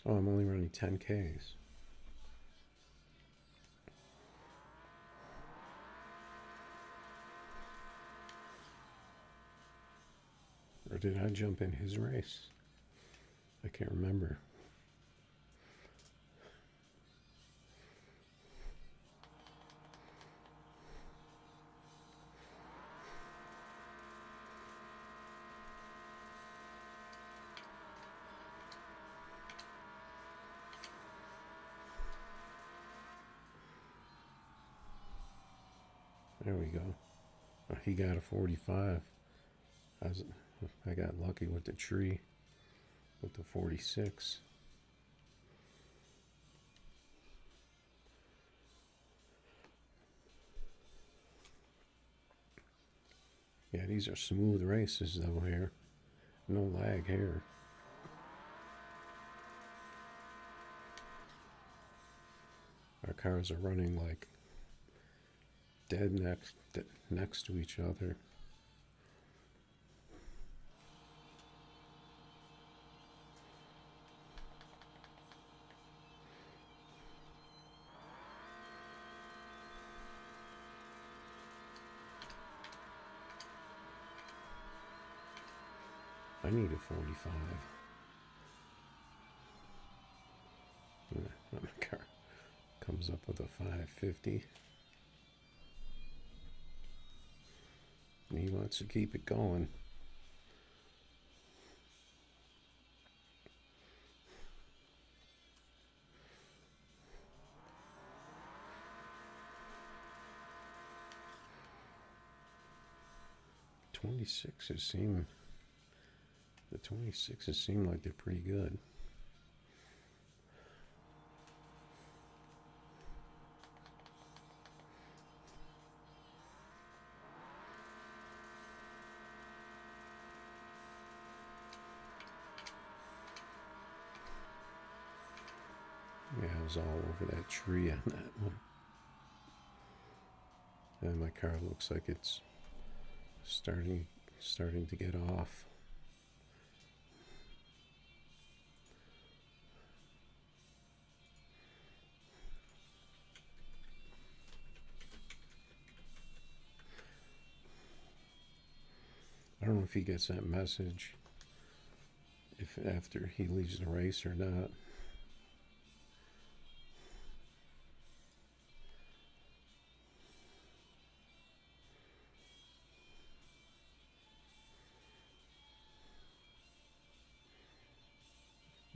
Oh, I'm only running 10Ks. Or did I jump in his race? I can't remember. There we go. He got a 45. I got lucky with the tree with the 46. Yeah, these are smooth races though here. No lag here. Our cars are running like dead next to each other. I need a 45. My car comes up with a 550. And he wants to keep it going. The 26s seem like they're pretty good. Yeah, I was all over that tree on that one. And my car looks like it's starting to get off. I don't know if he gets that message if after he leaves the race or not.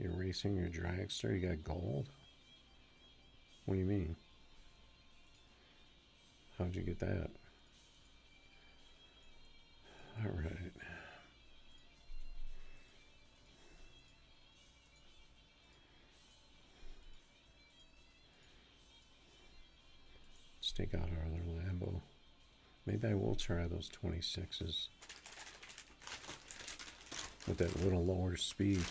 You're racing your dragster, you got gold? What do you mean? How'd you get that? All right. Let's take out our other Lambo. Maybe I will try those 26s. with that little lower speed.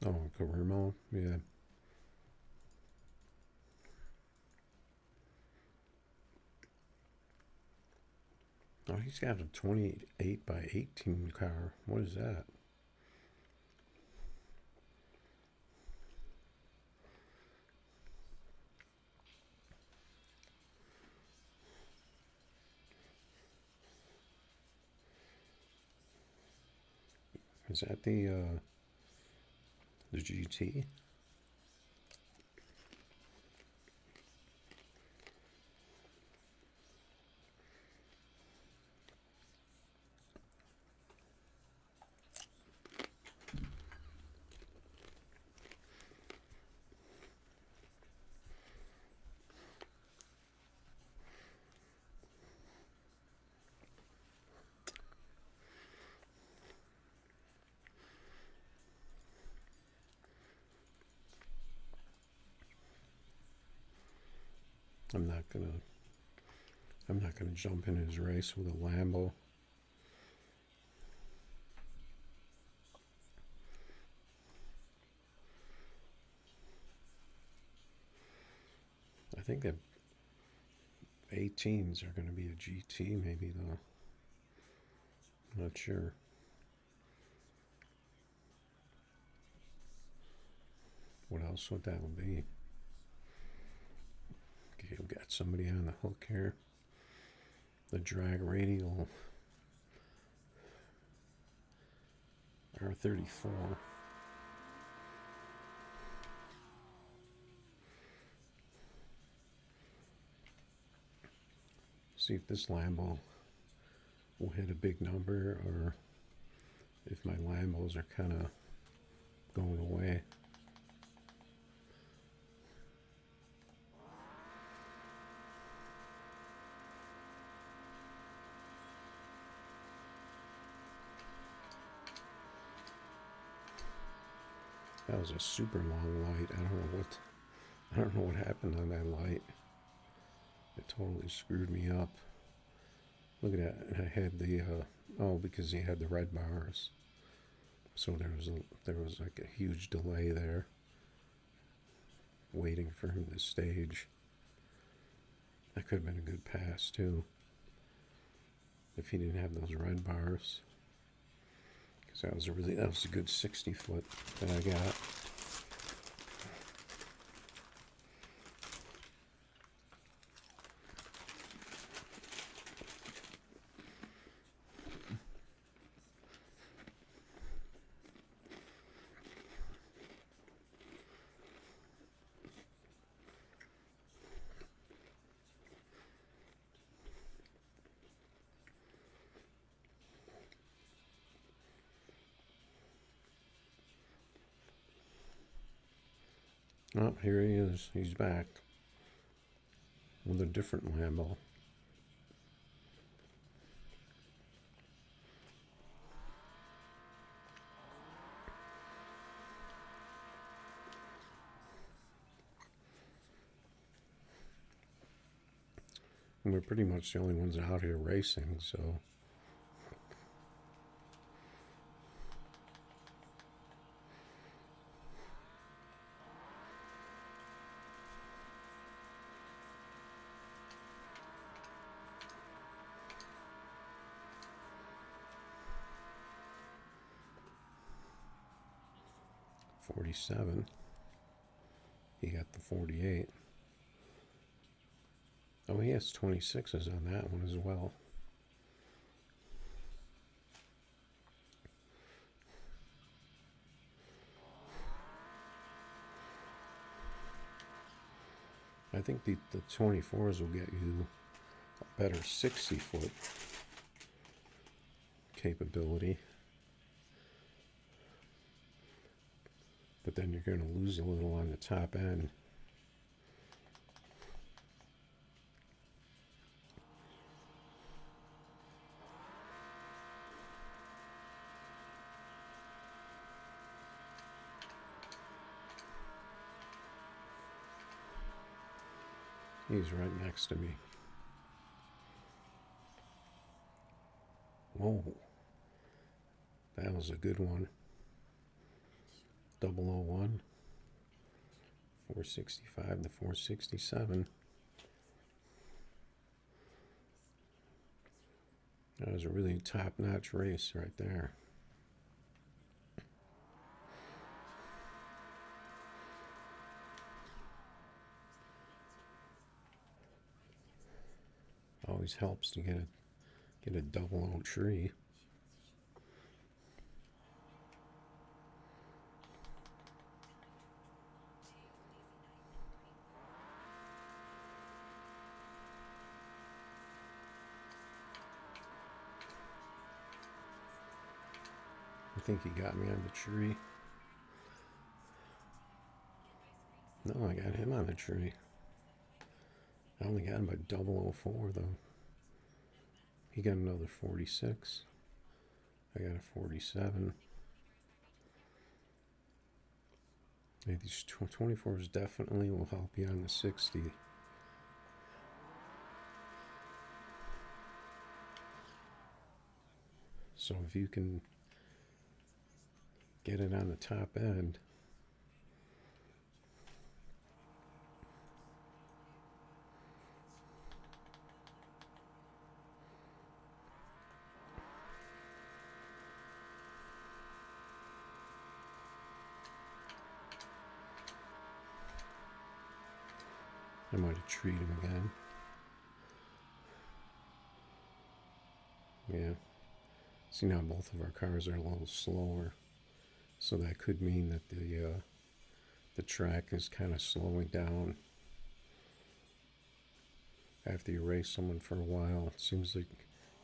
Oh, career mode? Yeah. Oh, he's got a 28 by 18 car. What is that? Is that the GT? I'm not gonna jump in his race with a Lambo. I think that 18s are gonna be a GT, maybe though. Not sure. What else would that be? Okay, we've got somebody on the hook here. The drag radial R34. See if this Lambo will hit a big number or if my Lambos are kind of going away. That was a super long light. I don't know what happened on that light. It totally screwed me up. Look at that. I had the oh, because he had the red bars. So there was like a huge delay there waiting for him to stage. That could have been a good pass too if he didn't have those red bars. Because that was a good 60 foot that I got. Oh, here he is. He's back with a different Lambo. And we're pretty much the only ones out here racing, so. $47. He got the 48. Oh, he has 26s on that one as well. I think the 24s will get you a better 60 foot capability. but then you're going to lose a little on the top end. He's right next to me. Whoa, that was a good one. 001, 465 to 467. That was a really top-notch race right there. Always helps to get a 00 tree. I think he got me on the tree. No, I got him on the tree. I only got him by 004 though. He got another 46. I got a 47. Yeah, these 24s definitely will help you on the 60. So if you can get it on the top end, I might have treated him again. Yeah. See, now both of our cars are a little slower, so that could mean that the track is kind of slowing down. After you race someone for a while, it seems like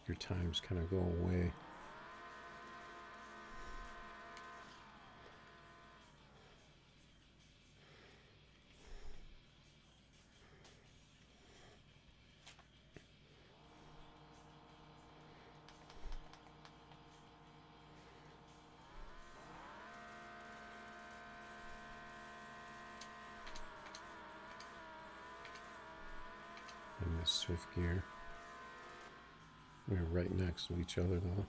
your times kind of go away. In this fifth gear, we're right next to each other though.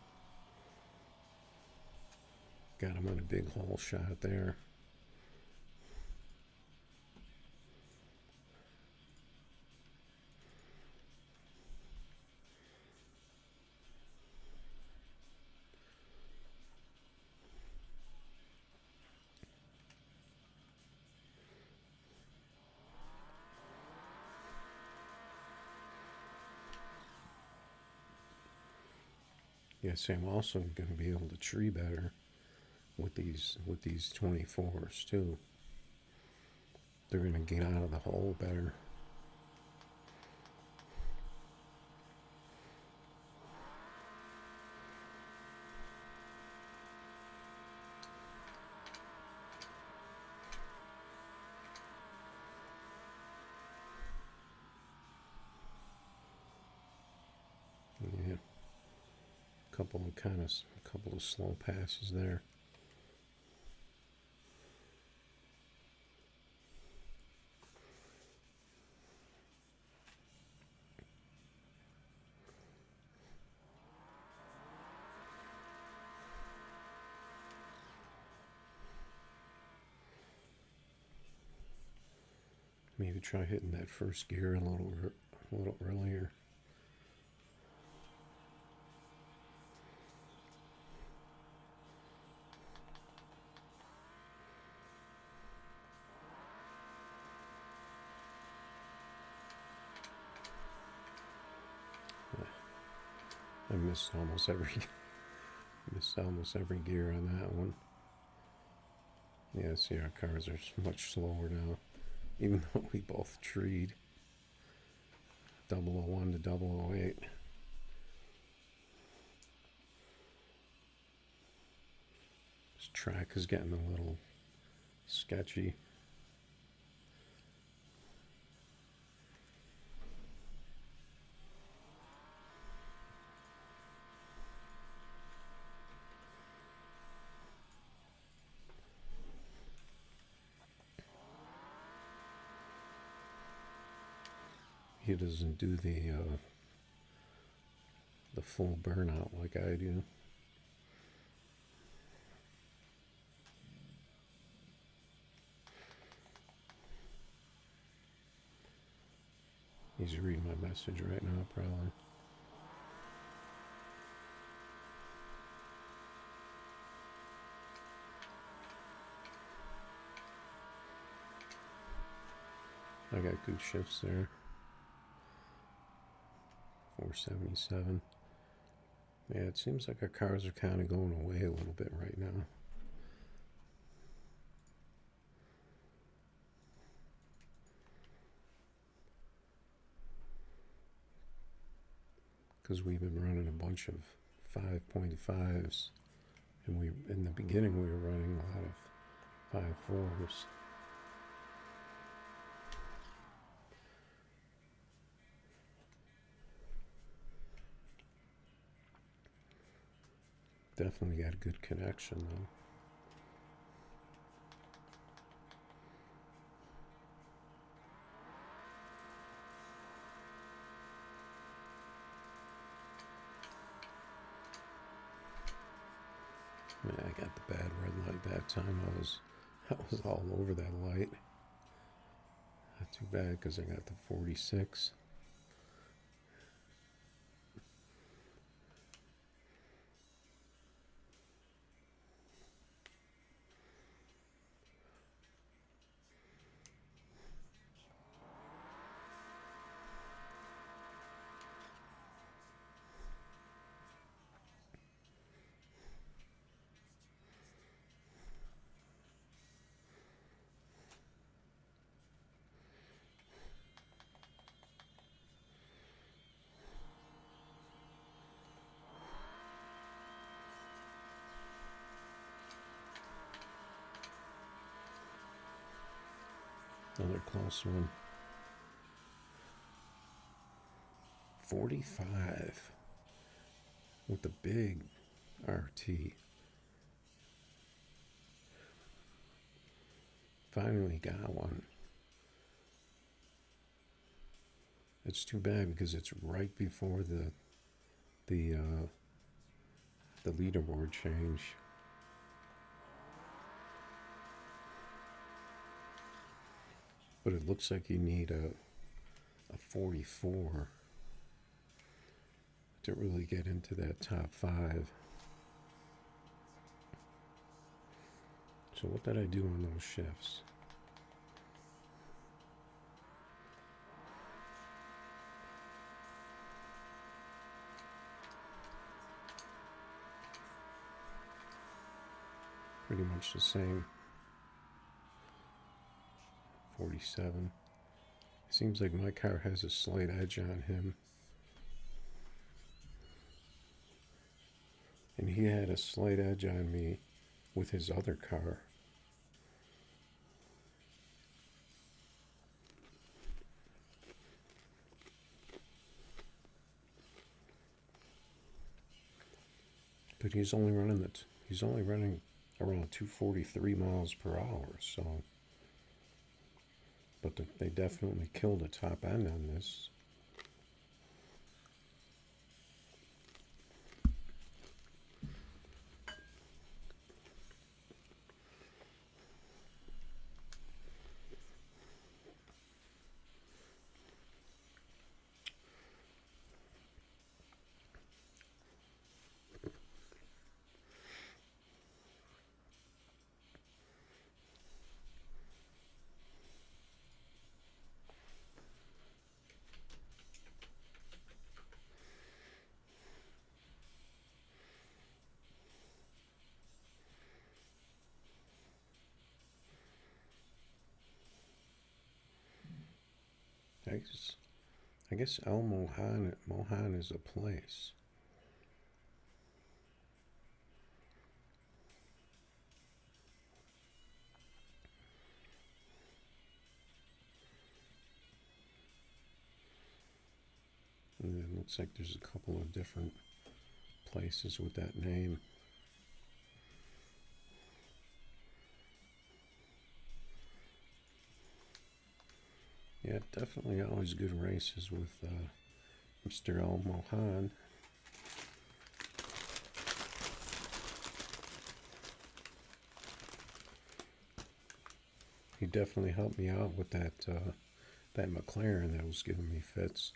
Got him on a big hole shot there. Yeah, see, I'm also going to be able to tree better with these 24s too. They're going to get out of the hole better. Yeah, couple of slow passes there. Maybe try hitting that first gear a little earlier. I missed almost every gear on that one. Yeah, see, our cars are much slower now, even though we both treed 001 to 008. This track is getting a little sketchy. He doesn't do the full burnout like I do. He's reading my message right now, probably. I got good shifts there. 477. Yeah, it seems like our cars are kind of going away a little bit right now. Because we've been running a bunch of 5.5s, and in the beginning we were running a lot of 5.4s. Definitely got a good connection though. Man, I got the bad red light that time. I was all over that light. Not too bad because I got the 46. Another close one. 45 with the big RT. Finally got one. It's too bad because it's right before the leaderboard change. But it looks like you need a 44 to really get into that top 5. So what did I do on those shifts? Pretty much the same. 47. Seems like my car has a slight edge on him. And he had a slight edge on me with his other car. But he's only running around 243 miles per hour, so. But they definitely killed the top end on this. I guess El Mohan is a place. Looks like there's a couple of different places with that name. Yeah, definitely always good races with Mr. El Mohan. He definitely helped me out with that that McLaren that was giving me fits.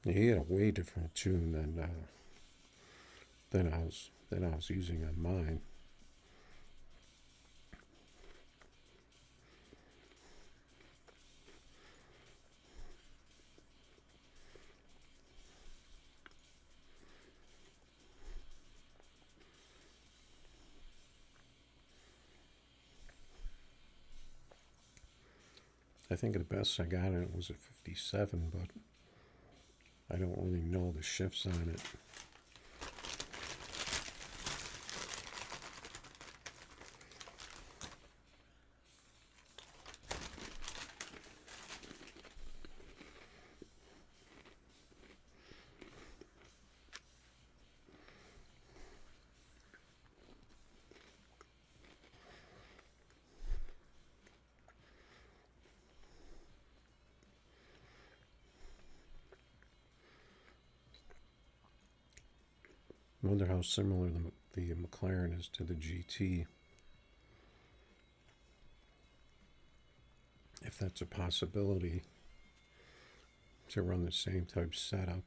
He had a way different tune than I was using on mine. I think the best I got in it was a 57, but I don't really know the shifts on it. I wonder how similar the McLaren is to the GT. If that's a possibility to run the same type setup.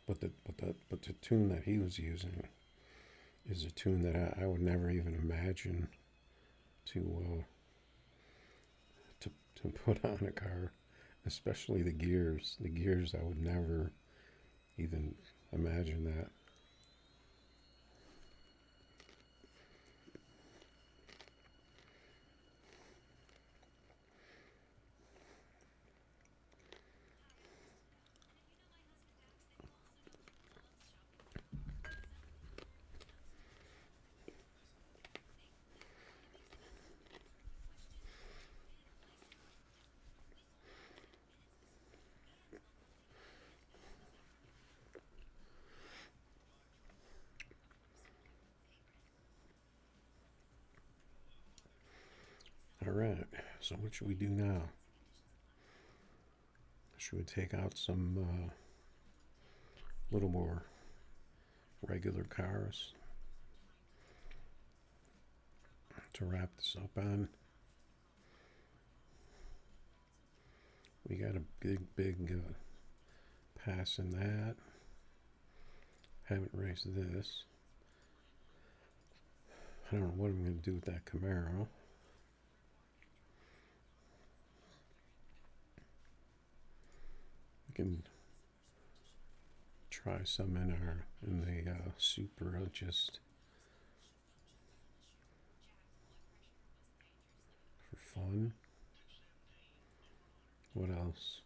But the tune that he was using is a tune that I would never even imagine to put on a car, especially the gears. The gears, I would never even imagine that. All right, so what should we do now? Should we take out some little more regular cars to wrap this up on? We got a big pass in that. Haven't raced this. I don't know what I'm going to do with that Camaro. We can try some in the Supra just for fun. What else?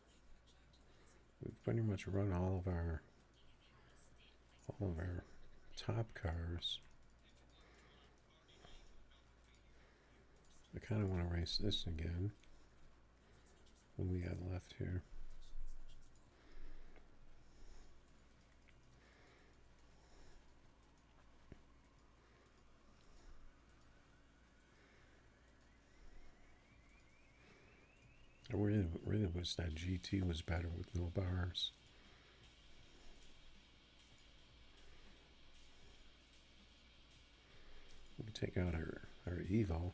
We've pretty much run all of our top cars. I kind of want to race this again. What do we got left here? I really wish that GT was better with no bars. We can take out our Evo.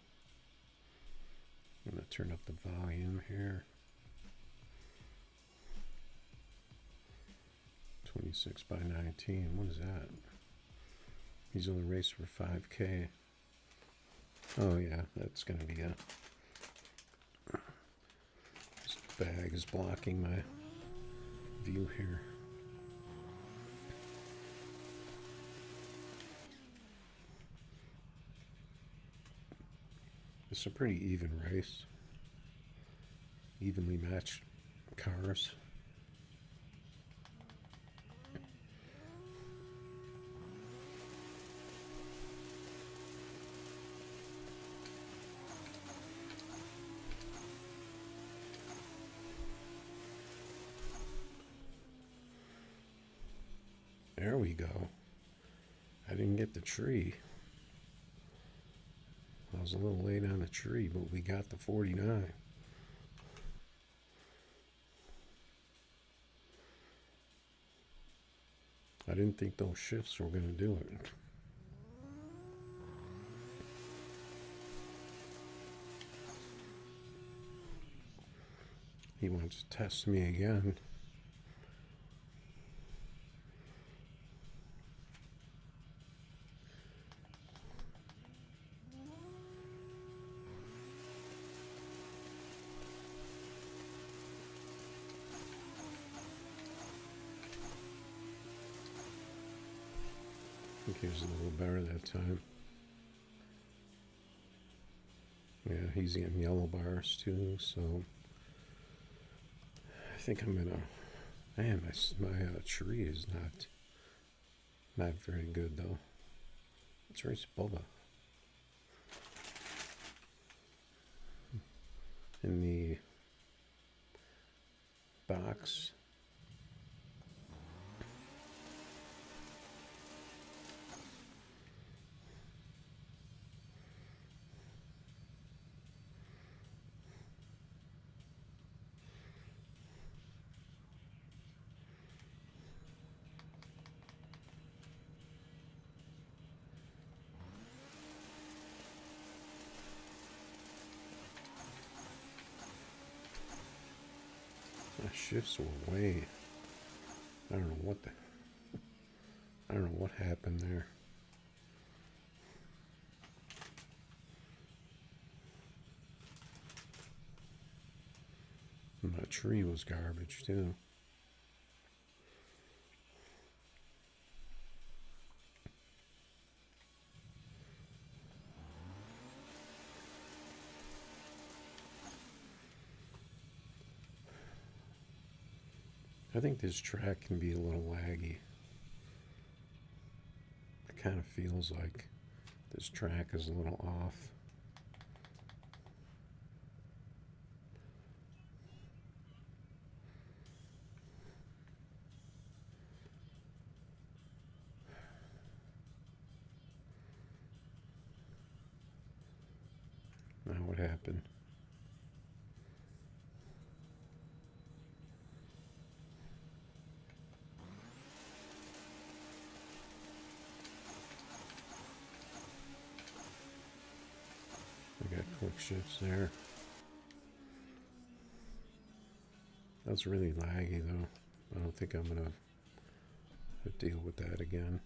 I'm going to turn up the volume here. 26 by 19. What is that? He's only raced for 5K. Oh yeah, that's going to be a... This bag is blocking my view here. It's a pretty even race. Evenly matched cars. There we go. I didn't get the tree. I was a little late on the tree, but we got the 49. I didn't think those shifts were going to do it. He wants to test me again. I think he was a little better that time. Yeah, he's getting yellow bars too, so I think I'm gonna. Man, my tree is not very good though. Let's race Bubba in the box. My shifts were way. I don't know what the. I don't know what happened there. My tree was garbage too. I think this track can be a little laggy. It kind of feels like this track is a little off. Now what happened? I got quick shifts there. That's really laggy though. I don't think I'm gonna deal with that again.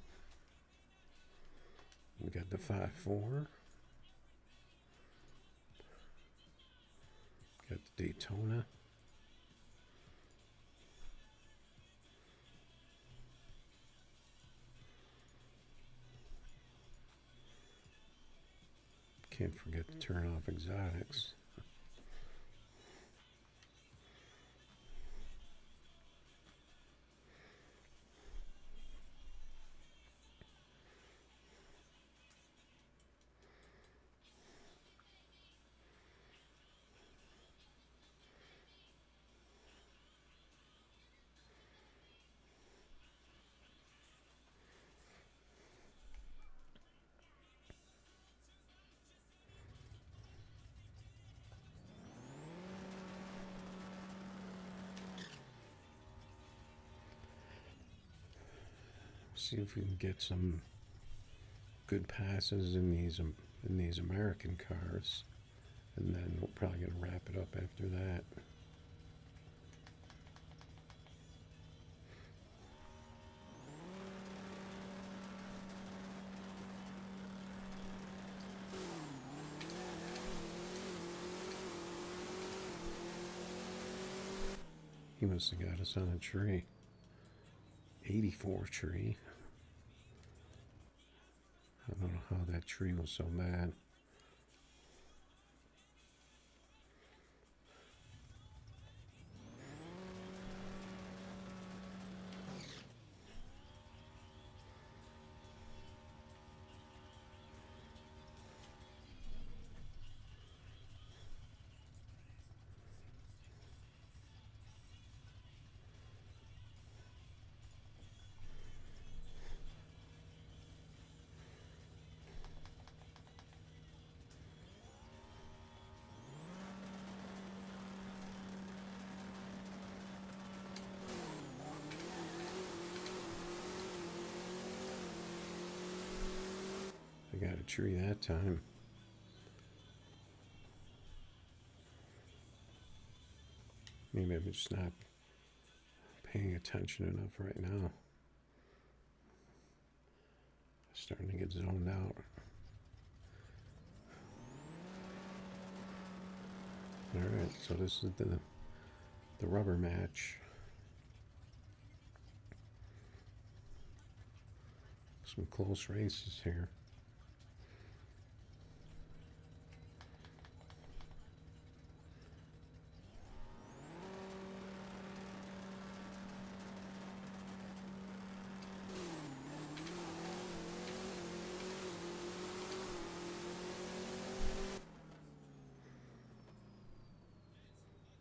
We got the 5-4. Got the Daytona. Can't forget to turn off exotics. See if we can get some good passes in these American cars, and then we're probably gonna wrap it up after that. He must have got us on a tree. 84 tree. I don't know how that tree was so bad. that tree that time. Maybe I'm just not paying attention enough right now. Starting to get zoned out. Alright, so this is the rubber match. Some close races here.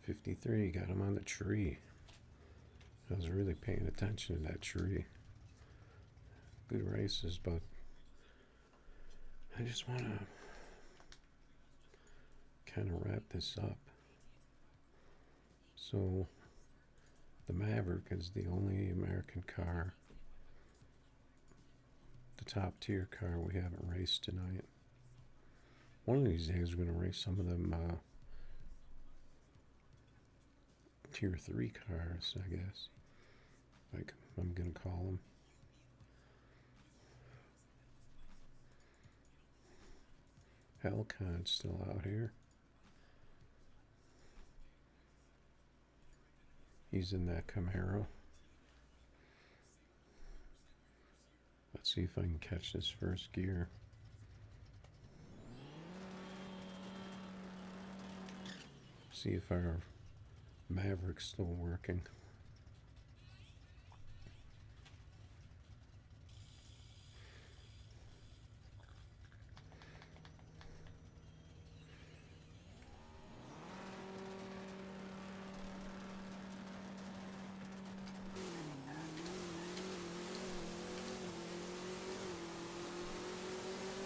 '53, got him on the tree. I was really paying attention to that tree. Good races, but I just want to kind of wrap this up. So, the Maverick is the only American car, the top tier car we haven't raced tonight. One of these days we're going to race some of them tier 3 cars, I guess. Like I'm going to call them. Hellcon's still out here. He's in that Camaro. Let's see if I can catch this first gear. See if our Maverick's still working.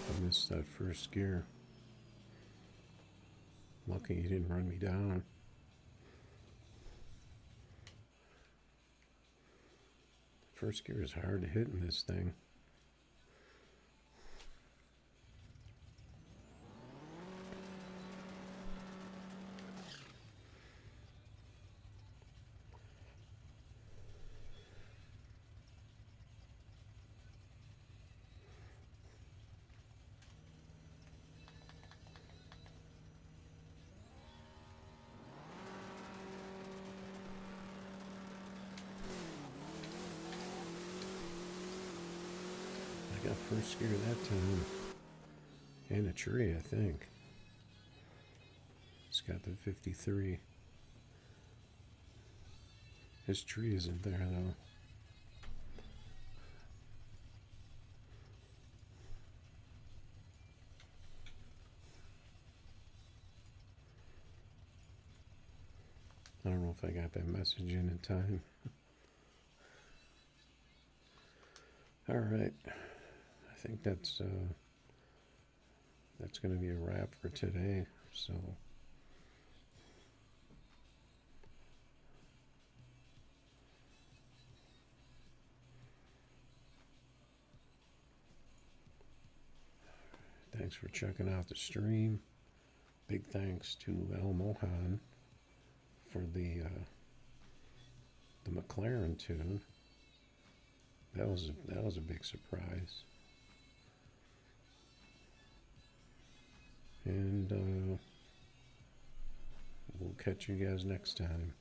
I missed that first gear. Lucky he didn't run me down. First gear is hard to hit in this thing. Got first gear that time. And a tree, I think. It's got the 53. His tree isn't there though. I don't know if I got that message in time. All right. I think that's going to be a wrap for today. So thanks for checking out the stream. Big thanks to El Mohan for the McLaren tune. That was a big surprise. And we'll catch you guys next time.